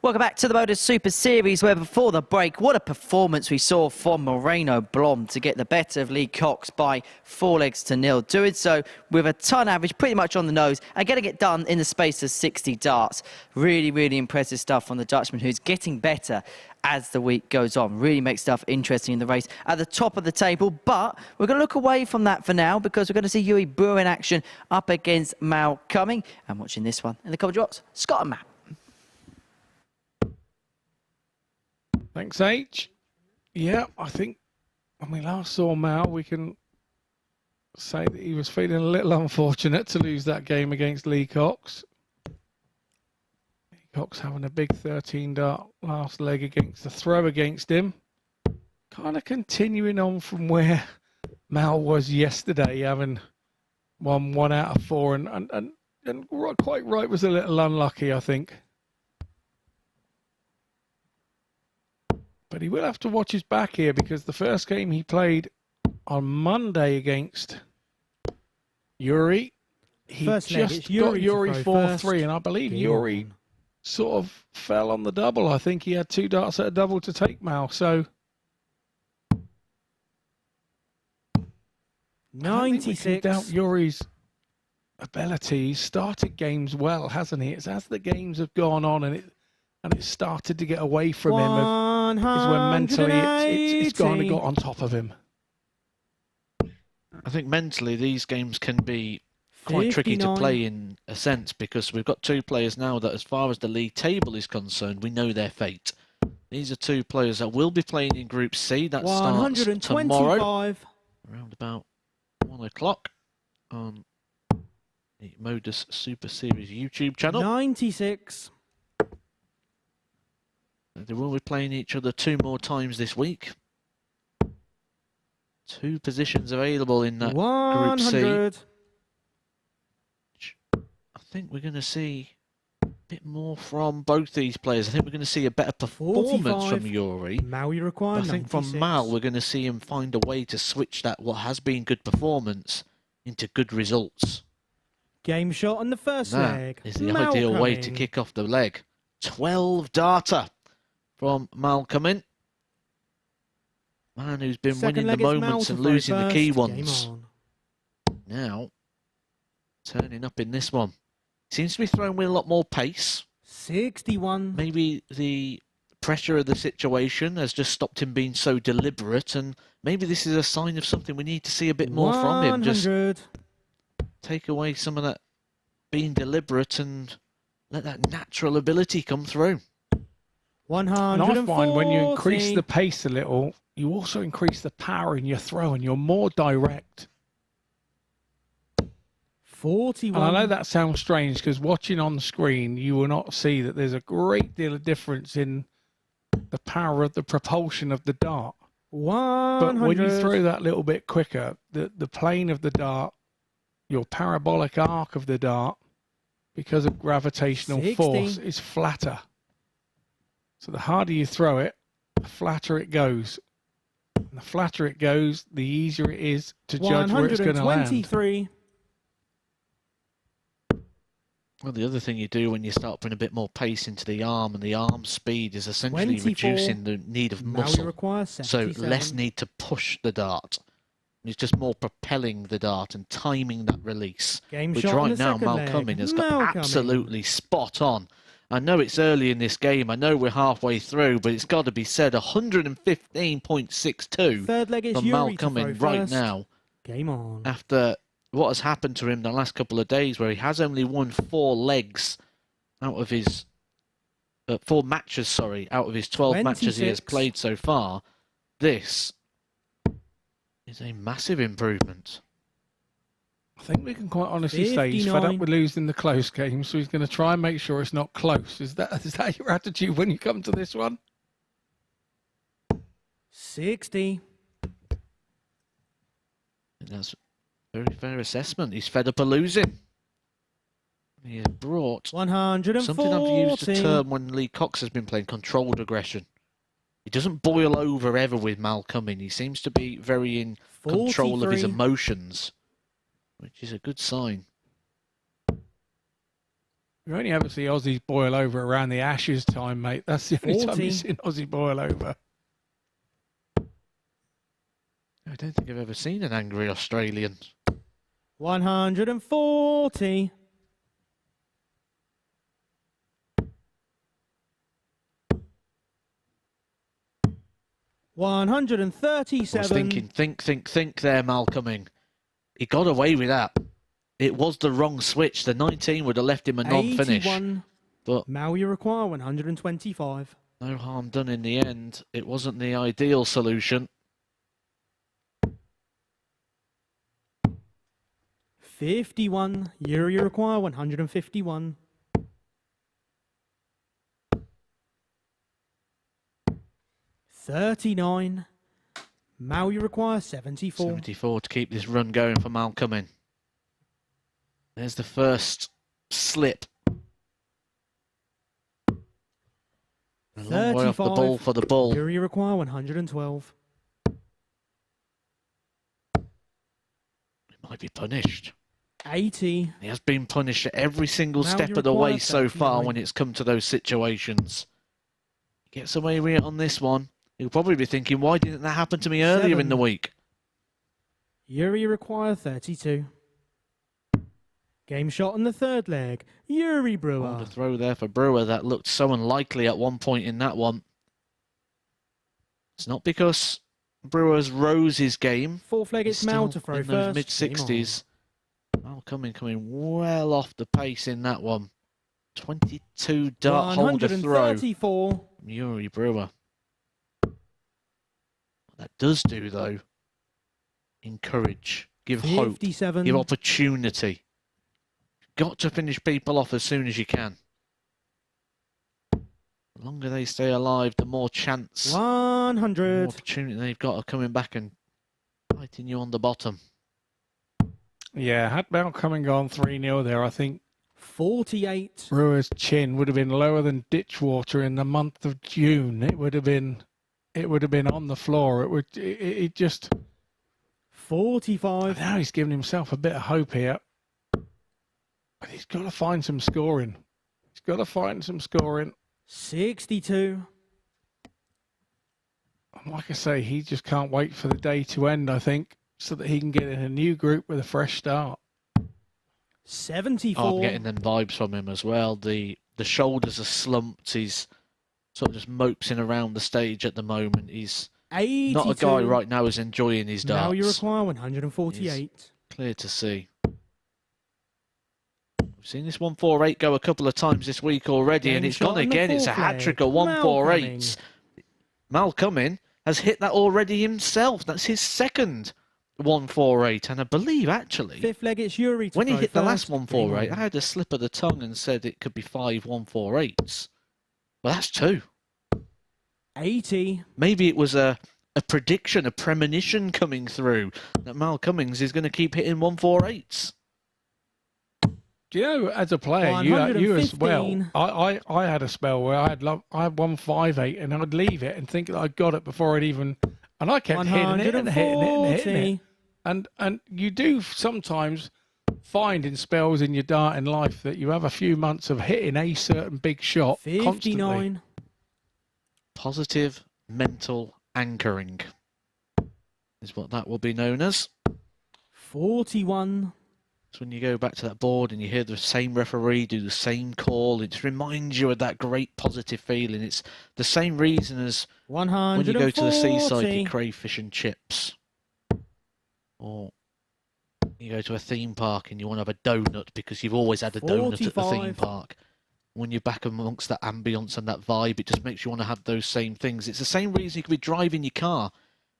Welcome back to the MODUS Super Series, where before the break, what a performance we saw from Moreno Blom to get the better of Lee Cox by 4-0, doing so with a ton average pretty much on the nose and getting it done in the space of 60 darts. Really, really impressive stuff from the Dutchman, who's getting better as the week goes on. Really makes stuff interesting in the race at the top of the table, but we're going to look away from that for now because we're going to see Yuri Brewer in action up against Mal Cumming. And watching this one in the cover drops, Scott and Matt. Thanks, H. Yeah, I think when we last saw Mal, we can say that he was feeling a little unfortunate to lose that game against Lee Cox. Lee Cox having a big 13-dart last leg against the throw against him. Kind of continuing on from where Mal was yesterday, having won 1 out of 4 and quite right, was a little unlucky, I think. But he will have to watch his back here because the first game he played on Monday against Yuri, he First leg, just it's Yuri got Yuri to throw 4-3, first. and I believe Game Yuri on. sort of fell on the double. I think he had 2 darts at a double to take Mal, so I don't think we can 96. doubt Yuri's ability. He's started games well, hasn't he? It's as the games have gone on and it started to get away from him. Is when mentally it's kind of got on top of him. I think mentally these games can be quite tricky to 59. play in a sense because we've got 2 players now that as far as the league table is concerned, we know their fate. These are 2 players that will be playing in Group C. That starts tomorrow around about 1 o'clock on the MODUS Super Series YouTube channel. 96. They will be playing each other 2 more times this week. 2 positions available in that Group C. 100. I think we're going to see a bit more from both these players. I think we're going to see a better performance 45. from Yuri. Mal, you require I think from 96. Mal, we're going to see him find a way to switch that what has been good performance into good results. Game shot on the first That leg. is the Mal ideal way to Cumming. kick off the leg. 12 darter from Mal Cumming. Man who's been Second winning the leg, it's Mal moments to and throw losing the key first. ones. Game on. Now, turning up in this one. Seems to be throwing with a lot more pace. 61. Maybe the pressure of the situation has just stopped him being so deliberate, and maybe this is a sign of something we need to see a bit more from him. Just 100. take away some of that being deliberate and let that natural ability come through. 140. And I find when you increase the pace a little, you also increase the power in your throw and you're more direct. 41. And I know that sounds strange because watching on the screen, you will not see that there's a great deal of difference in the power of the propulsion of the dart. 100. But when you throw that little bit quicker, the plane of the dart, your parabolic arc of the dart, because of gravitational 60. force, is flatter. So the harder you throw it, the flatter it goes. And the flatter it goes, the easier it is to judge where it's going to land. 123. Well, the other thing you do when you start putting a bit more pace into the arm and the arm speed is essentially 24. reducing the need of Now you muscle. require So 77. less need to push the dart. It's just more propelling the dart and timing that release. Game Which shot on right the now, second Mal leg. Cumming has Mal got Cumming. absolutely spot on. I know it's early in this game. I know we're halfway through, but it's got to be said 115.62 Third leg is from Yuri Mal to Cumming throw right first. now. Game on. After what has happened to him the last couple of days, where he has only won 4 legs out of his 4 matches, sorry, out of his 12 matches he has 26. played so far. This is a massive improvement. I think we can quite honestly say he's fed up 59. with losing the close games, so he's going to try and make sure it's not close. Is that your attitude when you come to this one? 60. And that's a very fair assessment. He's fed up of losing. He has brought 140. something I've used a term when Lee Cox has been playing, controlled aggression. He doesn't boil over ever with Mal Cumming. He seems to be very in control of his 43. emotions, which is a good sign. You only ever see Aussies boil over around the Ashes time, mate. That's the only time 40. you've seen Aussie boil over. I don't think I've ever seen an angry Australian. 140. 137. I was thinking, think there, Malcolming. He got away with that. It was the wrong switch. The 19 would have left him a non-finish. 81. But Maui require 125. no harm done in the end. It wasn't the ideal solution. 51. Yuri require 151. 39. Maui require 74. 74 to keep this run going for Malcolming. There's the first slip. A long way off the ball for the bull. Yuri require 112. He might be punished. 80. He has been punished at every single Now step you of the way require so far 39. when it's come to those situations. Gets away with it on this one. He'll probably be thinking, why didn't that happen to me earlier in the 7. week? Yuri require 32. Game shot on the third leg. Yuri Brewer. Oh, the throw there for Brewer that looked so unlikely at one point in that one. It's not because Brewer's rose his game. Fourth leg, He's it's Mal to still throw in those first. mid-60s. Malcolming coming well off the pace in that one. 22 dart holder throw. 134. Yuri Brewer. What that does do, though, encourage, give hope, 57. give opportunity. Got to finish people off as soon as you can. The longer they stay alive, the more chance, the 100. more opportunity they've got of coming back and fighting you on the bottom. Yeah, had Malcolming gone 3-0 there, I think 48. Brewer's chin would have been lower than ditch water in the month of June. It would have been on the floor. It just 45. now he's given himself a bit of hope here. But he's got to find some scoring. 62. And like I say, he just can't wait for the day to end, I think, so that he can get in a new group with a fresh start. 74. Oh, I'm getting them vibes from him as well. The shoulders are slumped. He's sort of just moping around the stage at the moment. He's 82. not a guy right now who's enjoying his darts. Now you require 148. Clear to see. We've seen this 148 go a couple of times this week already, Game and it's shot gone on the again. It's a fourth hat trick leg. of 148s. Malcolming has hit that already himself. That's his second 148, and I believe actually Fifth leg, it's Yuri to when he throw hit the first. last 148, I had a slip of the tongue and said it could be 5 148s. Well, that's 2. 80. Maybe it was a prediction, a premonition coming through that Mal Cummings is going to keep hitting 148s. Do you know, as a player, you as well, I had a spell where I had 158 and I'd leave it and think that I got it before I'd even, and I kept hitting it and hitting it and hitting it. And you do sometimes find in spells in your darting life that you have a few months of hitting a certain big shot 59. constantly. Positive mental anchoring is what that will be known as. 41. So when you go back to that board and you hear the same referee do the same call, it just reminds you of that great positive feeling. It's the same reason as when you go to the seaside, you crave fish and chips. Or you go to a theme park and you want to have a donut because you've always had a donut at the theme 45. park. When you're back amongst that ambience and that vibe, it just makes you want to have those same things. It's the same reason you could be driving your car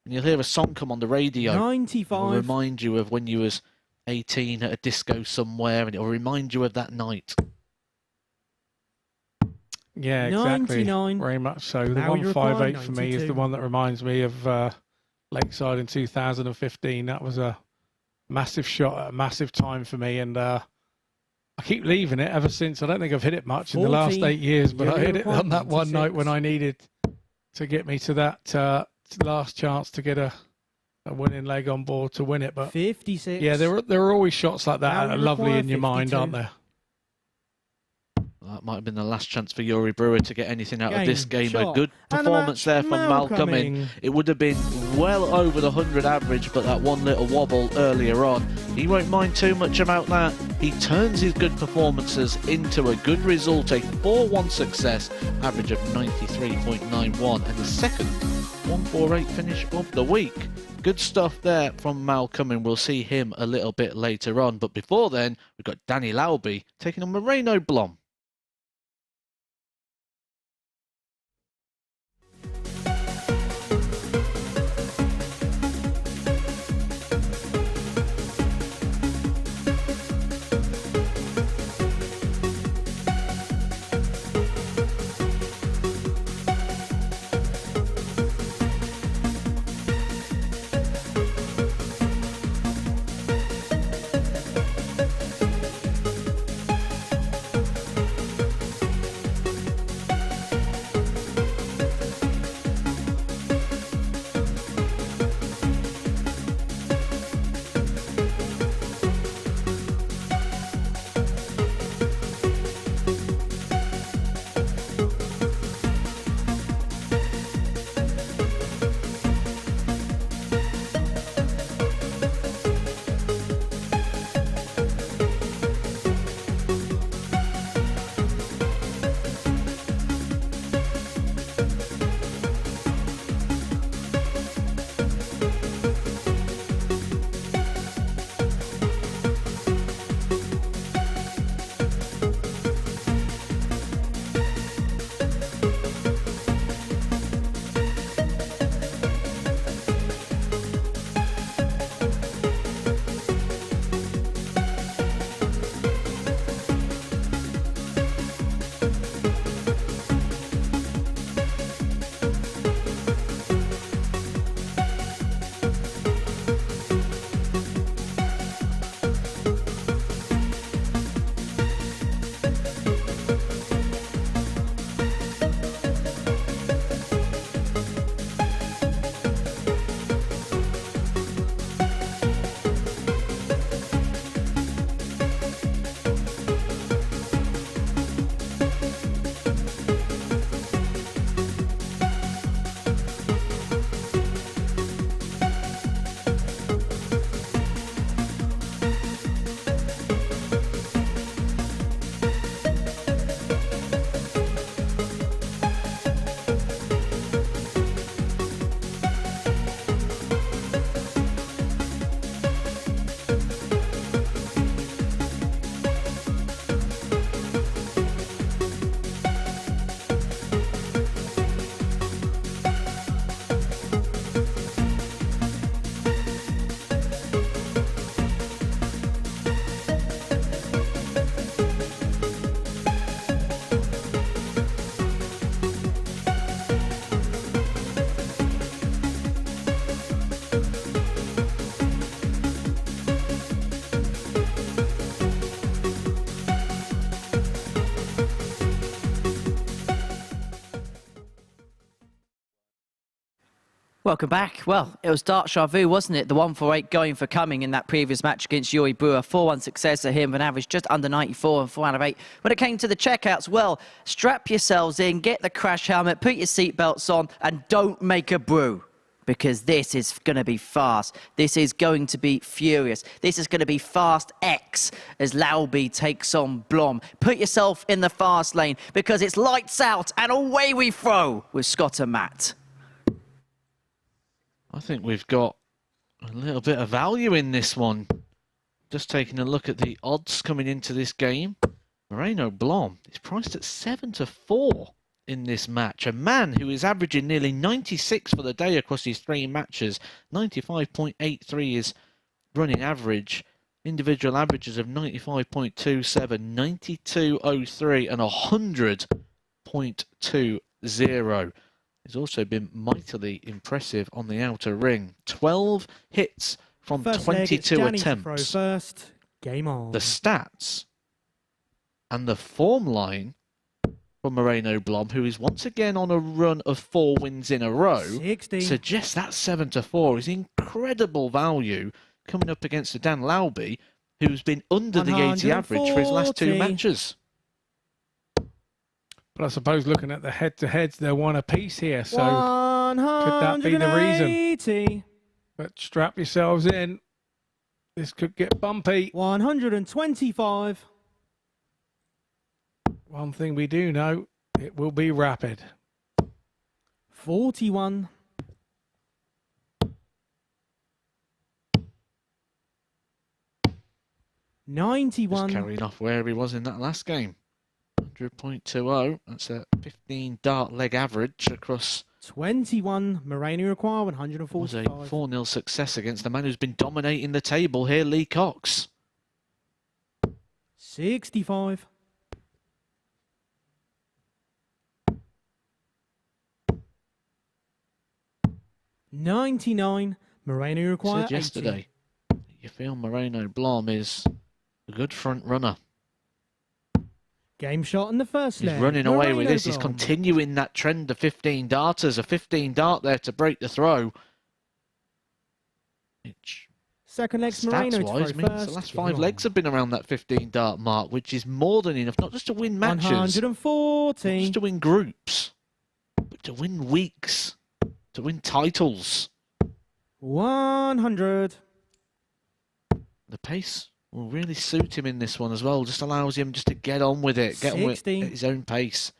and you'll hear a song come on the radio. 95. It'll remind you of when you was 18 at a disco somewhere, and it'll remind you of that night. Yeah, exactly. 99. Very much so. The Now you 158 require for me is 92. the one that reminds me of Lakeside in 2015. That was a massive shot at a massive time for me, and I keep leaving it ever since. I don't think I've hit it much in the last 8 years, but Yeah, I hit it on that one 96. night when I needed to get me to that last chance to get a winning leg on board to win it. But 56. yeah, there are always shots like that Now that are you lovely require in your mind, 52. aren't there? That might have been the last chance for Yuri Brewer to get anything out of this game. A shot, good and the performance match there from now Malcolm. coming. It would have been well over the 100 average, but that one little wobble earlier on, he won't mind too much about that. He turns his good performances into a good result, a 4-1 success, average of 93.91, and the second 148 finish of the week. Good stuff there from Malcolm, and we'll see him a little bit later on. But before then, we've got Danny Lauby taking on Moreno Blom. Welcome back. Well, it was Dart Charvu, wasn't it? The 148 going for Cumming in that previous match against Yuri Brewer. 4-1 success for him, an average just under 94 and 4 out of 8. When it came to the checkouts, well, strap yourselves in, get the crash helmet, put your seatbelts on, and don't make a brew. Because this is going to be fast. This is going to be furious. This is going to be fast X as Lauby takes on Blom. Put yourself in the fast lane because it's lights out and away we throw with Scott and Matt. I think we've got a little bit of value in this one. Just taking a look at the odds coming into this game. Moreno Blom is priced at 7-4 in this match. A man who is averaging nearly 96 for the day across his 3 matches. 95.83 is running average. Individual averages of 95.27, 92.03 and 100.20. He's also been mightily impressive on the outer ring. 12 hits from First 22 leg, attempts. First, game on. The stats and the form line for Moreno Blom, who is once again on a run of 4 wins in a row, 60. suggests that 7-4 is incredible value coming up against Dan Lauby, who's been under the 80 average for his last 2 140. matches. But I suppose looking at the head-to-heads, they're one apiece here. So could that be the reason? 180. But strap yourselves in. This could get bumpy. 125. One thing we do know, it will be rapid. 41. 91. Just carrying off where he was in that last game. 100.20. That's a 15 dart leg average across. 21. Moreno require Was 145. a 4-0 success against the man who's been dominating the table here, Lee Cox. 65. 99. Moreno require Said yesterday, you feel Moreno Blom is a good front runner. 80. Game shot in the first He's leg. running away with Moreno this. He's Blom. continuing that trend of 15 darters. A 15 dart there to break the throw. Which, Second leg's Moreno to stats-wise, throw means first. the last Game 5 on. legs have been around that 15 dart mark, which is more than enough, not just to win matches, not 140. just to win groups, but to win weeks, to win titles. 100. The pace will really suit him in this one as well. Just allows him just to get on with it, get on with it 60. at his own pace.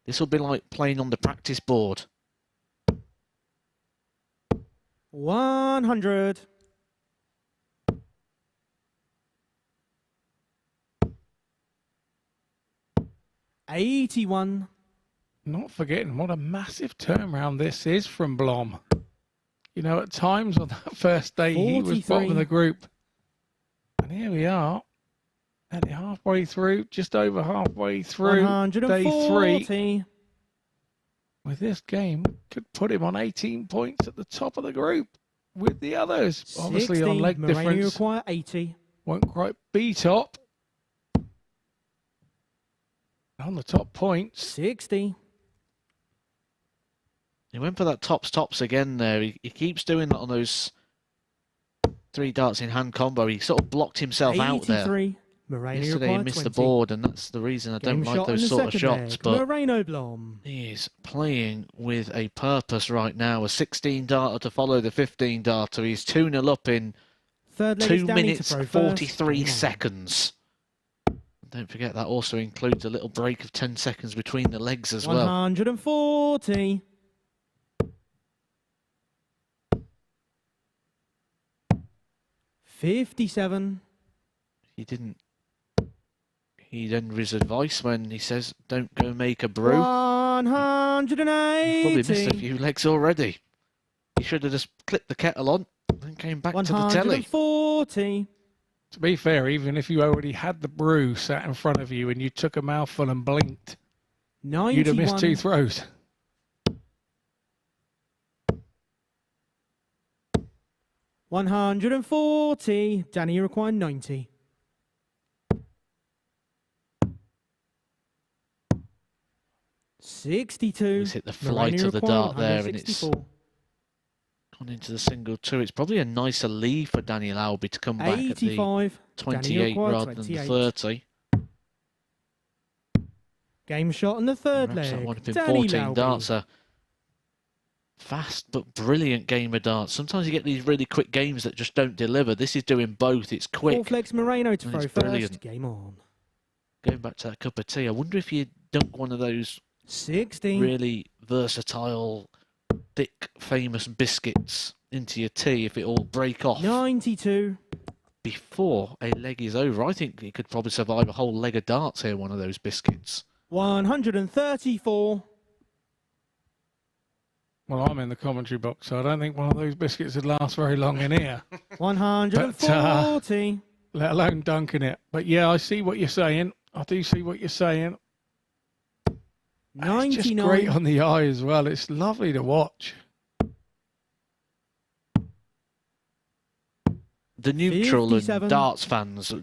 This will be like playing on the practice board. 100. 81. Not forgetting what a massive turnaround this is from Blom. You know, at times on that first day, he was 43. bottom of the group. And here we are, nearly halfway through, just over halfway through day 140. 3. With this game, could put him on 18 points at the top of the group with the others. Obviously 60. on leg Moreno difference, require 80. won't quite be top. On the top points, 60. He went for that tops again there. He keeps doing that on those 3 darts in hand combo. He sort of blocked himself out there. 83. Moreno Yesterday he require missed 20. the board, and that's the reason I Game don't like shot in those the sort of second shots. leg. But Moreno Blom. he is playing with a purpose right now. A 16 darter to follow the 15 darter. He's 2-0 up in Third leg is 2 Danny to minutes throw first. 43 Game on. seconds. Don't forget that also includes a little break of 10 seconds between the legs as well. 140. 57. He then his advice when he says, don't go make a brew. 180. You've probably missed a few legs already. You should have just clipped the kettle on and came back to the telly. 140. to be fair, even if you already had the brew sat in front of you and you took a mouthful and blinked, 91. you'd have missed 2 throws. 140. Danny, you require 90. $62. He's hit the flight of the dart there, and it's 164. gone into the single 2. It's probably a nicer lead for Daniel Albie to come back at the 85. 28 rather than the 30. Game shot on the third Perhaps that leg. would have been Danny 14 Lauby. darts. A fast but brilliant game of darts. Sometimes you get these really quick games that just don't deliver. This is doing both. It's quick. Fourth leg's Moreno to and throw it's first. brilliant. Game on. Going back to that cup of tea, I wonder if you dunk one of those 60. really versatile, thick, famous biscuits into your tea, if it all break off 92. before a leg is over. I think you could probably survive a whole leg of darts here, one of those biscuits. 134. Well, I'm in the commentary box, so I don't think one of those biscuits would last very long in here, 140. let alone dunking it. But yeah, I see what you're saying. I do see what you're saying. It's just 99. great on the eye as well. It's lovely to watch. The neutral 57. and darts fans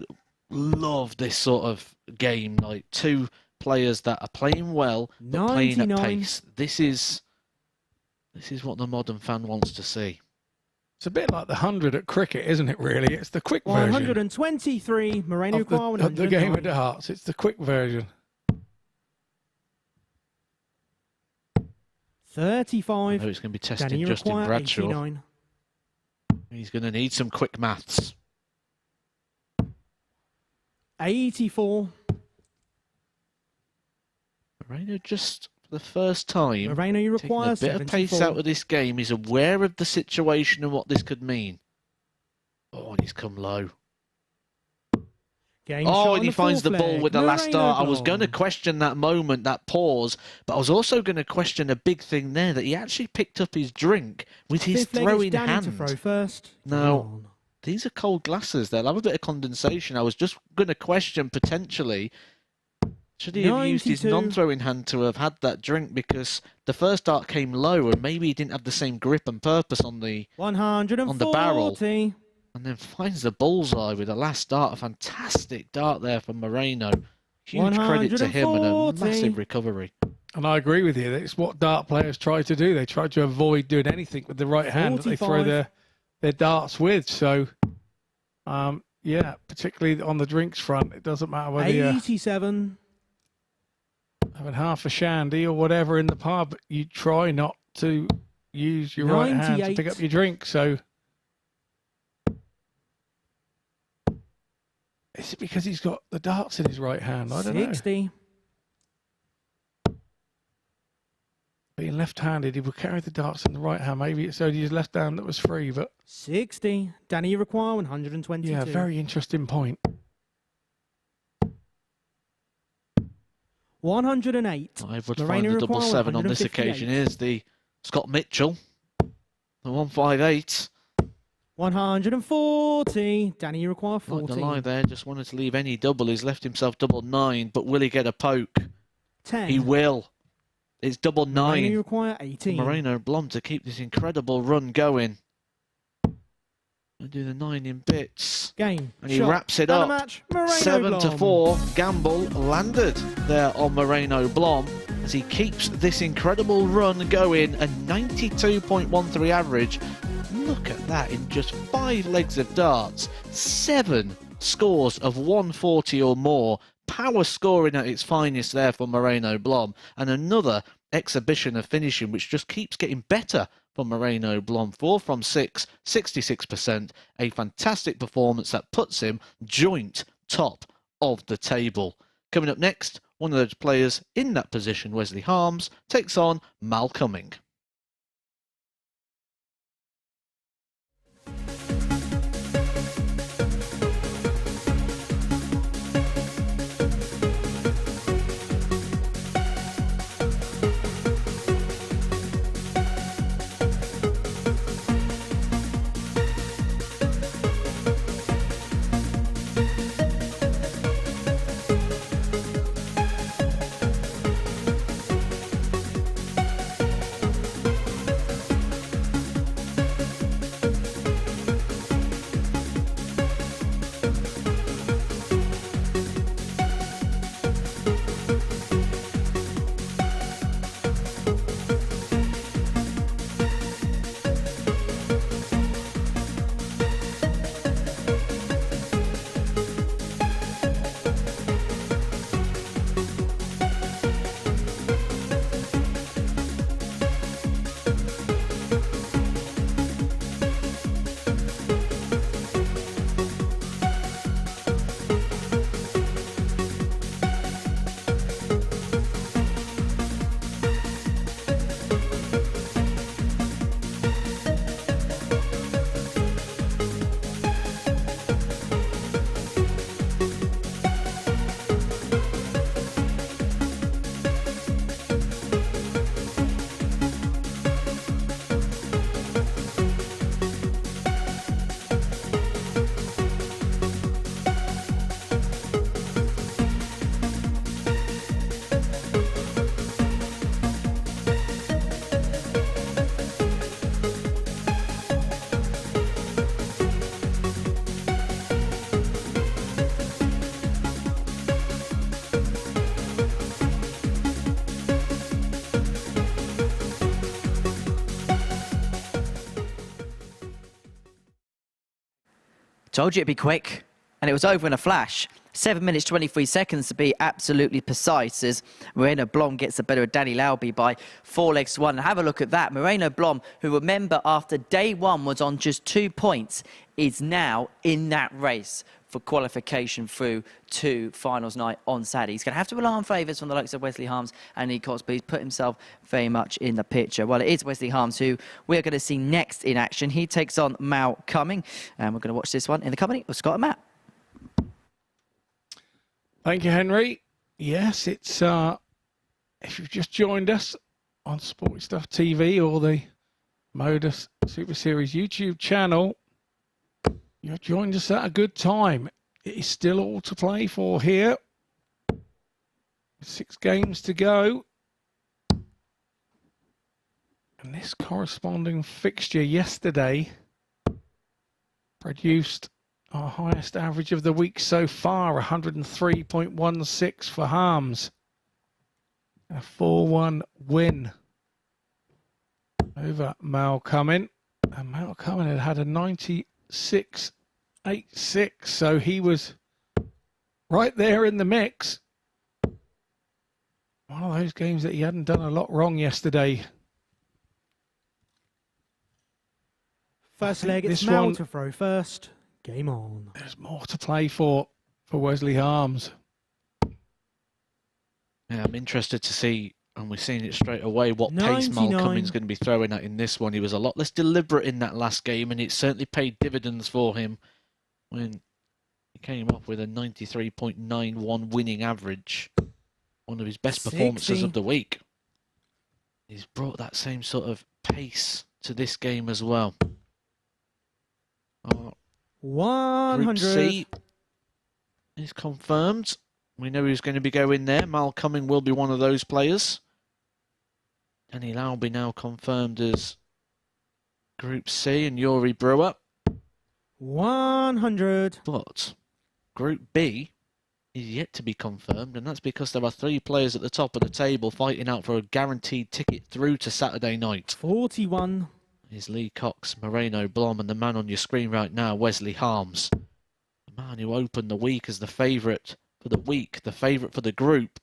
love this sort of game, like two players that are playing well but playing at 99. pace. This is what the modern fan wants to see. It's a bit like the 100 at cricket, isn't it, really? It's the quick version 123. Moreno of require the game of 109. darts. It's the quick version. I 35. know it's going to be Danny, testing you Justin require Bradshaw. 89. He's going to need some quick maths. 84. Moreno just, for the first time, Moreno, you taking require a bit of pace 74. out of this game. He's aware of the situation and what this could mean. Oh, and he's come low. Game Oh, shot and on he the finds the fourth ball leg. with the last Moreno start. I was going to Blom. question that moment, that pause, but I was also going to question a big thing there, that he actually picked up his drink with his Fifth leg is throwing Danny hand. to throw first. Now, On. these are cold glasses. They'll have a bit of condensation. I was just going to question potentially, should he have used his 92. non-throwing hand to have had that drink, because the first dart came low and maybe he didn't have the same grip and purpose on the 140. barrel. And then finds the bullseye with the last dart. A fantastic dart there from Moreno. Huge credit to him and a 140. massive recovery. And I agree with you. It's what dart players try to do. They try to avoid doing anything with the right hand that they throw 45. their darts with. So, yeah, particularly on the drinks front, it doesn't matter whether you're 87. having half a shandy or whatever in the pub. You try not to use your right hand to 98. pick up your drink. So, is it because he's got the darts in his right hand? I don't know. 60. Being left-handed, he would carry the darts in the right hand. Maybe it's only his left hand that was free, but 60. Danny, you require 122. yeah, very interesting point. 108. I would Moreno find the double require seven on this 158. occasion. Here's the Scott Mitchell. The 158. 140. Danny, you require Like 14. the lie there, just wanted to leave any double. He's left himself double 9, but will he get a poke? 10. He will. It's double Moreno, 9. you require 18. Moreno Blom to keep this incredible run going. And do the 9 in bits. Game. And he shot, wraps it and a up. match. Moreno 7 to Blom. 4. Gamble landed there on Moreno Blom as he keeps this incredible run going. A 92.13 average. Look at that, in just 5 legs of darts. 7 scores of 140 or more. Power scoring at its finest there for Moreno Blom. And another exhibition of finishing which just keeps getting better for Moreno Blom. 4 from 6, 66%. A fantastic performance that puts him joint top of the table. Coming up next, one of those players in that position, Wesley Harms, takes on Mal Cumming. Told you it'd be quick, and it was over in a flash. 7 minutes 23 seconds to be absolutely precise, as Moreno Blom gets the better of Danny Lauby by 4 legs to 1. And have a look at that. Moreno Blom, who, remember, after day 1 was on just 2 points, is now in that race for qualification through to finals night on Saturday. He's going to have to rely on favours from the likes of Wesley Harms and Lee Cox, but he's put himself very much in the picture. Well, it is Wesley Harms who we're going to see next in action. He takes on Mal Cumming, and we're going to watch this one in the company of Scott and Matt. Thank you, Henry. Yes, it's if you've just joined us on Sporty Stuff TV or the MODUS Super Series YouTube channel, you've joined us at a good time. It is still all to play for here. 6 games to go. And this corresponding fixture yesterday produced our highest average of the week so far, 103.16 for Harms. A 4-1 win over Mal Cumming. And Mal Cumming had had a 96.86, so he was right there in the mix. One of those games that he hadn't done a lot wrong yesterday. First leg, it's Mal to throw first. Game on. There's more to play for Wesley Harms. Yeah, I'm interested to see, and we've seen it straight away, what pace Mal Cumming's going to be throwing at in this one. He was a lot less deliberate in that last game, and it certainly paid dividends for him when he came up with a 93.91 winning average. One of his best performances of the week. He's brought that same sort of pace to this game as well. 100. Group C is confirmed. We know who's going to be going there. Mal Cumming will be one of those players. Danny Lauby now confirmed as Group C, and Yuri Brewer. 100. But Group B is yet to be confirmed, and that's because there are 3 players at the top of the table fighting out for a guaranteed ticket through to Saturday night. 41. Is Lee Cox, Moreno Blom, and the man on your screen right now, Wesley Harms. The man who opened the week as the favourite for the week, the favourite for the group.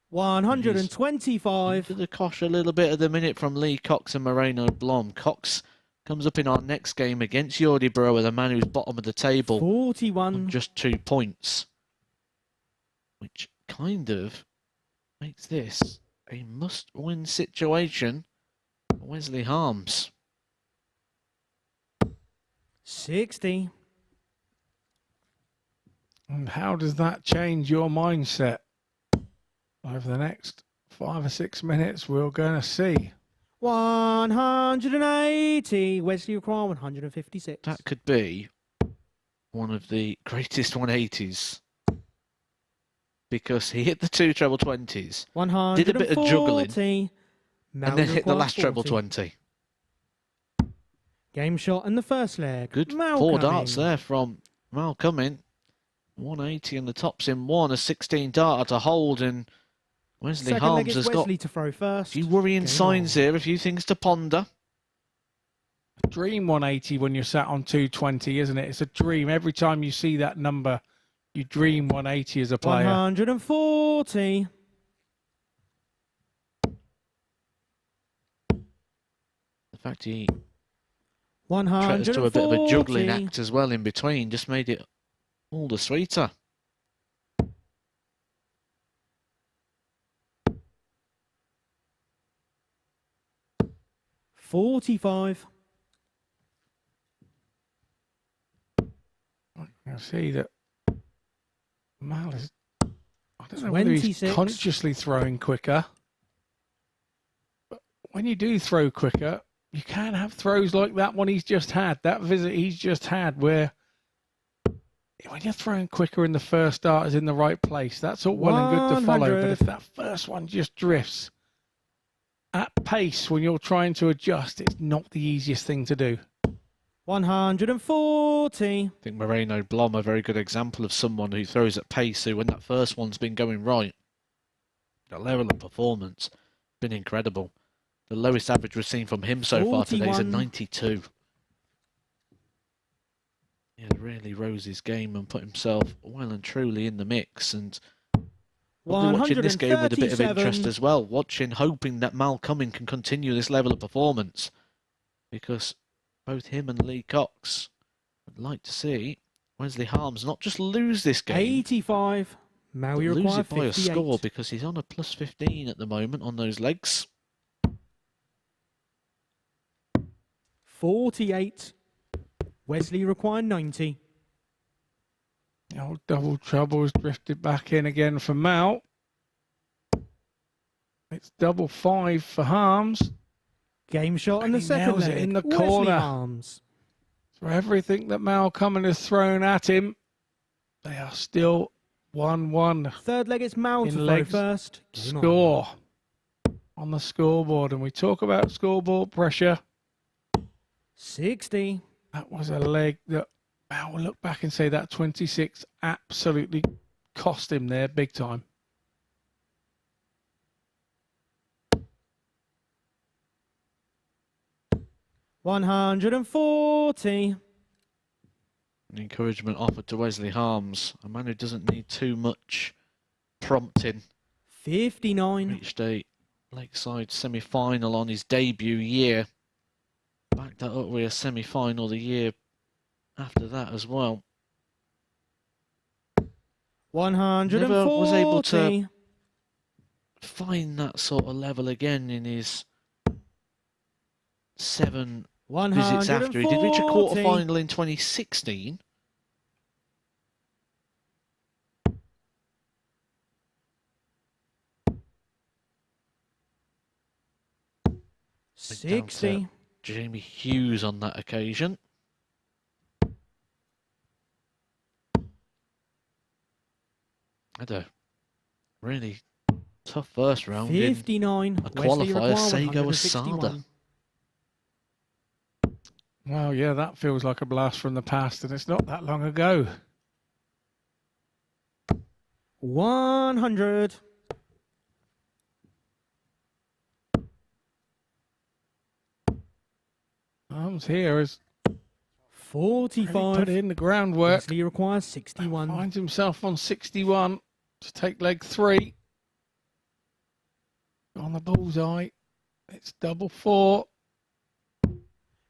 125. Into the cosh a little bit at the minute from Lee Cox and Moreno Blom. Cox comes up in our next game against Jordi Brewer, the man who's bottom of the table. 41. On just 2 points. Which kind of makes this a must-win situation for Wesley Harms. 60. And how does that change your mindset? Over the next 5 or 6 minutes, we're going to see. 180. Wesley require 156. That could be one of the greatest 180s. Because he hit the 2 treble 20s, did a bit of juggling, and then hit the last treble 20. Game shot in the first leg. Good 4 darts there from Mal Cumming. 180 and the tops in 1, a 16 darter to hold, and Wesley Harms has got to throw first. a few worrying signs here, a few things to ponder. Dream 180 when you're sat on 220, isn't it? It's a dream. Every time you see that number, you dream 180 as a player. 140. The fact he 140. tries to a bit of a juggling act as well in between just made it all the sweeter. $45. I see that Mal is, I don't know whether he's consciously throwing quicker, but when you do throw quicker, you can have throws like that one he's just had, that visit he's just had, where when you're throwing quicker and the first dart is in the right place, that's all well and good to follow, but if that first one just drifts at pace when you're trying to adjust, it's not the easiest thing to do. 140. I think Moreno Blom, a very good example of someone who throws at pace, who when that first one's been going right, the level of performance been incredible. The lowest average we've seen from him so far today is a 92. he had really rose his game and put himself well and truly in the mix. And probably watching this game with a bit of interest as well, hoping that Mal Cumming can continue this level of performance, because both him and Lee Cox would like to see Wesley Harms not just lose this game, 85. but lose it by a score, because he's on a plus 15 at the moment on those legs. 48. Wesley required 90. The old double trouble has drifted back in again for Mal. It's double 5 for Harms. Game shot on the he second nails leg. it in the Wesley corner. Harms. For everything that Mal Cumming has thrown at him, they are still 1-1. Third leg, it's Mal to In throw legs, first. Game score on the scoreboard. And we talk about scoreboard pressure. 60. That was a leg that Mal will look back and say that 26 absolutely cost him there big time. $140. Encouragement offered to Wesley Harms, a man who doesn't need too much prompting. 59. Reached a Lakeside semi-final on his debut year. Backed that up with a semi-final the year after that as well. 140. Never was able to find that sort of level again in his 7 visits after. He did reach a quarter-final in 2016. Down to Jamie Hughes on that occasion. Had a really tough first round 59. in a qualifier, Sego Asada. Well, yeah, that feels like a blast from the past, and it's not that long ago. 100. Arms here as 45. put in the groundwork. Wesley requires 61. Finds himself on 61 to take leg 3. On the bullseye. It's double 4.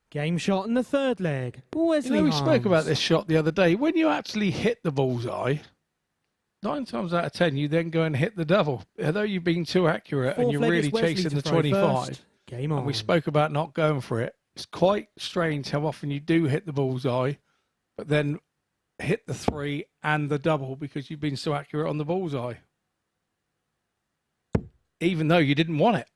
Game shot in the third leg. Wesley we Harms. spoke about this shot the other day. When you actually hit the bullseye, 9 times out of 10, you then go and hit the double. Although you've been too accurate and you're really chasing the 25. Game on. And we spoke about not going for it. It's quite strange how often you do hit the bullseye, but then hit the 3 and the double because you've been so accurate on the bullseye. Even though you didn't want it.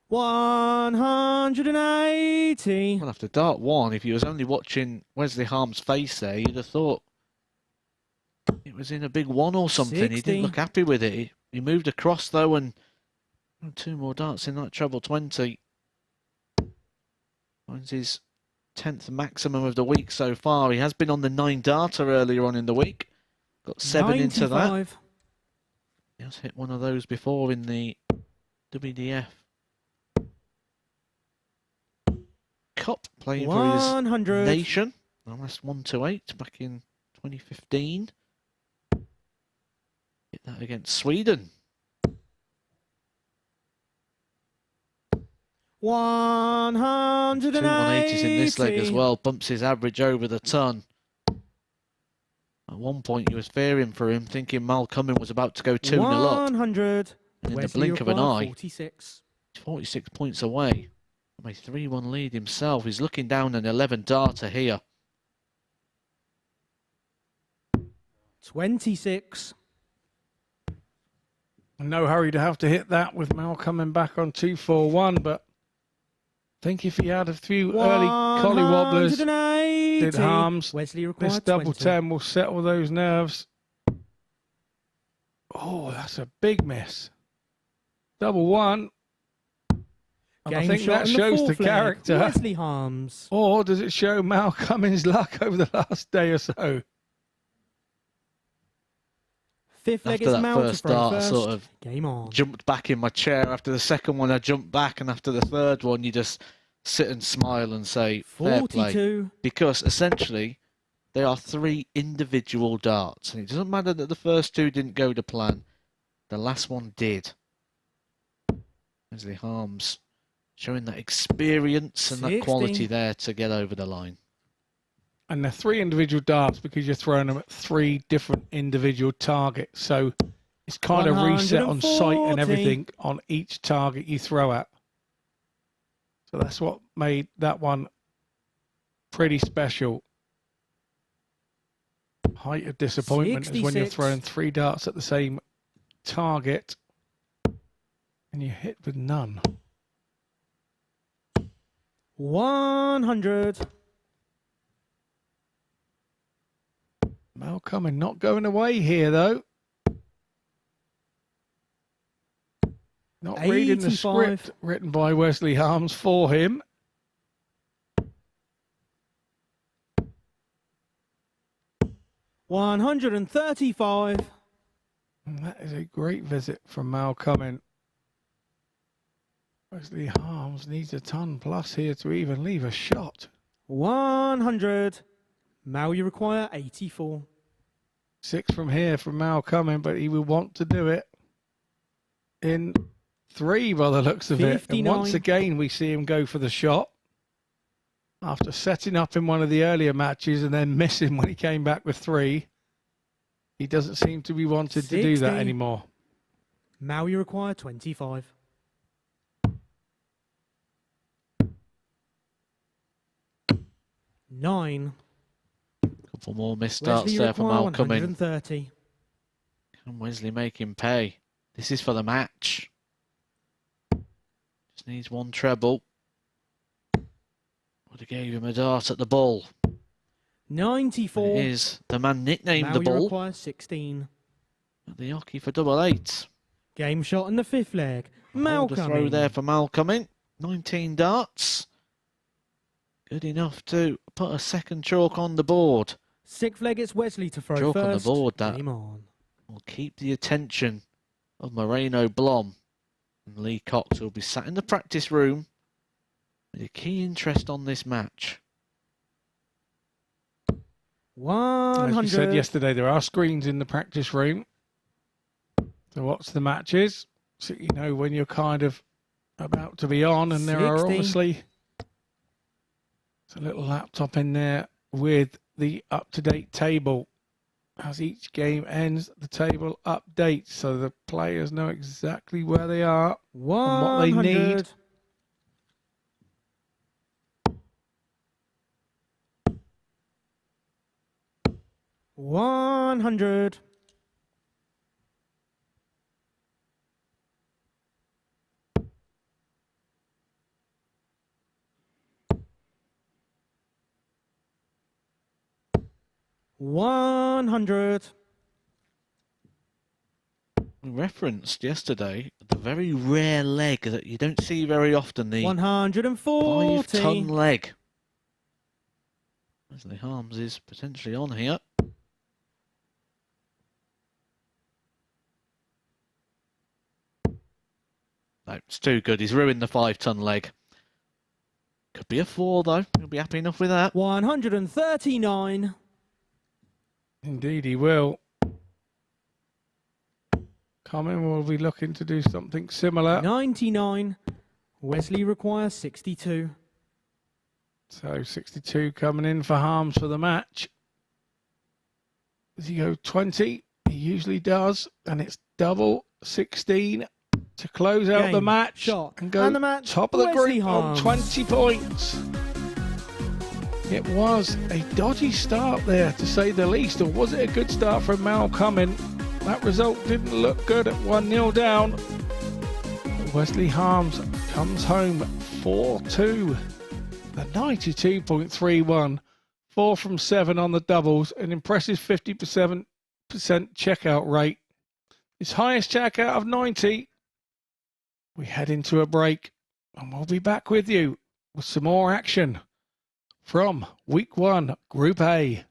180. Well, after dart 1, if you was only watching Wesley Harms' face there, you'd have thought it was in a big 1 or something. 60. He didn't look happy with it. He moved across, though, and 2 more darts in that treble 20. Finds his 10th maximum of the week so far. He has been on the 9 darter earlier on in the week. Got 7 into that. 95. He has hit one of those before in the WDF Cup, playing for his 100. nation. Last 1-8 back in 2015. Hit that against Sweden. 180. 2 180s in this leg as well. Bumps his average over the ton. At one point, you was fearing for him, thinking Mal Cumming was about to go 2-0 up. 100. And in the Wesley blink of an required eye, 46. 46 points away from a 3-1 lead himself. He's looking down an 11 darter here. 26. No hurry to have to hit that with Mal coming back on 2-4-1, but I think if he had a few early collie wobblers, did Harms, Wesley required this double 20. 10 will settle those nerves. Oh, that's a big miss. Double 1. And I think that shows the character. Wesley Harms. Or does it show Mal Cummings' luck over the last day or so? Fifth leg After is that Mal to first throw dart, I first. sort of Game on. jumped back in my chair. After the second one, I jumped back, and after the third one, you just sit and smile and say fair play, 42. because essentially they are 3 individual darts, and it doesn't matter that the first 2 didn't go to plan. The last one did. Wesley Harms showing that experience and that 60. quality there to get over the line. And they're 3 individual darts because you're throwing them at 3 different individual targets. So it's kind of reset on sight and 140. everything on each target you throw at. So that's what made that one pretty special. Height of disappointment is when you're 66. throwing 3 darts at the same target and you hit with none. 100. Mal Cumming not going away here though. Not reading the 85. script written by Wesley Harms for him. $135. And that is a great visit from Mal Cumming. Wesley Harms needs a ton plus here to even leave a shot. 100. Mal, you require 84. 6 from here from Mal Cumming, but he will want to do it in 3 by the looks of it. And 59. once again, we see him go for the shot after setting up in one of the earlier matches and then missing when he came back with 3. He doesn't seem to be wanted to do that 60. anymore. Mal, you require 25. Nine. Couple more missed starts Wesley there for require Mal Cumming. 130. Can Wesley make him pay? This is for the match. Just needs 1 treble. Would have gave him a dart at the bull. 94. It is the man nicknamed Mal, the you bull require 16. at the hockey for double 8. Game shot in the 5th leg. Mal Hold a throw Cumming. there for Mal Cumming. 19 darts. Good enough to put a second chalk on the board. 6th leg, it's Wesley to throw Chalk first. on the board, that. Game on. Will keep the attention of Moreno Blom. And Lee Cox will be sat in the practice room with a key interest on this match. 100. As we said yesterday, there are screens in the practice room to watch the matches, so you know when you're kind of about to be on, and there are 60. obviously a little laptop in there with the up-to-date table. As each game ends, the table updates so the players know exactly where they are 100. and what they need. $100. $100. We referenced yesterday the very rare leg that you don't see very often, the 140. 5-ton leg. Wesley Harms is potentially on here. No, it's too good. He's ruined the 5-ton leg. Could be a 4 though. He'll be happy enough with that. 139. Indeed, he will. Cumming will be looking to do something similar. 99. Wesley requires 62. So 62 coming in for Harms for the match. Does he go 20? He usually does. And it's double 16 to close out the Game, match. shot, And go and the match, top of the Wesley group on Harms. 20 points. It was a dodgy start there, to say the least. Or was it a good start from Mal Cumming? That result didn't look good at 1-0 down. But Wesley Harms comes home 4-2. The 92.31. 4 from 7 on the doubles. An impressive 50% checkout rate. His highest checkout of 90. We head into a break and we'll be back with you with some more action from Week 1, Group A.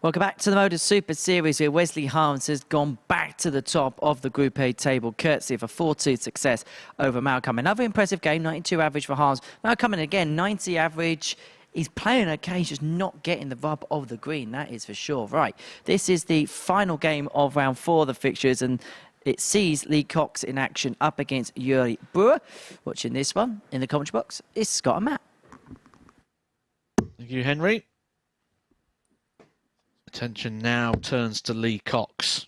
Welcome back to the MODUS Super Series, where Wesley Harms has gone back to the top of the Group A table, courtesy of a 4-2 success over Malcolm. Another impressive game, 92 average for Harms. Malcolm, again, 90 average. He's playing okay, he's just not getting the rub of the green, that is for sure. Right, this is the final game of round 4 of the fixtures, and it sees Lee Cox in action up against Yuri Brewer. Watching this one in the commentary box is Scott and Matt. Thank you, Henry. Attention now turns to Lee Cox.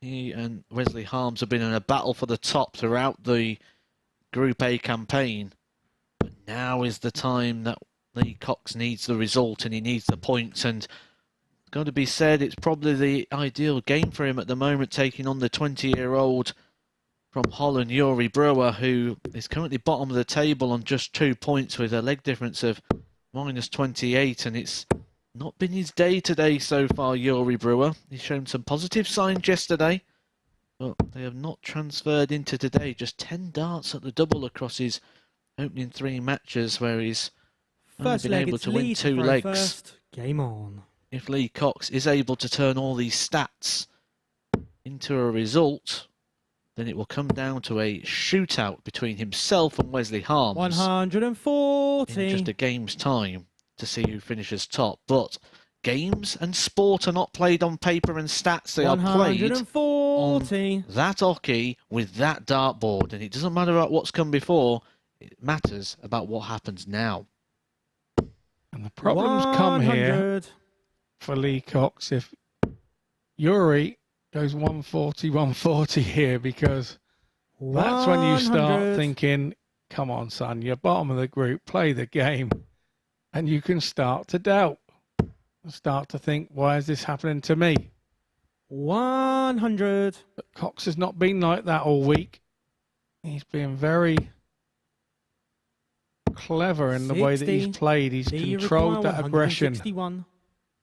He and Wesley Harms have been in a battle for the top throughout the Group A campaign. But now is the time that Lee Cox needs the result and he needs the points. And it's got to be said, it's probably the ideal game for him at the moment, taking on the 20-year-old from Holland, Yuri Brewer, who is currently bottom of the table on just 2 points with a leg difference of -28, and it's not been his day today so far, Yuri Brewer. He's shown some positive signs yesterday, but they have not transferred into today. Just 10 darts at the double across his opening 3 matches, where he's only been able to win 2 legs. First. Game on. If Lee Cox is able to turn all these stats into a result, then it will come down to a shootout between himself and Wesley Harms 140. in just a game's time to see who finishes top. But games and sport are not played on paper and stats. They are played 140. on that hockey with that dartboard. And it doesn't matter about what's come before. It matters about what happens now. And the problems come here 100. for Lee Cox if Yuri goes 140, 140 here, because that's when you start 100. thinking, come on, son, you're bottom of the group, play the game. And you can start to doubt, start to think, why is this happening to me? 100. But Cox has not been like that all week. He's been very clever in the way that 60. he's played. He's Do you controlled require that aggression 161?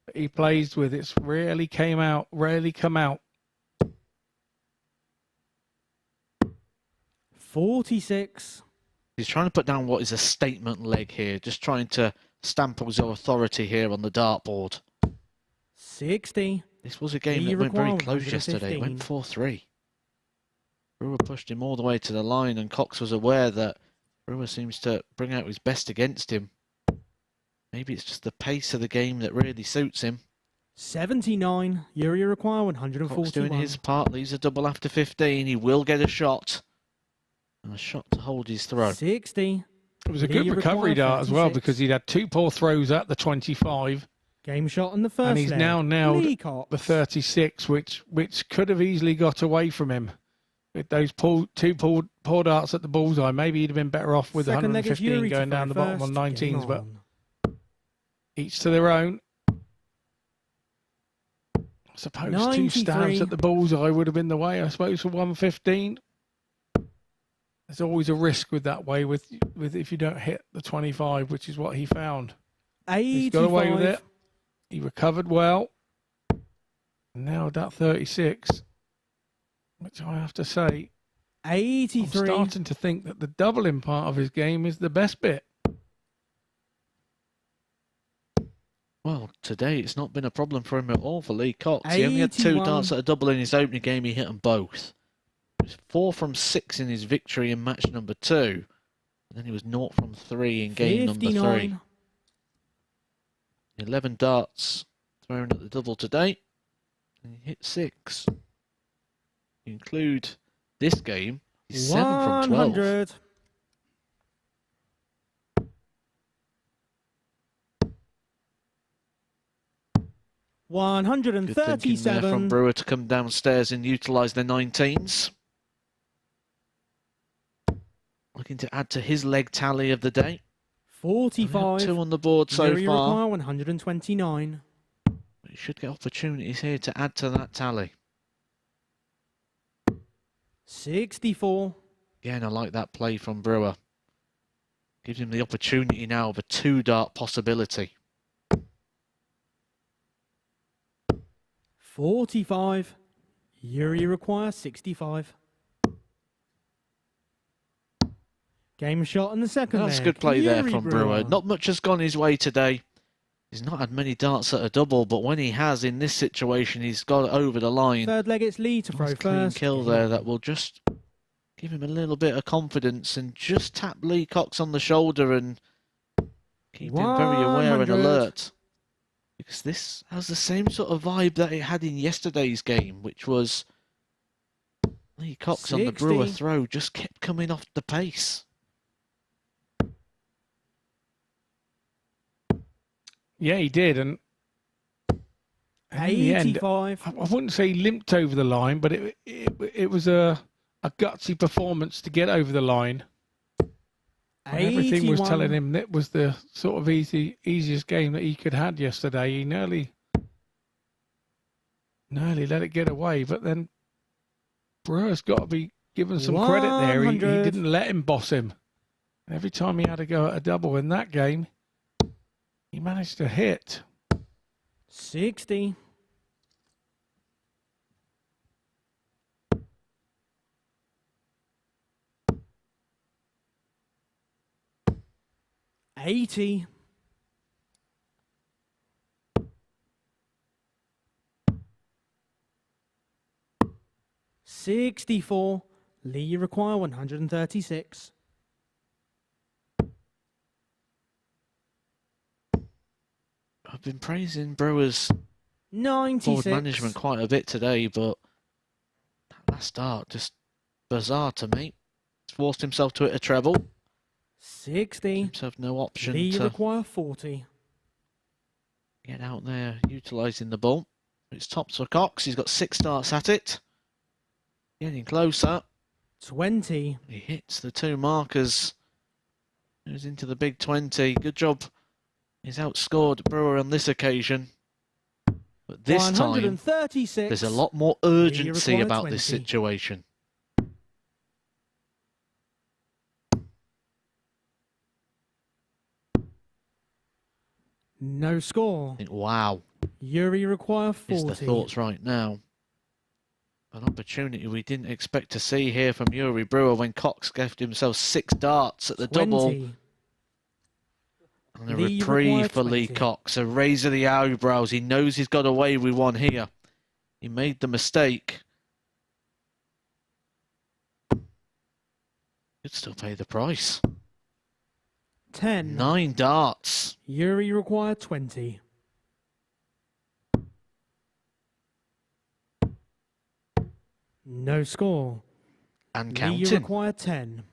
that he plays with. It's rarely come out. 46. He's trying to put down what is a statement leg here, just trying to stamp his authority here on the dartboard. 60. This was a game Do that you went very require close yesterday. It went 115? 4-3. Brewer pushed him all the way to the line, and Cox was aware that Brewer seems to bring out his best against him. Maybe it's just the pace of the game that really suits him. 79. Yuri require 141. Cox doing his part, leaves a double after 15. He will get a shot. And a shot to hold his throw. 60. It was a Do good you recovery require dart as well, 36? because he'd had 2 poor throws at the 25, Game shot on the first and he's leg. now nailed Lee Cox. the 36, which could have easily got away from him. With those two poor darts at the bullseye, maybe he'd have been better off with Second leg is 115 Yuri to going down the throw bottom on first. Game 19s, but on. each to their own. I suppose 2 93. stabs at the bullseye would have been the way, I suppose, for 115. There's always a risk with that way, with if you don't hit the 25, which is what he found. 85. He's got away with it. He recovered well. And now that 36, which I have to say, I'm 83. starting to think that the doubling part of his game is the best bit. Well, today it's not been a problem for him at all for Lee Cox. He only had 2 81. darts at a double in his opening game. He hit them both. He was 4 from 6 in his victory in match number 2. And then he was 0 from 3 in game number 3. 59. 11 darts thrown at the double today. And he hit 6. You include this game, he's 7 from 12. 100. Good thinking there from 137. Brewer to come downstairs and utilise their 19s. Looking to add to his leg tally of the day. 45. 2 on the board so Yuri far. require 129. But he should get opportunities here to add to that tally. 64. Again, I like that play from Brewer. Gives him the opportunity now of a 2-dart possibility. 45. Yuri require 65. Game shot in the second That's leg. good play there Yuri from Brewer. Not much has gone his way today. He's not had many darts at a double, but when he has in this situation, he's got it over the line. Third leg, it's Lee to throw Nice clean first. kill there that will just give him a little bit of confidence and just tap Lee Cox on the shoulder and keep him very aware and 100. alert. Because this has the same sort of vibe that it had in yesterday's game, which was Lee Cox on the Brewer 60. throw just kept coming off the pace. Yeah, he did, and in the end, 85. I wouldn't say he limped over the line, but it was a gutsy performance to get over the line. Everything was 81. telling him that was the sort of easiest game that he could had yesterday. He nearly let it get away, but then Brewer's got to be given some credit there. He 100. didn't let him boss him. Every time he had to go at a double in that game, he managed to hit. 60. $80. $64. Lee, you require 136. I've been praising Brewer's 96. forward management quite a bit today, but that last start just bizarre to me. He's forced himself to hit a treble. 60. Himself no option Lee, you to require 40. get out there utilising the ball. It's tops for Cox. He's got 6 darts at it. Getting closer. 20. He hits the 2 markers. Goes into the big 20. Good job. He's outscored Brewer on this occasion. But this time, 136. there's a lot more urgency require about this 20. situation. No score. I think, wow, Yuri require is 40. the thoughts right now. An opportunity we didn't expect to see here from Yuri Brewer when Cox gave himself 6 darts at the 20. double. And a Lee reprieve required for Lee 20. Cox. A raise of the eyebrows. He knows he's got away with one here. He made the mistake. Could still pay the price. 10. 9 darts. Yuri require 20. No score. And Lee, you counting. require 10.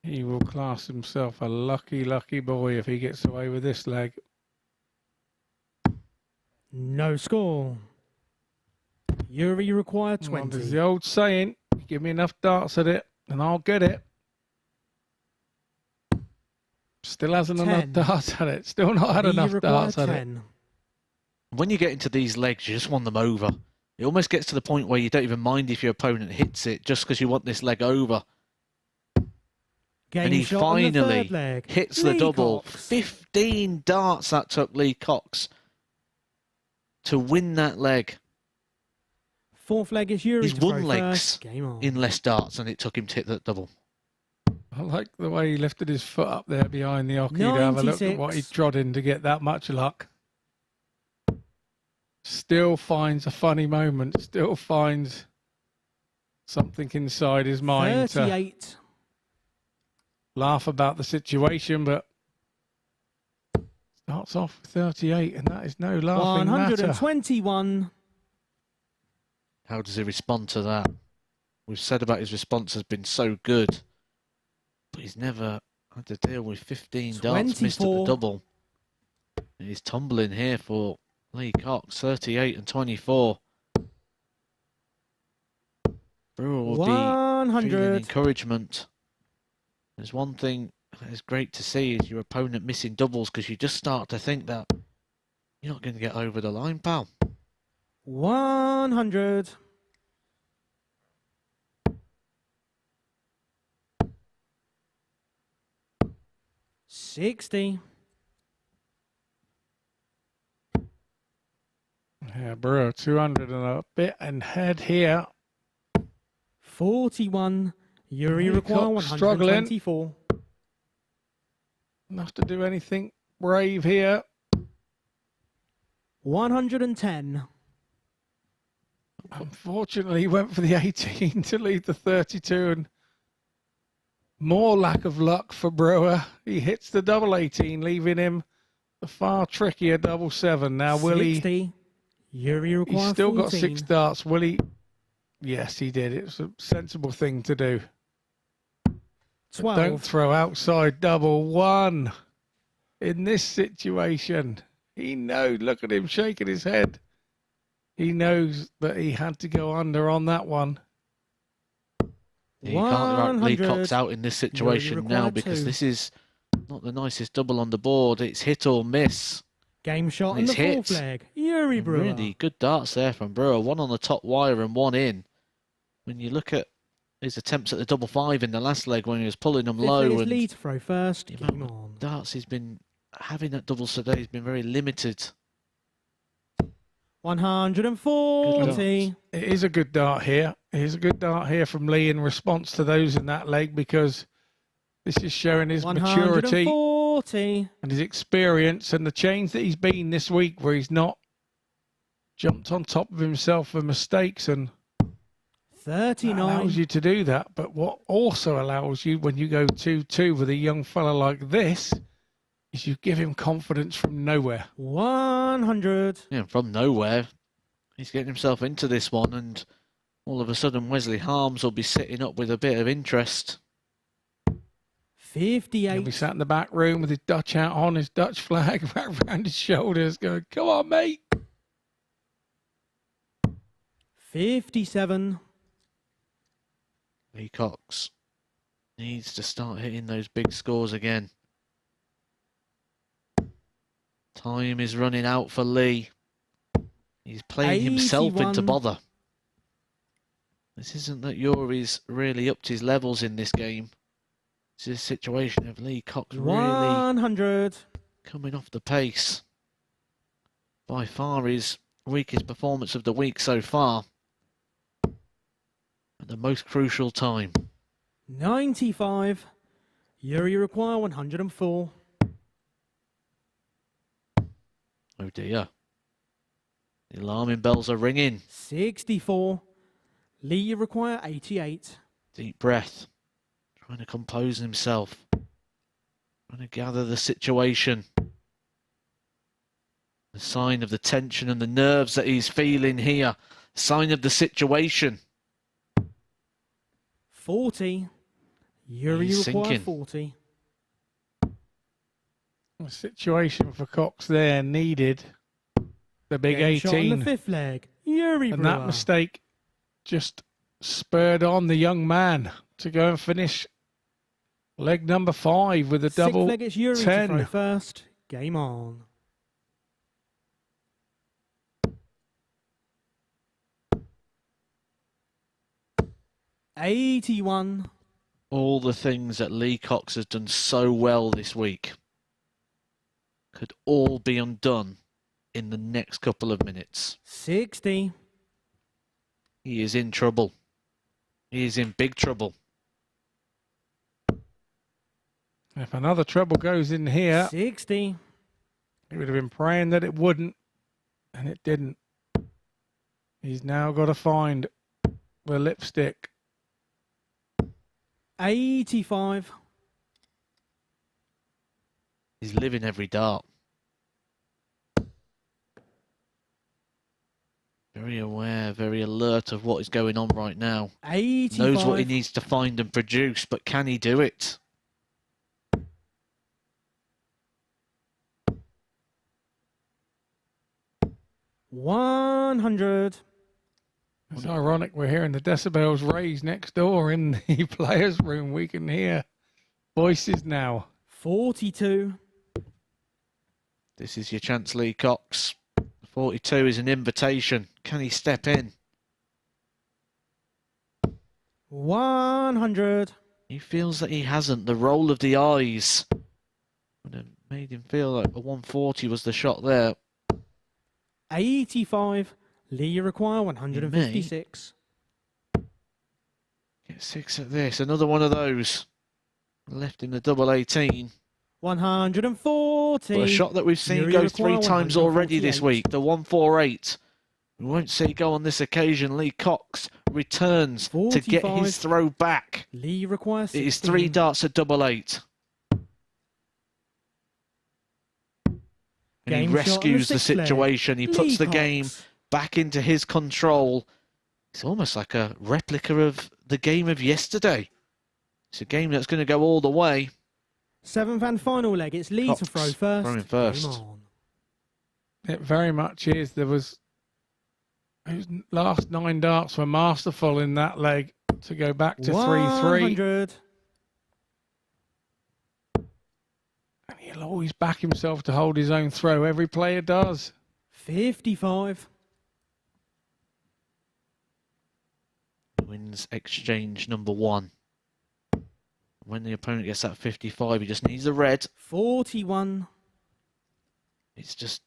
He will class himself a lucky, lucky boy if he gets away with this leg. No score. Yuri require Well, 20. there's the old saying, give me enough darts at it and I'll get it. Still hasn't 10. enough darts at it. Still not had Lee, enough you require darts at it. 10. When you get into these legs, you just want them over. It almost gets to the point where you don't even mind if your opponent hits it just because you want this leg over. Game And he shot on the finally third leg. hits the Lee double. Cox. 15 darts that took Lee Cox to win that leg. Fourth leg is Yuri He's to won throw legs first. Game on. in less darts than it took him to hit that double. I like the way he lifted his foot up there behind the hockey to have a look at what he 96. trod in to get that much luck. Still finds a funny moment. Still finds something inside his mind to 38. laugh about the situation, but starts off with 38, and that is no laughing matter. 121. How does he respond to that? We've said about his response has been so good, but he's never had to deal with 15 darts missed at the 24. double. And he's tumbling here for Lee Cox, 38 and 24. Brewer will be feeling 100. encouragement. There's one thing that is great to see is your opponent missing doubles because you just start to think that you're not going to get over the line, pal. 100. $60. Yeah, Brewer, 200 and a bit and head here. 41. Yuri Lee require Cox struggling. 124. Enough to do anything brave here. 110. Unfortunately, he went for the 18 to leave the 32, and more lack of luck for Brewer. He hits the double 18, leaving him the far trickier double 7. Now, will 60. he? Yuri He's requires still 14. got 6 darts. Will he? Yes, he did. It was a sensible thing to do. 12. Don't throw outside double 1 in this situation. He knows. Look at him shaking his head. He knows that he had to go under on that one. Yeah, you can't write Lee 100. Cox out in this situation now because 2. this is not the nicest double on the board. It's hit or miss. Game shot on It's the fourth hit. leg. Yuri Brewer. Really good darts there from Brewer. One on the top wire and one in. When you look at his attempts at the double 5 in the last leg when he was pulling them Fifth low, leg is and Lee to throw first. the Game amount on. of darts he's been having at doubles today has been very limited. 140. It is a good dart here. It is a good dart here from Lee in response to those in that leg, because this is showing his maturity 140. and his experience and the change that he's been this week, where he's not jumped on top of himself for mistakes, and that 39. allows you to do that. But what also allows you, when you go 2-2 with a young fella like this, is you give him confidence from nowhere. 100. Yeah, from nowhere, he's getting himself into this one, and all of a sudden Wesley Harms will be sitting up with a bit of interest. 58. He'll be sat in the back room with his Dutch hat on, his Dutch flag wrapped around his shoulders, going, "Come on, mate." 57. Lee Cox needs to start hitting those big scores again. Time is running out for Lee. He's playing himself 81. into bother. This isn't that Yuri's really upped his levels in this game. This is a situation of Lee Cox really 100. coming off the pace. By far his weakest performance of the week so far. At the most crucial time. 95. Yuri require 104. Oh dear. The alarming bells are ringing. 64. Lee require 88. Deep breath. Trying to compose himself. Trying to gather the situation. The sign of the tension and the nerves that he's feeling here. Sign of the situation. 40. Yuri He's require sinking. 40. The situation for Cox there needed the big Game shot on 18. the fifth leg. Yuri And Brewer. that mistake just spurred on the young man to go and finish leg number 5 with a double Sixth leg, it's Yuri 10. to throw first. Game on. $81. All the things that Lee Cox has done so well this week could all be undone in the next couple of minutes. 60. He is in trouble. He is in big trouble. If another treble goes in here, 60. he would have been praying that it wouldn't, and it didn't. He's now got to find the lipstick. 85. He's living every dart. Very aware, very alert of what is going on right now. 85. Knows what he needs to find and produce, but can he do it? $100. It's ironic we're hearing the decibels raised next door in the players' room. We can hear voices now. 42. This is your chance, Lee Cox. 42 is an invitation. Can he step in? 100. He feels that he hasn't. The roll of the eyes would have made him feel like a 140 was the shot there. 85. Lee require 156. Get 6 at this. Another one of those. Left in the double 18. 140. But a shot that we've seen Yuri go require 3 times already this 148. week, the 148. We won't see it go on this occasion. Lee Cox returns to get 45. his throw back. Lee requires 16. It is 3 darts at double 8. And he Game shot on the rescues the sixth leg. situation. He Lee puts the Cox. game back into his control. It's almost like a replica of the game of yesterday. It's a game that's going to go all the way. 7th and final leg. It's Lee Cox to throw first. throwing first. Game on. It very much is. Those last 9 darts were masterful in that leg to go back to 3-3. 100. And he'll always back himself to hold his own throw. Every player does. 55. Wins exchange number 1. When the opponent gets that 55, he just needs a red. 41. It's just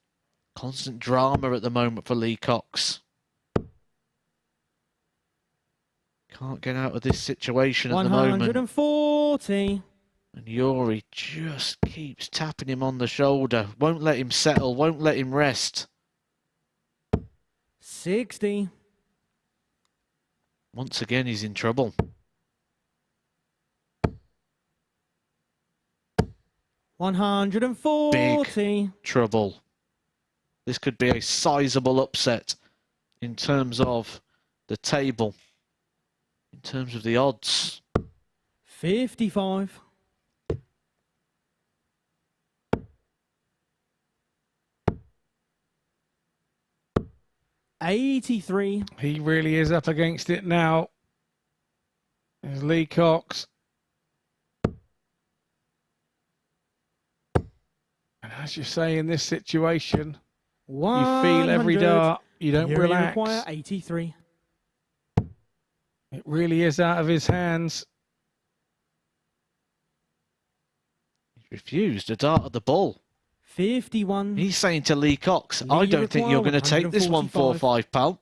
constant drama at the moment for Lee Cox. Can't get out of this situation at the moment. 140. And Yuri just keeps tapping him on the shoulder. Won't let him settle, won't let him rest. 60. Once again, he's in trouble. 140. Trouble. This could be a sizable upset in terms of the table, in terms of the odds. 55. 83. He really is up against it now. There's Lee Cox. And as you say, in this situation, you feel every 100. dart. You don't Yuri relax. require 83. It really is out of his hands. He refused a dart at the ball. 51. He's saying to Lee Cox, Lee I don't think require you're going to take this 145, pal.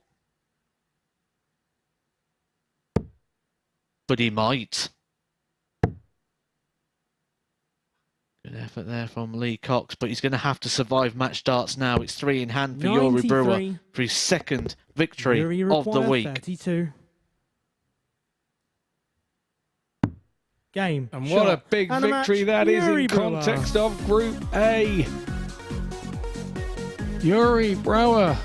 But he might. Good effort there from Lee Cox, but he's going to have to survive match darts now. It's 3 in hand for Yuri 93. Brewer for his second victory Yuri of the require week. 32. Game. And what a big and a victory match, that is Yuri in Brewer. context of Group A. Yuri Brewer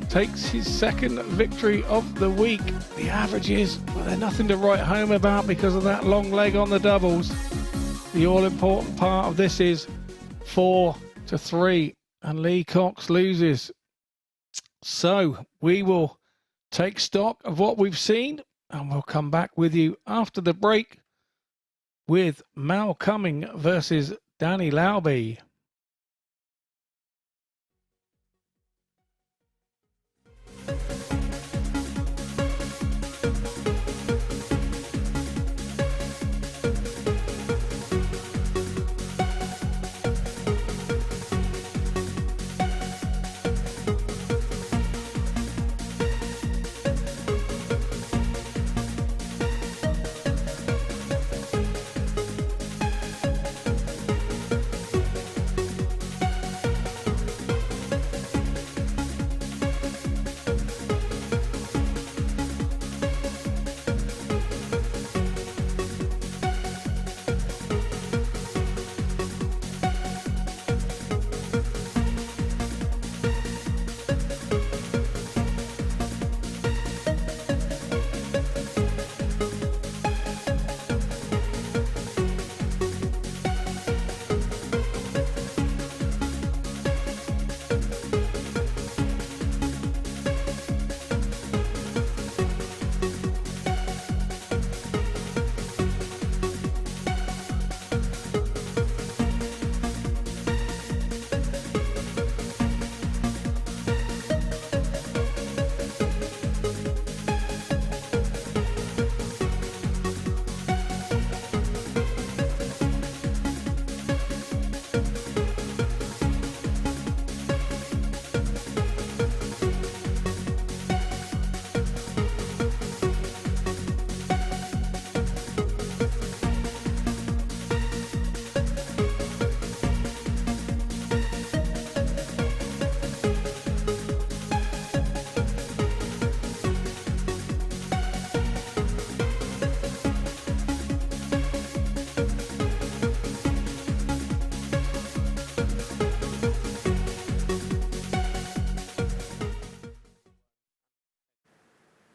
takes his second victory of the week. The averages, well, they're nothing to write home about because of that long leg on the doubles. The all-important part of this is 4-3, and Lee Cox loses. So we will take stock of what we've seen, and we'll come back with you after the break with Mal Cumming versus Danny Lauby.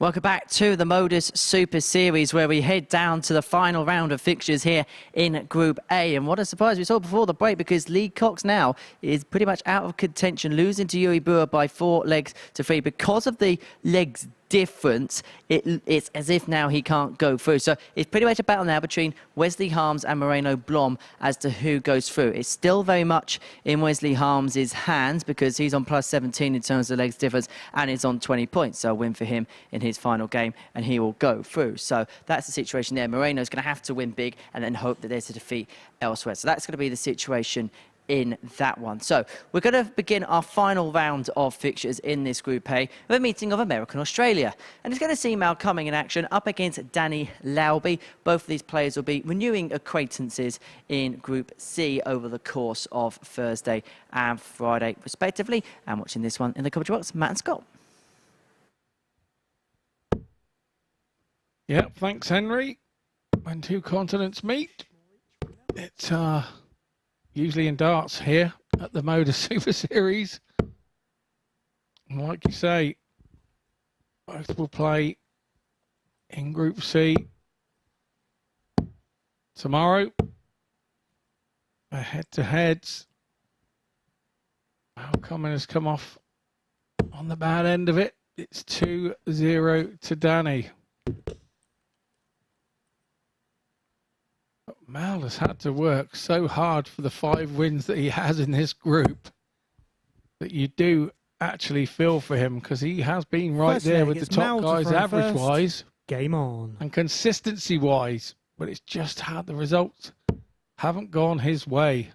Welcome back to the MODUS Super Series, where we head down to the final round of fixtures here in Group A. And what a surprise we saw before the break, because Lee Cox now is pretty much out of contention, losing to Yuri Brewer by 4 legs to 3 because of the legs difference. It's as if now he can't go through. So it's pretty much a battle now between Wesley Harms and Moreno Blom as to who goes through. It's still very much in Wesley Harms' hands, because he's on plus 17 in terms of legs difference and is on 20 points. So a win for him in his final game and he will go through. So that's the situation there. Moreno's going to have to win big and then hope that there's a defeat elsewhere. So that's going to be the situation in that one. So we're going to begin our final round of fixtures in this Group A with a meeting of America and Australia. And it's going to see Mal Cumming in action up against Danny Lauby. Both of these players will be renewing acquaintances in Group C over the course of Thursday and Friday, respectively. And watching this one in the commentary box, Matt and Scott. Yep, thanks, Henry. When two continents meet, it's usually in darts here at the MODUS Super Series. And like you say, both will play in Group C tomorrow. They're head-to-heads. Mal Cumming has come off on the bad end of it. It's 2-0 to Danny. Mal has had to work so hard for the 5 wins that he has in this group that you do actually feel for him, because he has been right First there leg, with the it's top Mal to guys throw average-wise Game on. and consistency-wise, but it's just how the results haven't gone his way.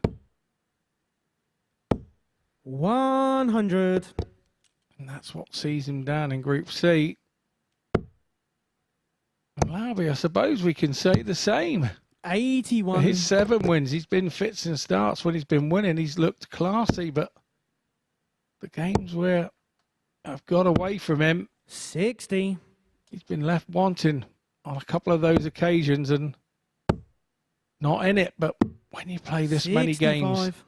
100. And that's what sees him down in Group C. And Lauby, I suppose we can say the same. 81. His 7 wins, he's been fits and starts when he's been winning. He's looked classy, but the games where I've got away from him, 60. he's been left wanting on a couple of those occasions and not in it. But when you play this many games 65.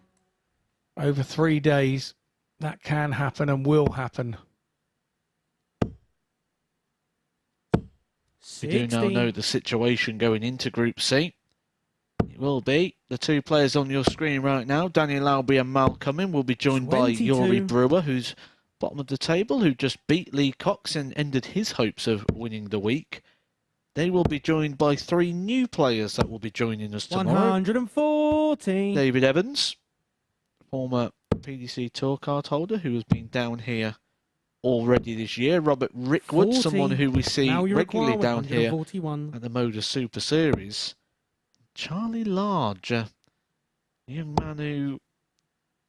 over 3 days, that can happen and will happen. We do now know the situation going into Group C. It will be the 2 players on your screen right now, Daniel Lauby and Mal Cumming, will be joined 22. by Yuri Brewer, who's bottom of the table, who just beat Lee Cox and ended his hopes of winning the week. They will be joined by 3 new players that will be joining us tomorrow. 140. David Evans, former PDC Tour card holder, who has been down here already this year. Robert Rickwood, 40. someone who we see Now you regularly require down here 141. at the MODUS Super Series. Charlie Large, a young man who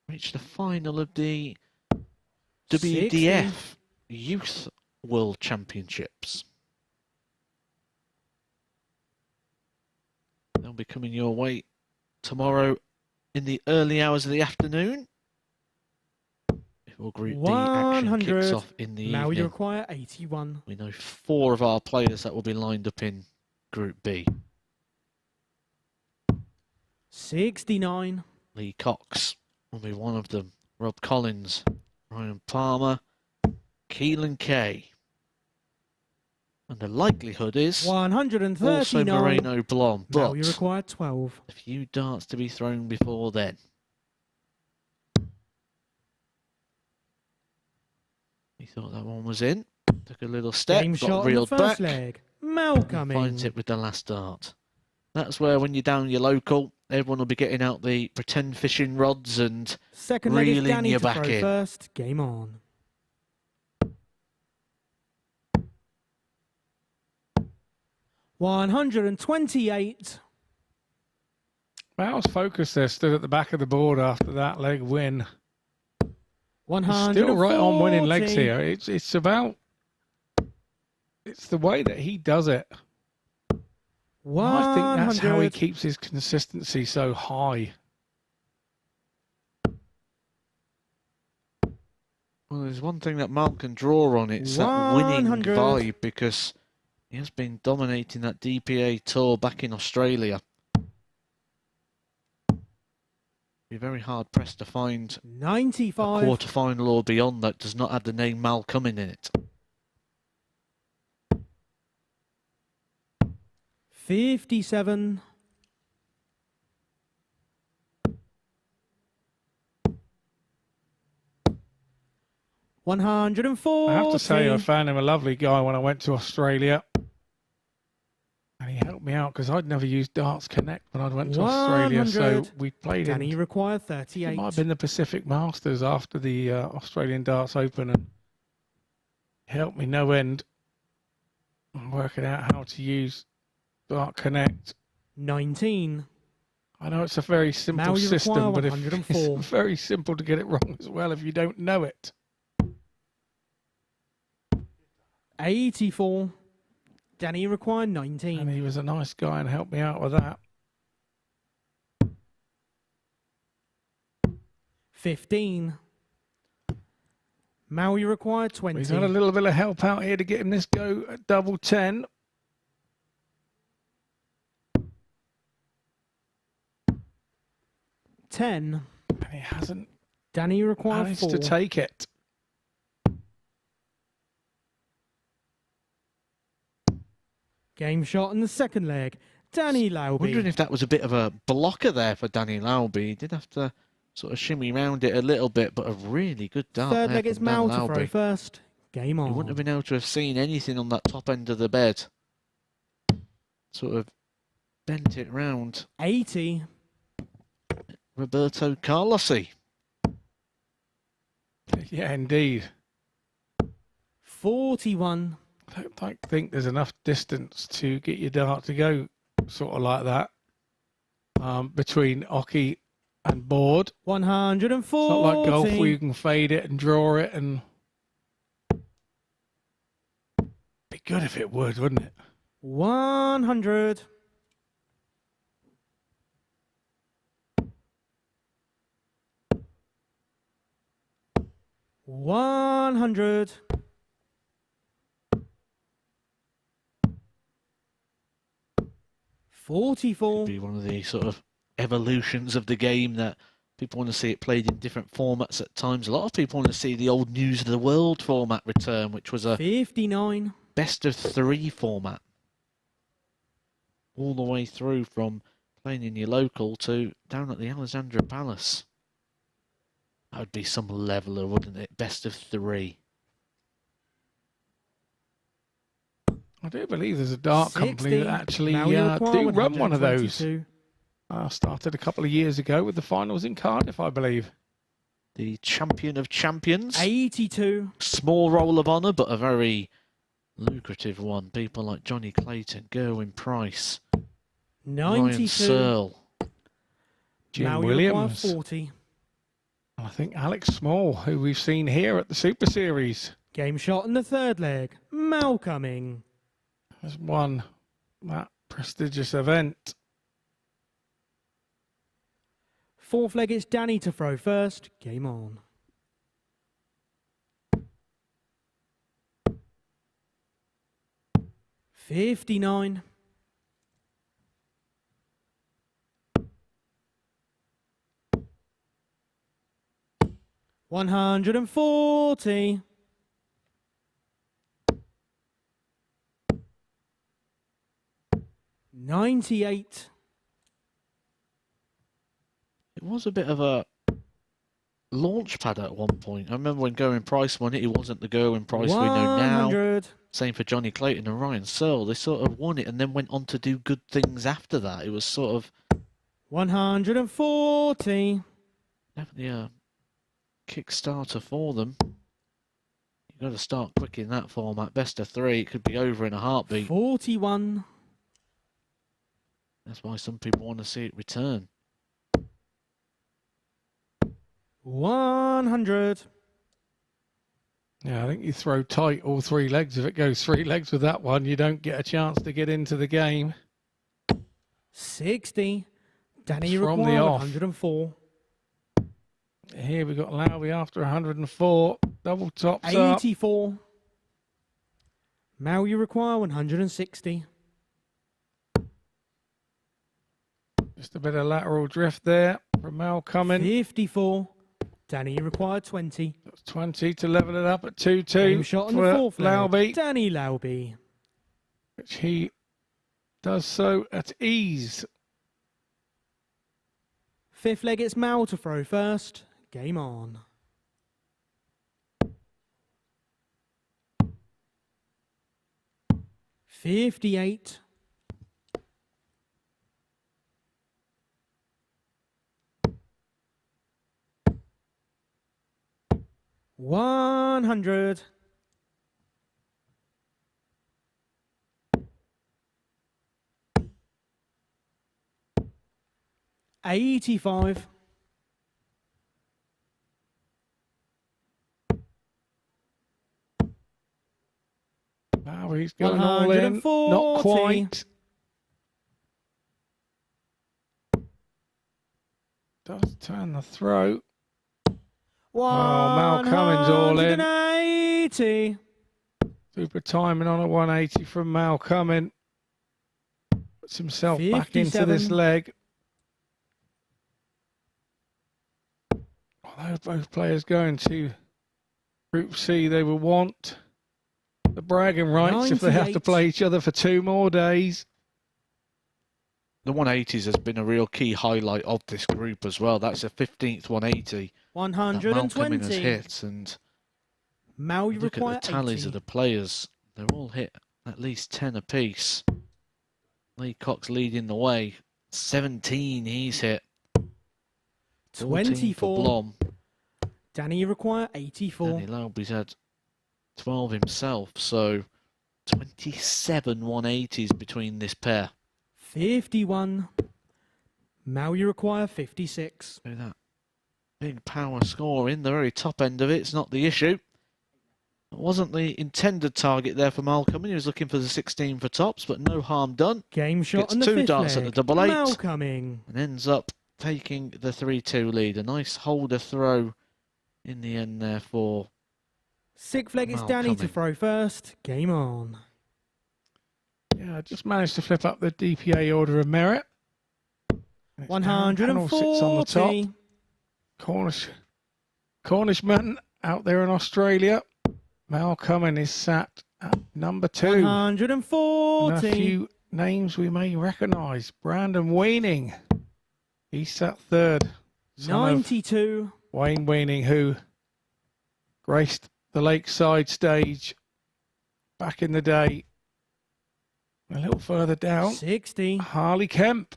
reached the final of the WDF 60. Youth World Championships. They'll be coming your way tomorrow in the early hours of the afternoon. Before Group D action 100. kicks off in the Now you evening. require 81. We know 4 of our players that will be lined up in Group B. 69. Lee Cox will be one of them. Rob Collins, Ryan Palmer, Keelan Kay. And the likelihood is 139. also Moreno Blom, Now but you require 12. a few darts to be thrown before then. He thought that one was in. Took a little step, Game got shot in the reeled first back. leg. Mal Cumming. Finds it with the last dart. That's where when you're down your local, everyone will be getting out the pretend fishing rods and Second leg is reeling Danny you to back throw in. first. Game on. $128. Mal's focus there stood at the back of the board after that leg win. He's 140. still right on winning legs here. It's about, it's the way that he does it. I think that's how he 100. keeps his consistency so high. Well, there's one thing that Mal can draw on. It's that winning 100. vibe, because he has been dominating that DPA tour back in Australia. Be very hard pressed to find a 95. quarter-final or beyond that does not have the name Mal Cumming in it. 57. 140. I have to say, I found him a lovely guy when I went to Australia. And he helped me out because I'd never used Darts Connect when I went to Australia. So 100. we played Danny in, required it 38. might have been the Pacific Masters after the Australian Darts Open, and he helped me no end working out how to use Dart Connect. 19. I know it's a very simple Now you system, require but it's 104. very simple to get it wrong as well if you don't know it. 84. Danny required And 19. he was a nice guy and helped me out with that. 15. Maui required 20. He's had a little bit of help out here to get him this go at double 10. $10. And he hasn't Danny required managed 4. to take it. Game shot in the second leg. Danny Wondering Lauby. if that was a bit of a blocker there for Danny Lauby. He did have to sort of shimmy around it a little bit, but a really good dart Third there leg is from Dan Mal to throw Lauby. first. Game He on. wouldn't have been able to have seen anything on that top end of the bed. Sort of bent it round. 80. Roberto Carlosi. Yeah, indeed. 41. I don't think there's enough distance to get your dart to go sort of like that between Oki and board. 140. It's not like golf where you can fade it and draw it, and be good if it would, wouldn't it? 100. 100. 44. Be one of the sort of evolutions of the game that people want to see it played in different formats at times. A lot of people want to see the old News of the World format return, which was a 59. best of 3 format. All the way through from playing in your local to down at the Alexandra Palace. That would be some leveler, wouldn't it? Best of 3. I do believe there's a dart company 60. that actually Now you require do run one of those. 122. Started a couple of years ago with the finals in Cardiff, I believe. The champion of champions. 82. Small roll of honour, but a very lucrative one. People like Johnny Clayton, Gerwin Price, Ryan 92. Searle. Jim Now you require Williams. 40. I think Alex Small, who we've seen here at the Super Series, Game shot in the third leg. Mal Cumming. has won that prestigious event. Fourth leg, it's Danny to throw first. Game on. $59. 140. 98. It was a bit of a launch pad at one point. I remember when Gerwin Price won it, it wasn't the Gerwin Price we know now. 100. Same for Johnny Clayton and Ryan Searle. They sort of won it and then went on to do good things after that. It was sort of 140. definitely a kickstarter for them. You've got to start quick in that format. Best of 3. It could be over in a heartbeat. 41. That's why some people want to see it return. 100. Yeah, I think you throw tight all 3 legs. If it goes 3 legs with that one, you don't get a chance to get into the game. 60. Danny From the required off. 104. Here we got Lowry after 104. Double tops up. 84. Mal, you require 160. Just a bit of lateral drift there from Mal coming. 54. Danny, you required 20. That's 20 to level it up at 2-2 Game shot on the for fourth leg. Lauby, Danny Lauby. which he does so at ease. Fifth leg, it's Mal to throw first. Game on. $58. 100. $85. Now he's going all in. Not 140. quite. Does turn the throw. Mal Cummins all in. 180. Super timing on a 180 from Mal Cummins. Puts himself back into this 57. leg. Although both players going to Group C, they will want the bragging rights if they have to 98. play each other for 2 more days. The 180s has been a real key highlight of this group as well. That's a 15th 180 that Mal Cummins has 120. hit. And Mal, you look require at the tallies 80. of the players. They're all hit at least 10 apiece. Lee Cox leading the way. 17 he's hit. 14 for 24. Blom. Danny, you require 84. Danny Lauby's had 12 himself, so 27 180s between this pair. 51. Mal, you require 56. So that big power score in the very top end of it's not the issue. It wasn't the intended target there for Mal Cummins. He was looking for the 16 for tops, but no harm done. Game shot Gets on the 2 fifth darts leg. at the double 8. Mal Cummins. And ends up taking the 3-2 lead. A nice holder throw in the end there for Sixth leg, it's Mal Danny to Cummins. throw first. Game on. Yeah, I just managed to flip up the DPA order of merit. And it's down, panel 6 on the top. 140. Cornishman out there in Australia. Mal Cummins is sat at number 2. And a 140. few names we may recognise. Brandon Weaning. He sat 3rd. Son of 92. Wayne Weaning, who graced the Lakeside stage back in the day. A little further down, 60. Harley Kemp.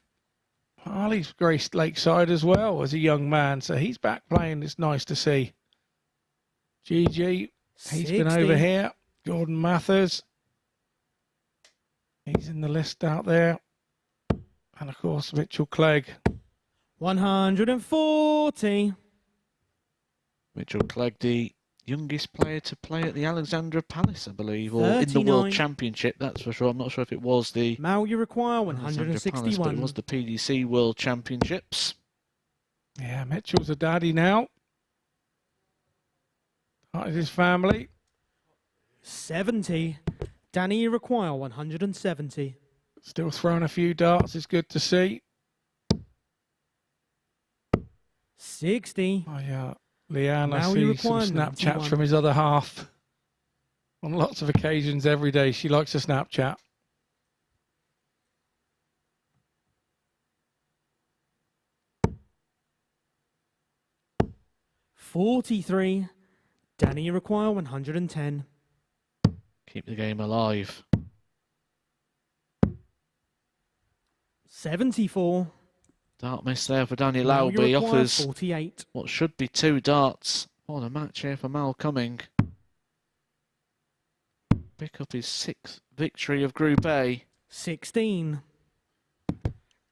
Harley's graced Lakeside as well as a young man, so he's back playing. It's nice to see. GG, he's been 60. over here. Gordon Mathers. He's in the list out there. And of course, Mitchell Clegg. 140. Mitchell Clegg, the youngest player to play at the Alexandra Palace, I believe, or in the World 39. Championship, that's for sure. I'm not sure if it was the Mal, you require Alexandra Palace, but it 161. was the PDC World Championships. Yeah, Mitchell's a daddy now. Part of his family. 70. Danny, you require 170. Still throwing a few darts. It's good to see. 60. Leanne, I Now you see some require Snapchats 91. from his other half. On lots of occasions every day, she likes to Snapchat. $43. Danny, you require 110. Keep the game alive. 74. Dart miss there for Danny Mal, you Lauby. require Offers 48. what should be 2 darts. What a match here for Mal Cummins. Pick up his 6th victory of Group A. 16.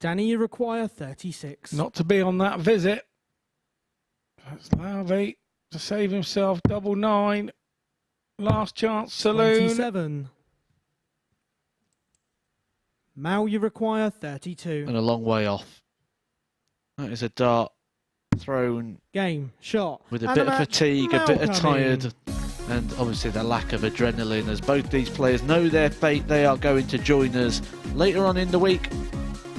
Danny, you require 36. Not to be on that visit. That's Lavey to save himself. Double 9. Last chance saloon. 27. Mal, you require 32. And a long way off. That is a dart thrown Game, shot. with a and bit of match. fatigue, a Mal bit of Cummins. tired, and obviously the lack of adrenaline. As both these players know their fate, they are going to join us later on in the week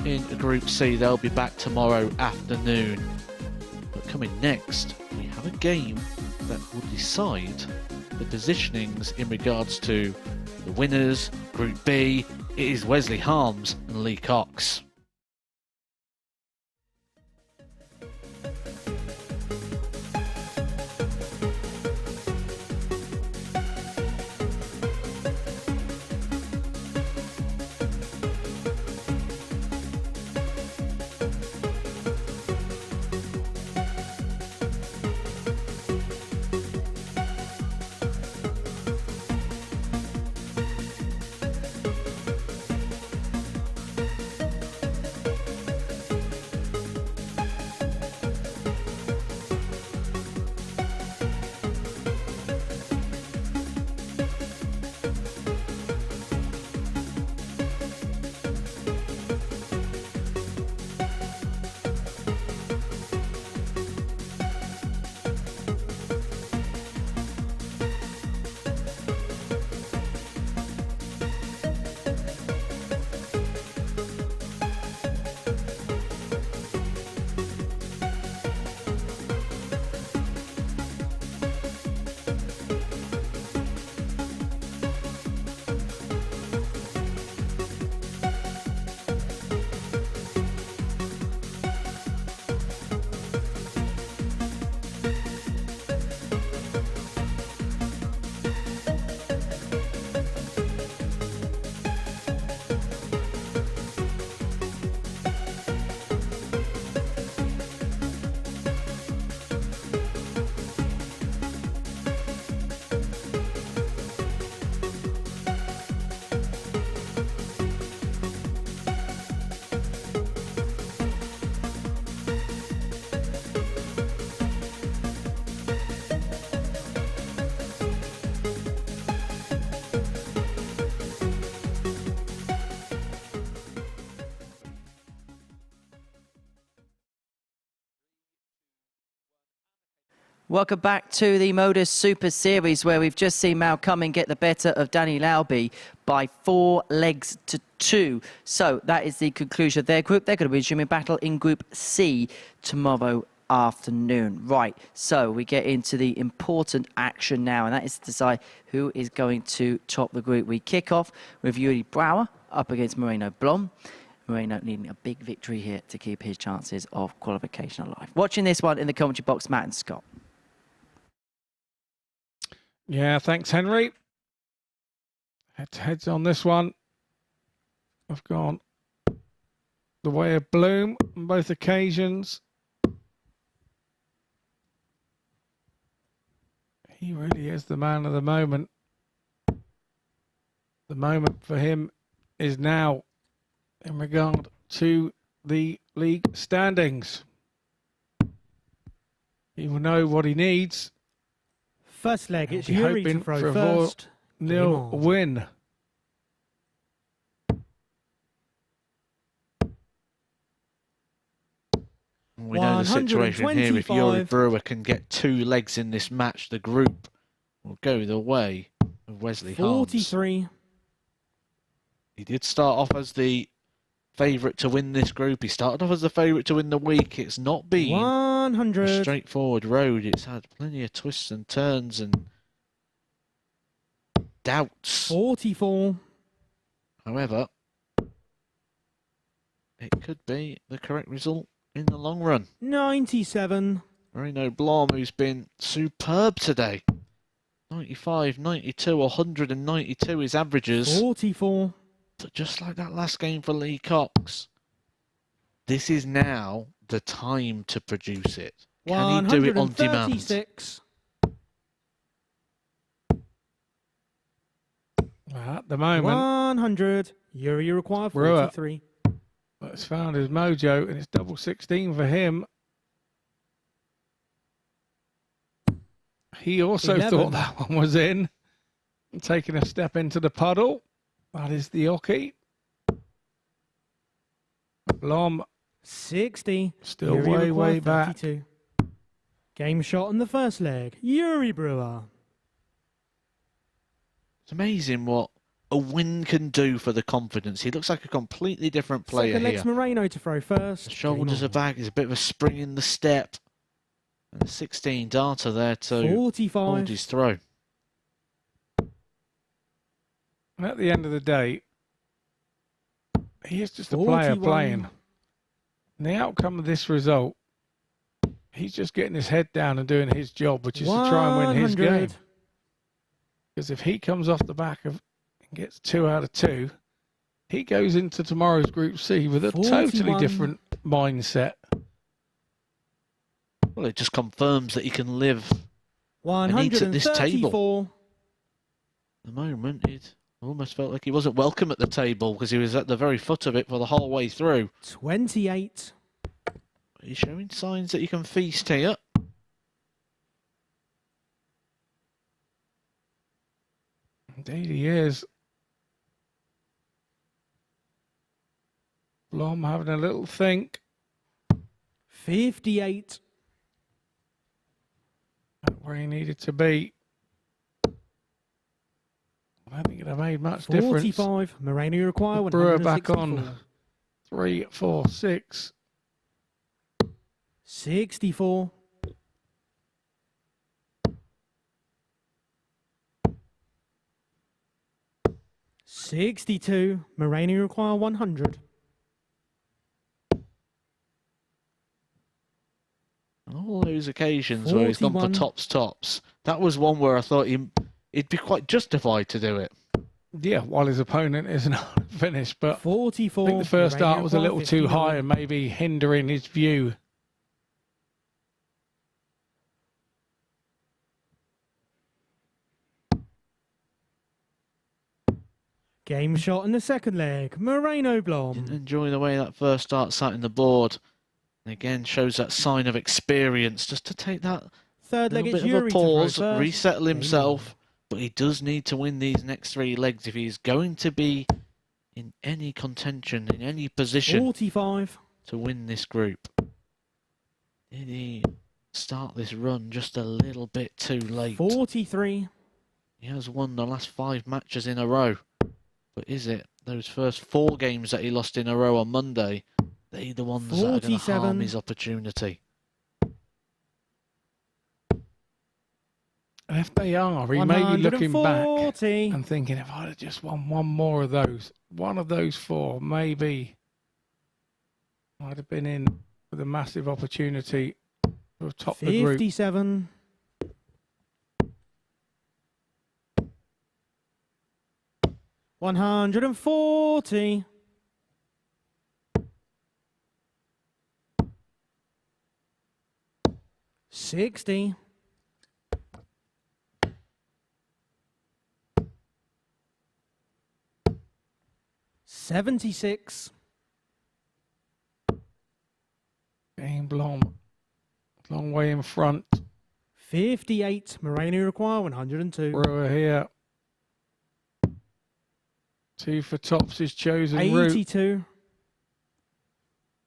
in Group C. They'll be back tomorrow afternoon. But coming next, we have a game that will decide the positionings in regards to the winners, Group B, it is Wesley Harms and Lee Cox. Welcome back to the MODUS Super Series, where we've just seen Mal Cumming get the better of Danny Lauby by 4 legs to 2. So that is the conclusion of their group. They're going to be resuming battle in Group C tomorrow afternoon. Right, so we get into the important action now, and that is to decide who is going to top the group. We kick off with Yuri Brower up against Moreno Blom. Moreno needing a big victory here to keep his chances of qualification alive. Watching this one in the commentary box, Matt and Scott. Yeah, thanks, Henry. Heads on this one. I've gone the way of Bloom on both occasions. He really is the man of the moment. The moment for him is now in regard to the league standings. He will know what he needs. First leg, it's Yuri to throw for first. a 4-0 win. We know the situation here. If Yuri Brewer can get 2 legs in this match, the group will go the way of Wesley Harms. 43. He did start off as the favourite to win this group. He started off as the favourite to win the week. It's not been 100. a straightforward road. It's had plenty of twists and turns and doubts. 44. However, it could be the correct result in the long run. 97. Moreno Blom, who's been superb today. 95, 92, 192 his averages. 44. But just like that last game for Lee Cox, this is now the time to produce it. Can he do it on demand? 136. At the moment, 100. Yuri require 43. has found his mojo, and it's double 16 for him. He also 11. thought that one was in. Taking a step into the puddle. That is the Oki. Blom 60. still Yuri way require back. 32. Game shot in the first leg. Yuri Brewer. It's amazing what a win can do for the confidence. He looks like a completely different player Second here. leg's Moreno to throw first. The shoulders are back. There's a bit of a spring in the step. And a 16 darter there to 45. hold his throw. And at the end of the day, he is just a player 41. playing. And the outcome of this result, he's just getting his head down and doing his job, which is to try and win his 100. game. Because if he comes off the back of and gets 2 out of 2, he goes into tomorrow's Group C with a 41. totally different mindset. Well, it just confirms that he can live and eat at this table. 134. At the moment, it almost felt like he wasn't welcome at the table because he was at the very foot of it for the whole way through. 28. He's showing signs that he can feast here. Indeed he is. Blom having a little think. 58. Where he needed to be. I don't think it'd have made much difference. 45. Moreno you require Brewer 164. back on. 3, 4, 6. 64. 62. Moreno you require 100. All those occasions where he's gone for 41. tops, that was one where I thought he'd be quite justified to do it. Yeah, while his opponent isn't finished, but 44. I think the first Moreno start was a require little too 59. high and maybe hindering his view. Game shot in the second leg. Moreno Didn't Blom. enjoy the way that first start sat in the board. And again, shows that sign of experience, just to take that Third leg little it's bit of Yuri a to throw pause, first. resettle Game himself. But he does need to win these next 3 legs if he's going to be in any contention, in any on. position 45. to win this group. Did he start this run just a little bit too late? 43. He has won the last 5 matches in a row. But is it those first 4 games that he lost in a row on Monday? They the ones that are going to 47. harm his opportunity. And if they are, he may be looking back 140. and thinking, if I'd have just won one more of those, one of those 4, maybe I'd have been in with a massive opportunity to have topped the group. 57. 140. 60. 76. Game Blom, long way in front. 58. Moreno require 102. Brewer here. 2 for tops, his chosen route. 82.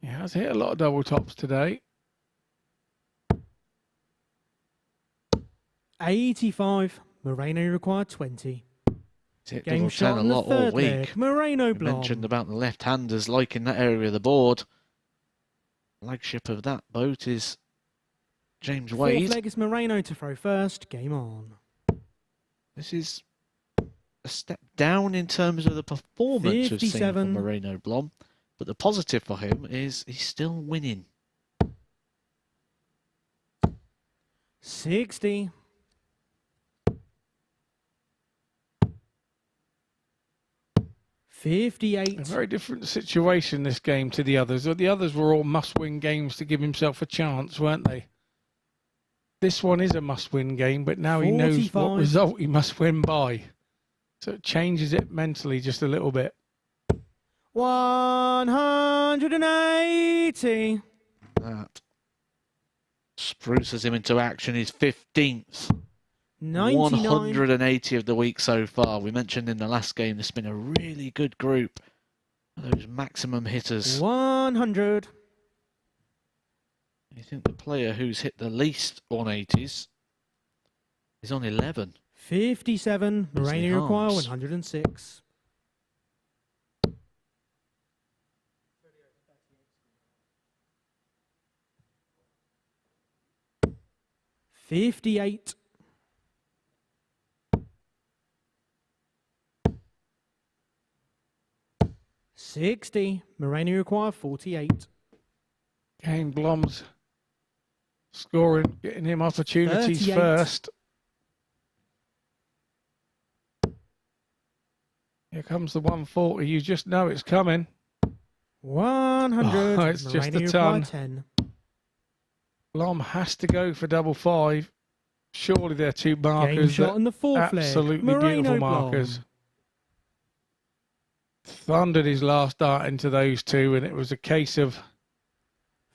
He has hit a lot of double tops today. 85. Moreno required 20. He's hit Game double 10 shot a in the lot all third week. leg. Moreno You Blom. mentioned about the left-handers liking that area of the board. Flagship of that boat is James Fourth Wade. leg is Moreno to throw first. Game on. This is a step down in terms of the performance we've seen 57. from Moreno Blom. But the positive for him is he's still winning. 60. 58. A very different situation, this game, to the others. The others were all must-win games to give himself a chance, weren't they? This one is a must-win game, but now he knows what 45. result he must win by. So it changes it mentally just a little bit. 180. That spruces him into action. His 15th. 99. 180 of the week so far. We mentioned in the last game this has been a really good group. Those maximum hitters. 100. You think the player who's hit the least 180s is on 11. 57. Grizzly Moreno require Harms. 106. 58. 60. Moreno require 48. Again, Blom's scoring, getting him opportunities 38. first. Here comes the 140. You just know it's coming. 100. Oh, it's just Moreno a require ton. 10. Blom has to go for double five. Surely they're two Game markers. shot That on the fourth leg. absolutely Moreno beautiful Blom. markers. Thundered his last dart into those two, and it was a case of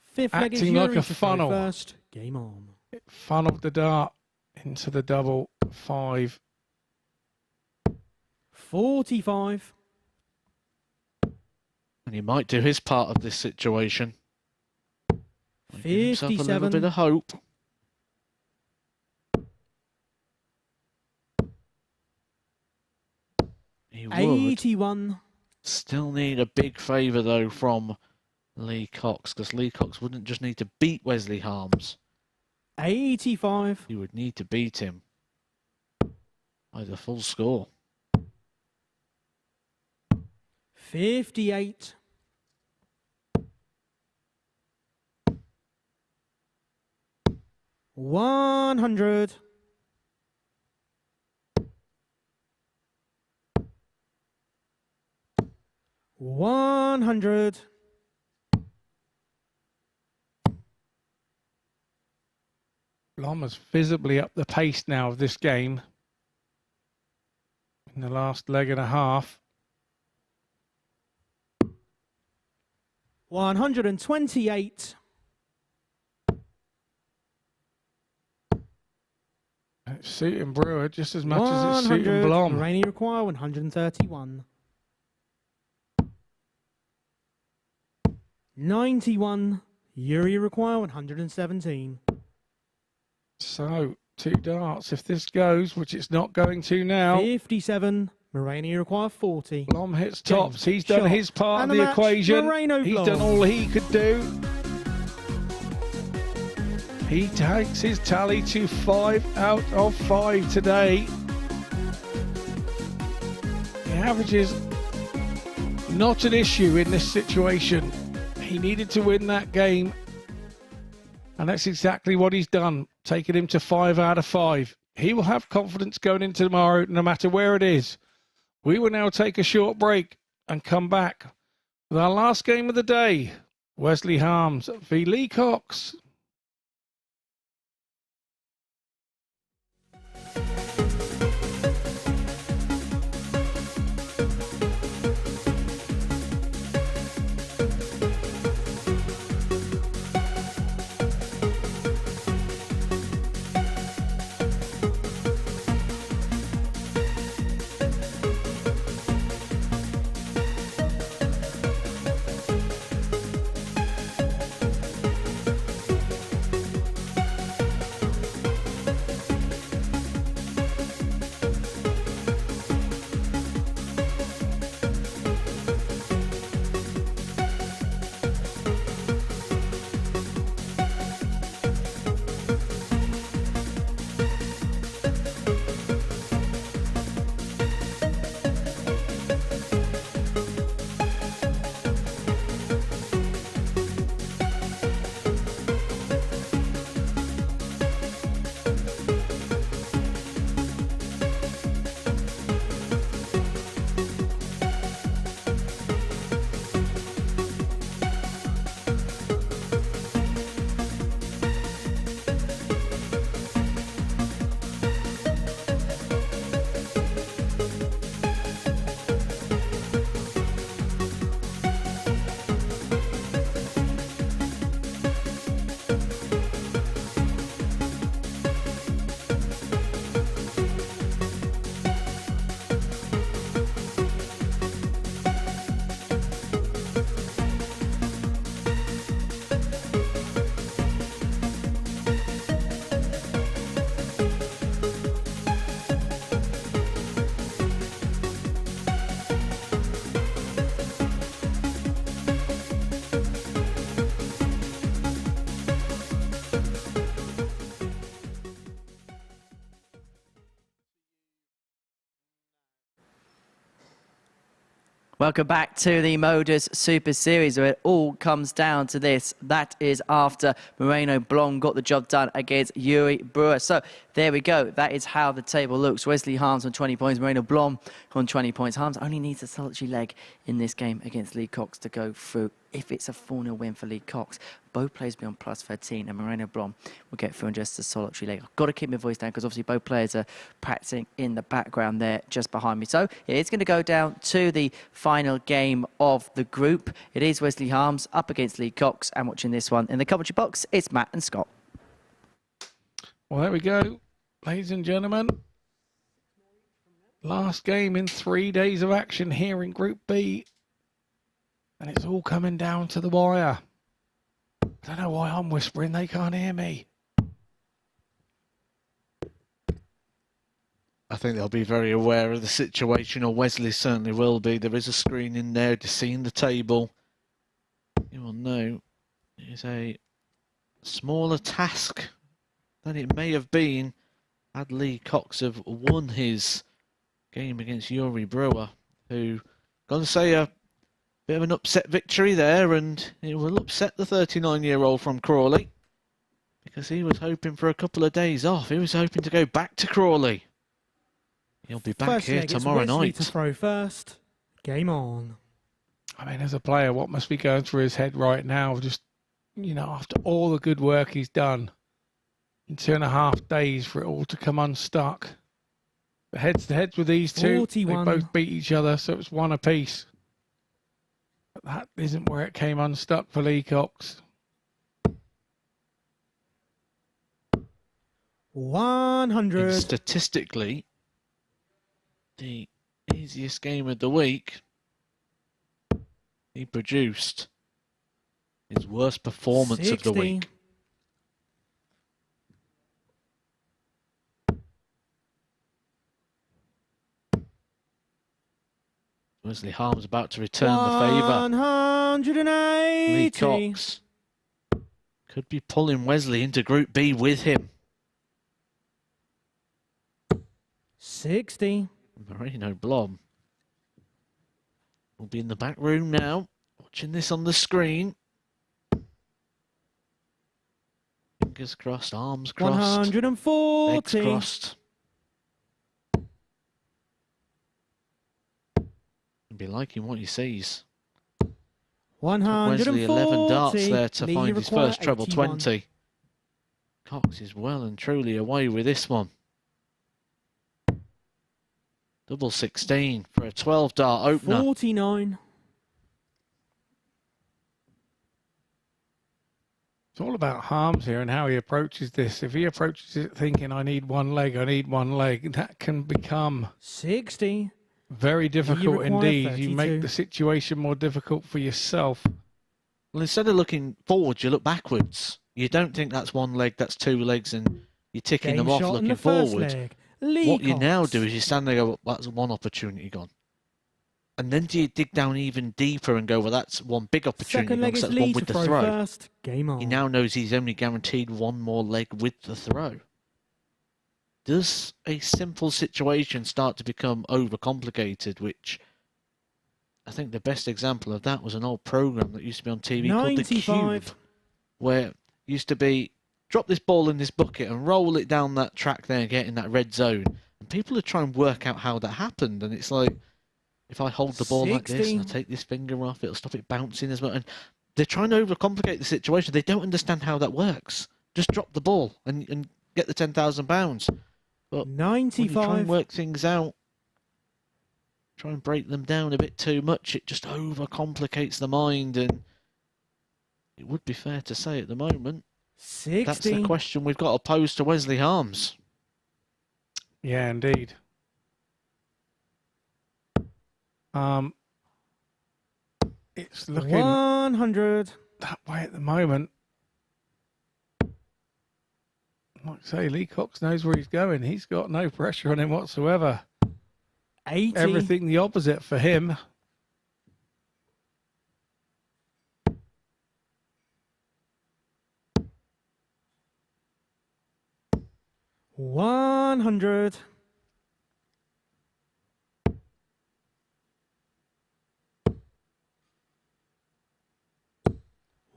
Fifth leg is acting like Yuri a to throw funnel. first. Game on. It funneled the dart into the double five. 45. And he might do his part of this situation. Might give himself a little 57. bit of hope. He would. 81. Still need a big favour, though, from Lee Cox, because Lee Cox wouldn't just need to beat Wesley Harms. 85. He would need to beat him by the full score. 58. 100. 100. Blom has visibly upped the pace now of this game in the last leg and a half. 128. It's suiting Brewer just as much as it's suiting 100. Blom. Rainy require 131. 91. Yuri require 117. So, two darts. If this goes, which it's not going to now, 57. Moreno require 40. Blom hits Game, tops. He's done shot, his part and of the the match, equation. Moreno He's Blom. done all he could do. He takes his tally to 5 out of 5 today. The average is not an issue in this situation. He needed to win that game, and that's exactly what he's done, taking him to 5 out of 5. He will have confidence going into tomorrow, no matter where it is. We will now take a short break and come back with our last game of the day. Wesley Harms v Lee Cox. Welcome back to the MODUS Super Series, where it all comes down to this. That is after Moreno Blom got the job done against Yuri Brewer. So there we go. That is how the table looks. Wesley Harms on 20 points, Moreno Blom on 20 points. Harms only needs a solitary leg in this game against Lee Cox to go through. If it's a 4-0 win for Lee Cox, both players will be on plus 13, and Moreno Blom will get through on just a solitary leg. I've got to keep my voice down because obviously both players are practicing in the background there just behind me. So it's going to go down to the final game of the group. It is Wesley Harms up against Lee Cox, and watching this one in the commentary box, it's Matt and Scott. Well, there we go, ladies and gentlemen. Last game in 3 days of action here in Group B. And it's all coming down to the wire. I don't know why I'm whispering, they can't hear me. I think they'll be very aware of the situation, or Wesley certainly will be. There is a screen in there to see in the table. You will know it is a smaller task than it may have been had Lee Cox have won his game against Yuri Brewer, who, going to say a bit of an upset victory there, and it will upset the 39-year-old from Crawley because he was hoping for a couple of days off. He was hoping to go back to Crawley. He'll be back First here leg, tomorrow it's Wesley night. to throw first. Game on. I mean, as a player, what must be going through his head right now? Just, you know, after all the good work he's done in 2.5 days for it all to come unstuck. The heads with these two, 41. they both beat each other, so it's one apiece. But that isn't where it came unstuck for Lee Cox. 100. And statistically, the easiest game of the week, he produced his worst performance 60. of the week. Wesley Harms about to return the favour. 180. Lee Cox could be pulling Wesley into Group B with him. 60. Moreno Blom will be in the back room now, watching this on the screen. Fingers crossed, arms crossed, 140. legs crossed. He'll be liking what he sees. 140. Wesley 11 darts there to Lee find his require first treble 81. 20. Cox is well and truly away with this one. Double 16 for a 12 dart opener. 49. It's all about Harms here and how he approaches this. If he approaches it thinking, I need one leg, that can become 60. very difficult require indeed. 32. You make the situation more difficult for yourself. Well, instead of looking forward, you look backwards. You don't think that's one leg, that's two legs, and you're ticking Game them off shot in looking the first forward. leg. Lee What you now Cox. do is you stand there and go, well, that's one opportunity gone. And then do you dig down even deeper and go, well, that's one big opportunity Second gone, leg 'cause is that's one Lee with to the throw throw. first. Game on. He now knows he's only guaranteed one more leg with the throw. Does a simple situation start to become overcomplicated, which I think the best example of that was an old program that used to be on TV called The 95. Cube, where it used to be, drop this ball in this bucket and roll it down that track there and get in that red zone. And people are trying to work out how that happened. And it's like, if I hold the ball like this and I 60. take this finger off, it'll stop it bouncing as well. And they're trying to overcomplicate the situation. They don't understand how that works. Just drop the ball and get the £10,000. But when you try 95. and work things out, try and break them down a bit too much, it just overcomplicates the mind. And it would be fair to say at the moment, 60. that's the question we've got to pose to Wesley Harms. Yeah, indeed. It's looking 100. that way at the moment. Like I say, Lee Cox knows where he's going. He's got no pressure on him whatsoever. 80. Everything the opposite for him. 100.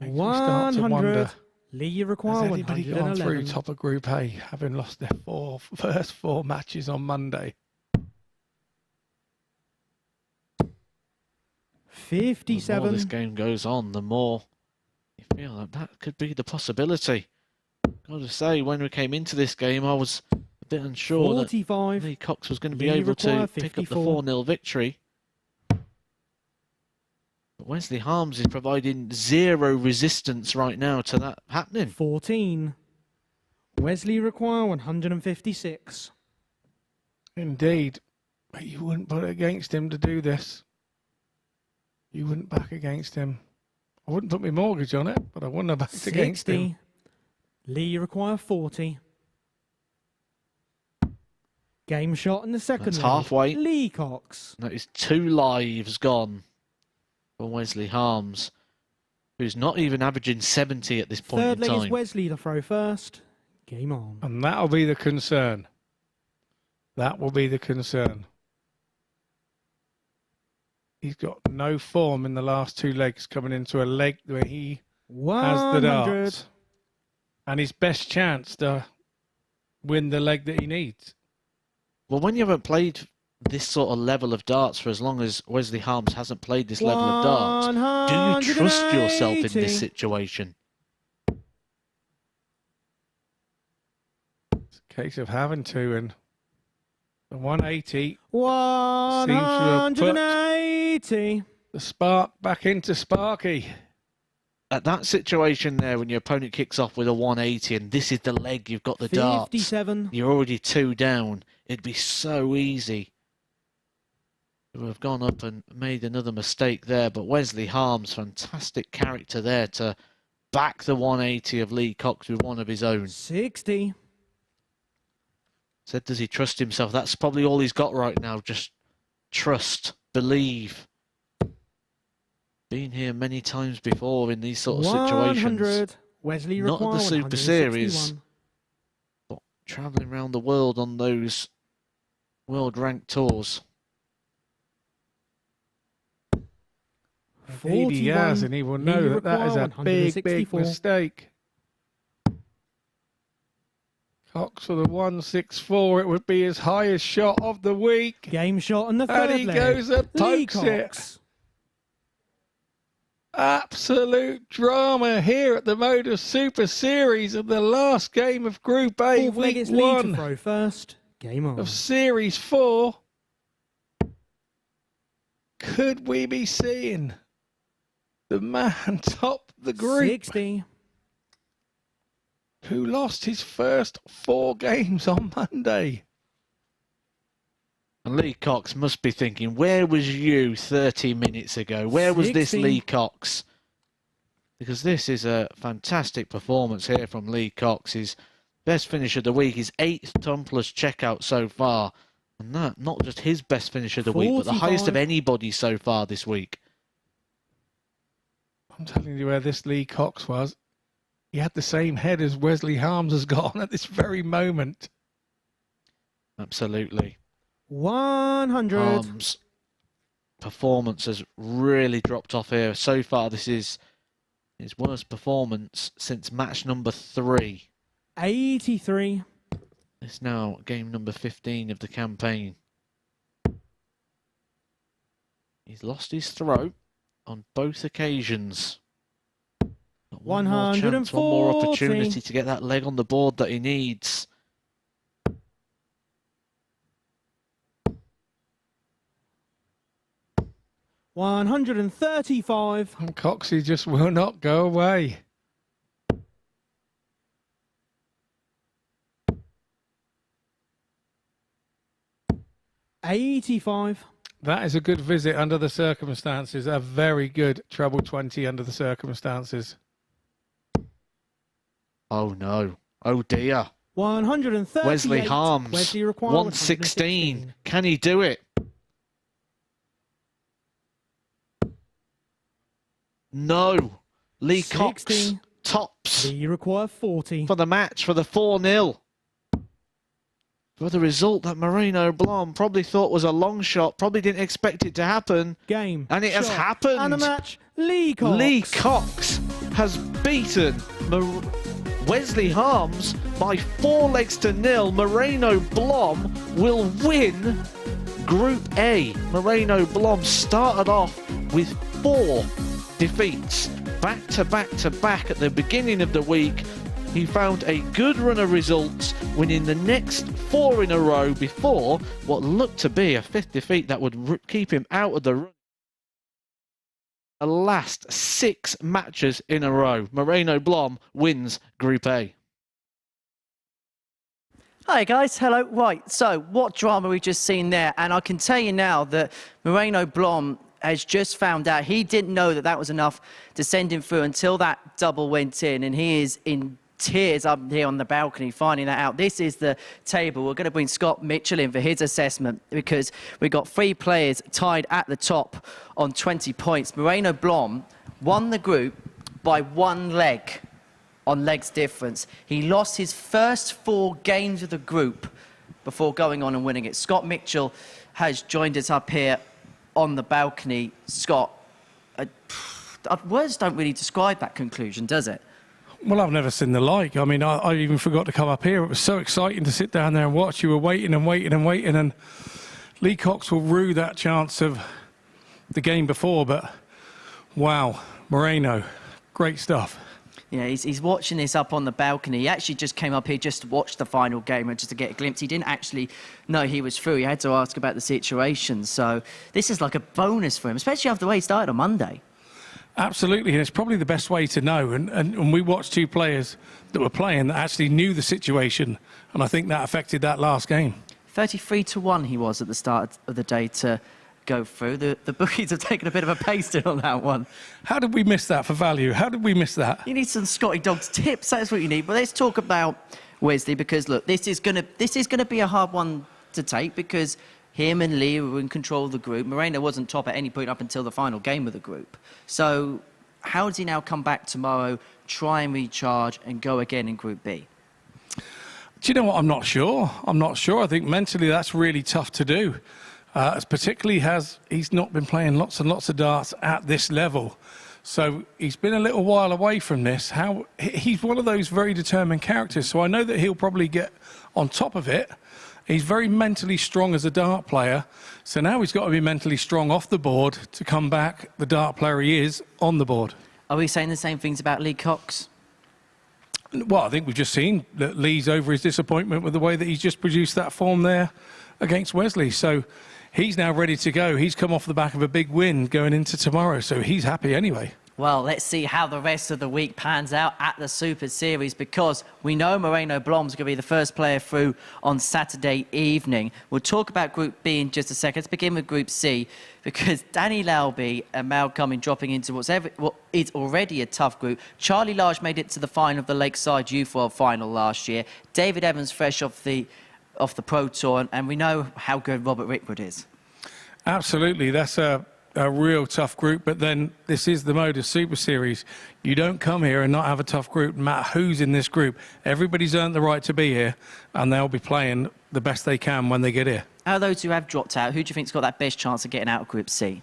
Makes me start to 100. wonder, Lee, you require has anybody gone through 111. top of Group A, having lost their first four matches on Monday? 57. The more this game goes on, the more you feel that that could be the possibility. Got to say, when we came into this game, I was a bit unsure 45. that Lee Cox was going to be Lee able to require pick up the 54. 4-0 victory. But Wesley Harms is providing zero resistance right now to that happening. 14. Wesley require 156. Indeed. But you wouldn't put it against him to do this. You wouldn't back against him. I wouldn't put my mortgage on it, but I wouldn't have backed against him. 60. Lee, you require 40. Game shot in the second That's leg. halfway. Lee Cox. That is 2 lives gone for Wesley Harms, who's not even averaging 70 at this point Third in leg time. is Wesley to throw first. Game on. And that'll be the concern. That will be the concern. He's got no form in the last 2 legs, coming into a leg where he has the 100. darts. And his best chance to win the leg that he needs. Well, when you haven't played this sort of level of darts for as long as Wesley Harms hasn't played this level of darts, do you trust yourself in 180. this situation? It's a case of having to, and the 180 180. the spark back into Sparky. At that situation there, when your opponent kicks off with a 180 and this is the leg you've got the darts, 57. you're already 2 down. It'd be so easy to have gone up and made another mistake there. But Wesley Harms, fantastic character there to back the 180 of Lee Cox with one of his own. 60. Said, does he trust himself? That's probably all he's got right now. Just trust, believe. Been here many times before in these sort of situations. 100. Wesley Not at require the Super Series, 161. but travelling around the world on those world ranked tours. Indeed he has, and he will know Lee that that is a require big, big 164. mistake. Cox for the 164, it would be his highest shot of the week. Game shot in the third And he leg. goes and Lee pokes it. Cox. Absolute drama here at the MODUS Super Series of the last game of Group A, Fourth leg week is Lee to 1 throw first. Game on. of Series 4. Could we be seeing the man top the group 60. who lost his first 4 games on Monday? And Lee Cox must be thinking, where was you 30 minutes ago? Where was this 60. Lee Cox? Because this is a fantastic performance here from Lee Cox. His best finish of the week, his 8th ton plus checkout so far. And that, not just his best finish of the week, but the highest of 45. anybody so far this week. I'm telling you where this Lee Cox was. He had the same head as Wesley Harms has got on at this very moment. Absolutely. 100. Harms' performance has really dropped off here. So far, this is his worst performance since match number 3. 83. It's now game number 15 of the campaign. He's lost his throw on both occasions. Got one more chance, one more 140. opportunity to get that leg on the board that he needs. $135. And Coxey just will not go away. $85. That is a good visit under the circumstances. A very good treble 20 under the circumstances. Oh no. Oh dear. 138. Wesley Harms. Wesley requires 116. Can he do it? No. Lee Cox 60. tops Lee require 40. for the match, for the 4-0. For the result that Moreno Blom probably thought was a long shot, probably didn't expect it to happen. Game. And it has shot, happened. And a match. Lee Cox. Lee Cox has beaten Wesley Harms by 4-0. Moreno Blom will win Group A. Moreno Blom started off with 4 defeats back to back to back at the beginning of the week. He found a good run of results, winning the next 4 in a row before what looked to be a 5th defeat that would keep him out of the run. The last 6 matches in a row. Moreno Blom wins Group A. Hi guys, hello. Right, so what drama we've just seen there, and I can tell you now that Moreno Blom has just found out. He didn't know that that was enough to send him through until that double went in, and he is in tears up here on the balcony finding that out. This is the table. We're going to bring Scott Mitchell in for his assessment because we've got 3 players tied at the top on 20 points. Moreno Blom won the group by 1 leg on legs difference. He lost his first 4 games of the group before going on and winning it. Scott Mitchell has joined us up here on the balcony. Scott, words don't really describe that conclusion, does it? Well, I've never seen the like. I mean, I even forgot to come up here. It was so exciting to sit down there and watch. You were waiting and waiting and waiting, and Lee Cox will rue that chance of the game before, but wow, Moreno, great stuff. Yeah, he's watching this up on the balcony. He actually just came up here just to watch the final game and just to get a glimpse. He didn't actually know he was through. He had to ask about the situation. So this is like a bonus for him, especially after the way he started on Monday. Absolutely, and it's probably the best way to know. And we watched 2 players that were playing that actually knew the situation, and I think that affected that last game. 33-1 he was at the start of the day to go through. The bookies have taken a bit of a pasting on that one. How did we miss that for value? How did we miss that? You need some Scotty Dogs tips. That's what you need. But let's talk about Wesley, because look, this is gonna be a hard one to take because him and Lee were in control of the group. Moreno wasn't top at any point up until the final game of the group. So how does he now come back tomorrow, try and recharge and go again in Group B? Do you know what? I'm not sure. I think mentally that's really tough to do. Particularly he's not been playing lots and lots of darts at this level. So he's been a little while away from this. He's one of those very determined characters, so I know that he'll probably get on top of it. He's very mentally strong as a dart player, so now he's got to be mentally strong off the board to come back the dart player he is on the board. Are we saying the same things about Lee Cox? Well, I think we've just seen that Lee's over his disappointment with the way that he's just produced that form there against Wesley. So he's now ready to go. He's come off the back of a big win going into tomorrow, so he's happy anyway. Well, let's see how the rest of the week pans out at the Super Series, because we know Moreno Blom's going to be the first player through on Saturday evening. We'll talk about Group B in just a second. Let's begin with Group C, because Danny Lauby and Mal Cumming dropping into what is already a tough group. Charlie Large made it to the final of the Lakeside Youth World Final last year. David Evans fresh off the Pro Tour, and we know how good Robert Rickwood is. Absolutely, that's a real tough group, but then this is the MODUS Super Series. You don't come here and not have a tough group, no matter who's in this group. Everybody's earned the right to be here, and they'll be playing the best they can when they get here. Out of those who have dropped out, who do you think's got that best chance of getting out of Group C?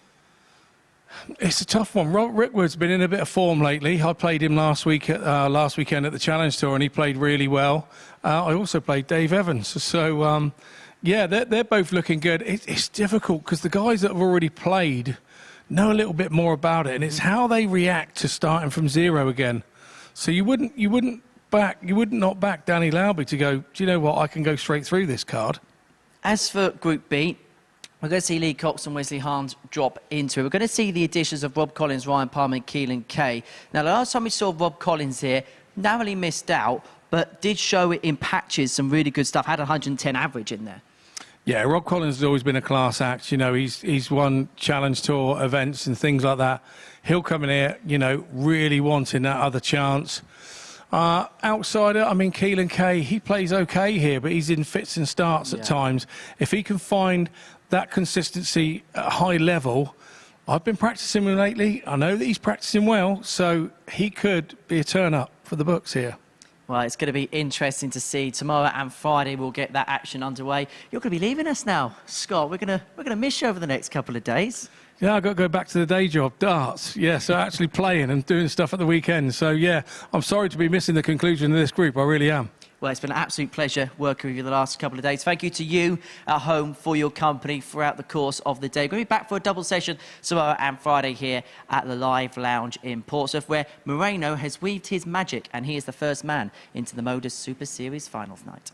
It's a tough one. Robert Rickwood's been in a bit of form lately. I played him last weekend at the Challenge Tour, and he played really well. I also played Dave Evans, so yeah, they're both looking good. It's difficult because the guys that have already played know a little bit more about it, and it's how they react to starting from zero again. So you wouldn't not back Danny Lauby to go, do you know what, I can go straight through this card. As for Group B, we're going to see Lee Cox and Wesley Harms drop into it. We're going to see the additions of Rob Collins, Ryan Palmer and Keelan Kay. Now, the last time we saw Rob Collins here, narrowly missed out, but did show it in patches, some really good stuff, had 110 average in there. Yeah, Rob Collins has always been a class act. You know, he's won Challenge Tour events and things like that. He'll come in here, you know, really wanting that other chance. Outsider, I mean, Keelan Kay, he plays okay here, but he's in fits and starts at times. If he can find that consistency at a high level, I've been practicing him lately. I know that he's practicing well, so he could be a turn-up for the books here. Well, it's going to be interesting to see. Tomorrow and Friday we'll get that action underway. You're going to be leaving us now, Scott. We're going to miss you over the next couple of days. Yeah, I've got to go back to the day job, darts. Yeah, so actually playing and doing stuff at the weekend. So, yeah, I'm sorry to be missing the conclusion of this group. I really am. Well, it's been an absolute pleasure working with you the last couple of days. Thank you to you at home for your company throughout the course of the day. We're going to be back for a double session tomorrow and Friday here at the Live Lounge in Portsmouth, where Moreno has weaved his magic and he is the first man into the MODUS Super Series finals night.